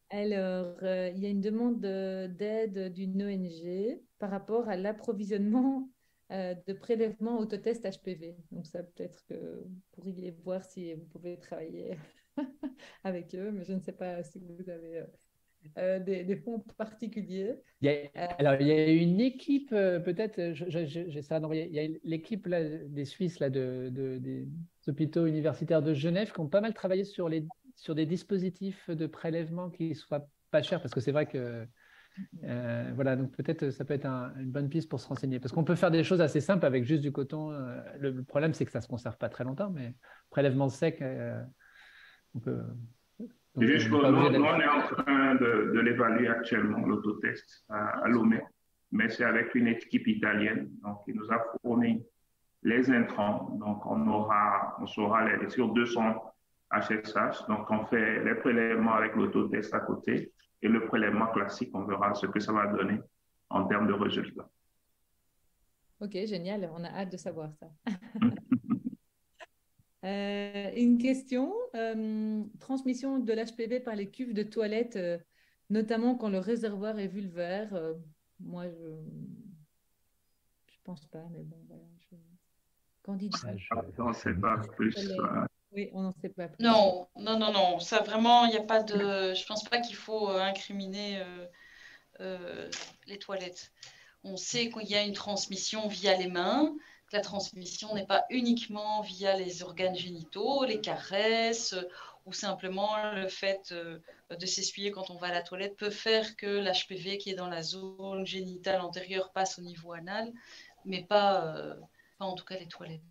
Alors, il y a une demande d'aide d'une ONG par rapport à l'approvisionnement de prélèvements autotest HPV. Donc, ça peut-être que vous pourriez voir si vous pouvez travailler avec eux, mais je ne sais pas si vous avez des fonds particuliers. Alors, il y a une équipe, peut-être, j'ai ça, non, il y a l'équipe des Suisses là, des hôpitaux universitaires de Genève qui ont pas mal travaillé sur des dispositifs de prélèvement qui ne soient pas chers, parce que c'est vrai que voilà, donc peut-être ça peut être une bonne piste pour se renseigner, parce qu'on peut faire des choses assez simples avec juste du coton. Le problème, c'est que ça ne se conserve pas très longtemps, mais prélèvement sec, on peut... Donc, nous, on est en train de l'évaluer actuellement, l'autotest à Lomé, mais c'est avec une équipe italienne, donc qui nous a fourni les intrants. Donc, on saura sur 200 HSH. Donc, on fait les prélèvements avec l'autotest à côté et le prélèvement classique, on verra ce que ça va donner en termes de résultats. Ok, génial. On a hâte de savoir ça. Une question. Transmission de l'HPV par les cuves de toilette, notamment quand le réservoir est vulvaire. Moi, je pense pas, mais bon, voilà. Candide. On ne sait pas plus. Oui, on n'en sait pas plus. Non. Ça, vraiment, il n'y a pas de... Je ne pense pas qu'il faut incriminer les toilettes. On sait qu'il y a une transmission via les mains, que la transmission n'est pas uniquement via les organes génitaux, les caresses, ou simplement le fait de s'essuyer quand on va à la toilette peut faire que l'HPV qui est dans la zone génitale antérieure passe au niveau anal, mais pas en tout cas les toilettes.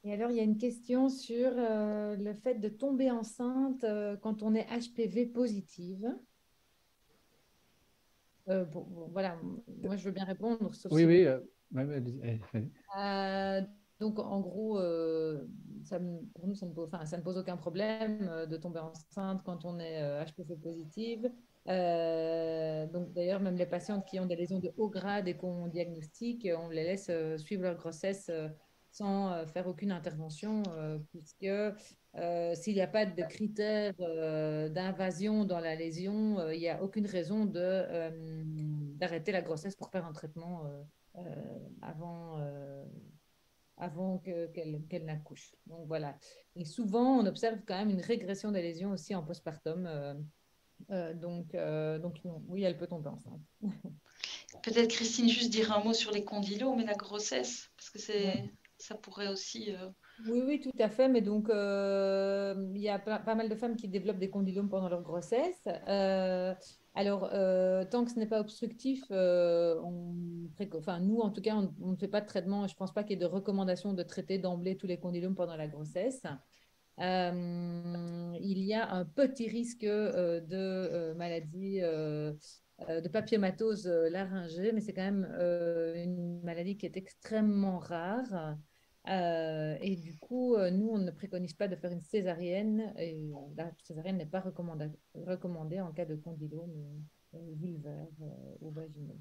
Et alors, il y a une question sur le fait de tomber enceinte quand on est HPV positive. Bon, voilà, moi je veux bien répondre. Sauf oui, si oui. Donc, en gros, pour nous, ça ne pose aucun problème de tomber enceinte quand on est HPV positive. Donc, d'ailleurs, même les patientes qui ont des lésions de haut grade et qu'on diagnostique, on les laisse suivre leur grossesse sans faire aucune intervention, puisque s'il n'y a pas de critères d'invasion dans la lésion, il n'y a aucune raison d'arrêter la grossesse pour faire un traitement avant qu'elle n'accouche. Donc voilà. Et souvent, on observe quand même une régression des lésions aussi en postpartum. Donc oui, elle peut tomber enceinte. Peut-être, Christine, juste dire un mot sur les condylomes et la grossesse, parce que ça pourrait aussi... Oui, tout à fait. Mais donc, il y a pas mal de femmes qui développent des condylomes pendant leur grossesse. Alors, tant que ce n'est pas obstructif, nous, en tout cas, on ne fait pas de traitement. Je ne pense pas qu'il y ait de recommandation de traiter d'emblée tous les condylomes pendant la grossesse. Il y a un petit risque de maladie de papillomatose laryngée, mais c'est quand même une maladie qui est extrêmement rare. Et du coup, nous, on ne préconise pas de faire une césarienne. Et la césarienne n'est pas recommandée en cas de condylome vulvaire ou vaginaux.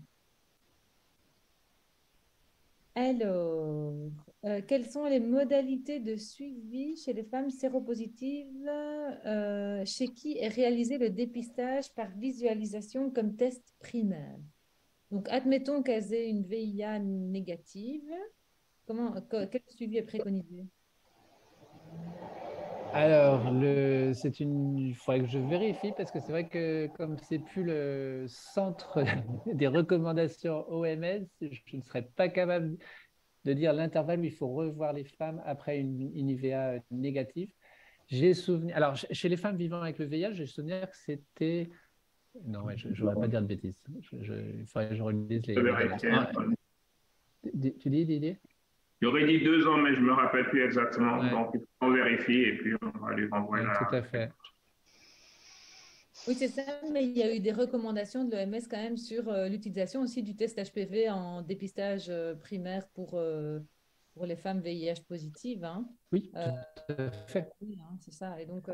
Alors, quelles sont les modalités de suivi chez les femmes séropositives chez qui est réalisé le dépistage par visualisation comme test primaire? Donc, admettons qu'elles aient une VIA négative. Quel suivi est préconisé? Alors, il faudrait que je vérifie parce que c'est vrai que comme c'est plus le centre des recommandations OMS, je ne serais pas capable de dire l'intervalle où il faut revoir les femmes après une IVA négative. J'ai souvenir. Alors, chez les femmes vivant avec le VIH, j'ai souvenir que c'était. Non, ouais, je ne voudrais pas dire de bêtises. Il faudrait que je relise Je les guidelines. vérifie. Tu dis, Didier? J'aurais dit 2 ans, mais je ne me rappelle plus exactement. Ouais. Donc, on vérifie et puis on va lui renvoyer Ouais, tout à fait. Oui, c'est ça, mais il y a eu des recommandations de l'OMS quand même sur l'utilisation aussi du test HPV en dépistage primaire pour les femmes VIH positives. Hein. Oui, tout à fait. Oui, hein, c'est ça. Et donc,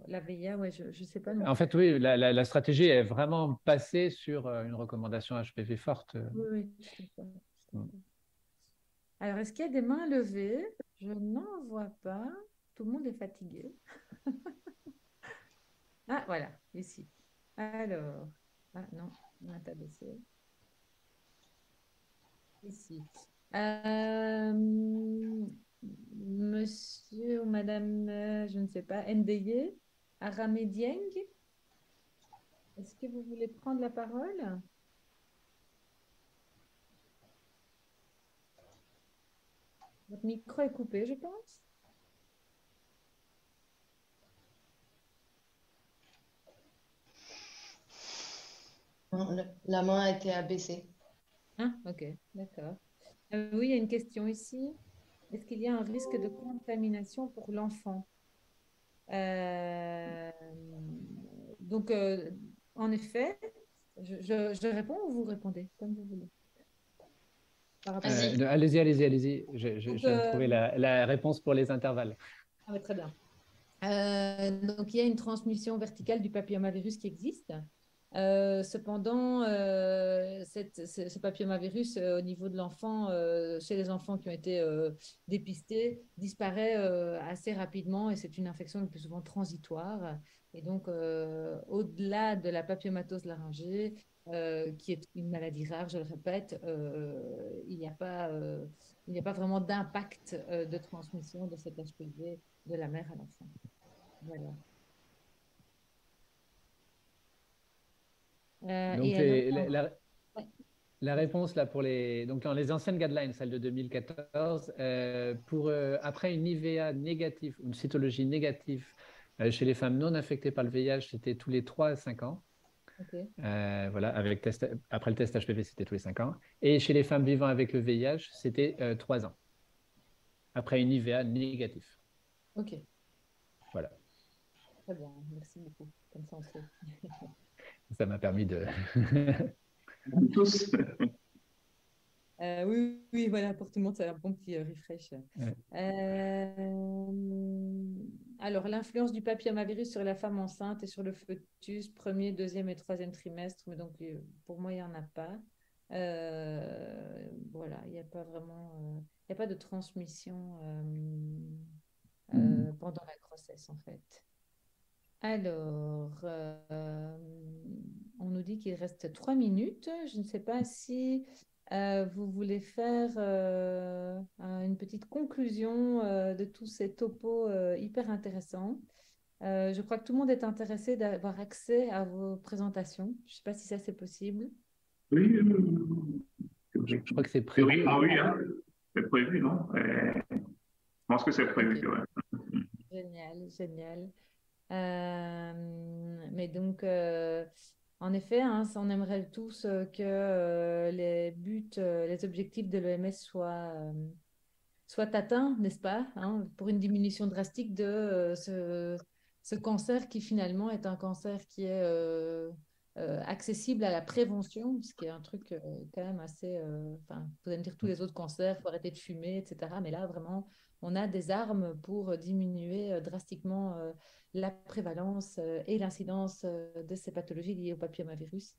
la VIH, ouais, je ne sais pas. Non. En fait, oui, la stratégie est vraiment passée sur une recommandation HPV forte. Oui, oui, tout à fait. Alors, est-ce qu'il y a des mains levées? Je n'en vois pas. Tout le monde est fatigué. Ah, voilà, ici. Alors, ah non, on a baissé. Ici. Monsieur ou madame, je ne sais pas, Ndeye Aramedieng, est-ce que vous voulez prendre la parole? Votre micro est coupé, je pense. La main a été abaissée. Ah, ok, d'accord. Oui, il y a une question ici. Est-ce qu'il y a un risque de contamination pour l'enfant? Donc, en effet, je réponds ou vous répondez, comme vous voulez. Vas-y. Allez-y. Je Donc, viens de trouver la réponse pour les intervalles. Ah, ouais, très bien. Donc, il y a une transmission verticale du papillomavirus qui existe. Cependant, ce papillomavirus au niveau de l'enfant, chez les enfants qui ont été dépistés, disparaît assez rapidement et c'est une infection le plus souvent transitoire. Et donc, au-delà de la papillomatose laryngée, qui est une maladie rare, je le répète, il n'y a pas vraiment d'impact de transmission de cet HPV de la mère à l'enfant. Voilà. Donc, Et alors, ouais. la réponse là pour dans les anciennes guidelines, celle de 2014, après une IVA négative, une cytologie négative chez les femmes non infectées par le VIH, c'était tous les 3 à 5 ans. Okay. Voilà, après le test HPV, c'était tous les 5 ans. Et chez les femmes vivant avec le VIH, c'était 3 ans. Après une IVA négative. Ok. Voilà. Très bien, merci beaucoup. Comme ça, on sait. Ça m'a permis de... Tous. Oui, voilà, pour tout le monde, c'est un bon petit refresh. Ouais. Alors, l'influence du papillomavirus sur la femme enceinte et sur le fœtus, premier, deuxième et troisième trimestre, mais donc pour moi, il n'y en a pas. Voilà, il n'y a pas vraiment, il n'y a pas de transmission pendant la grossesse, en fait. Alors, on nous dit qu'il reste 3 minutes. Je ne sais pas si vous voulez faire une petite conclusion de tous ces topos hyper intéressants. Je crois que tout le monde est intéressé d'avoir accès à vos présentations. Je ne sais pas si ça c'est possible. Oui, je crois que c'est prévu. Théoriquement, oui, hein. C'est prévu, non? Je pense que c'est prévu, ouais. Génial. Mais donc, en effet, hein, on aimerait tous que les buts, les objectifs de l'OMS soient atteints, n'est-ce pas, hein, pour une diminution drastique de ce cancer qui finalement est un cancer qui est accessible à la prévention, ce qui est un truc quand même assez... Enfin, vous allez me dire tous les autres cancers, il faut arrêter de fumer, etc. Mais là, vraiment, on a des armes pour diminuer drastiquement la prévalence et l'incidence de ces pathologies liées au papillomavirus.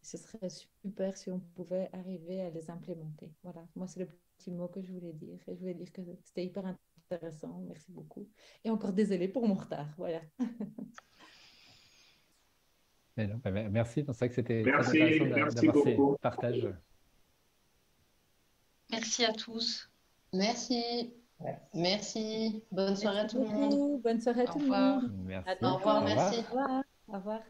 Ce serait super si on pouvait arriver à les implémenter. Voilà, moi, c'est le petit mot que je voulais dire. Et je voulais dire que c'était hyper intéressant. Merci beaucoup. Et encore désolée pour mon retard. Voilà. Mais non, merci, c'est vrai que c'était très Merci, intéressant merci d'avoir ces beaucoup. partages. Merci à tous. Merci. Merci. Bonne soirée à Merci tout le monde. beaucoup. Bonne soirée à Au tout le revoir. monde. Merci. À Au revoir, bientôt. merci. Au revoir. Au revoir.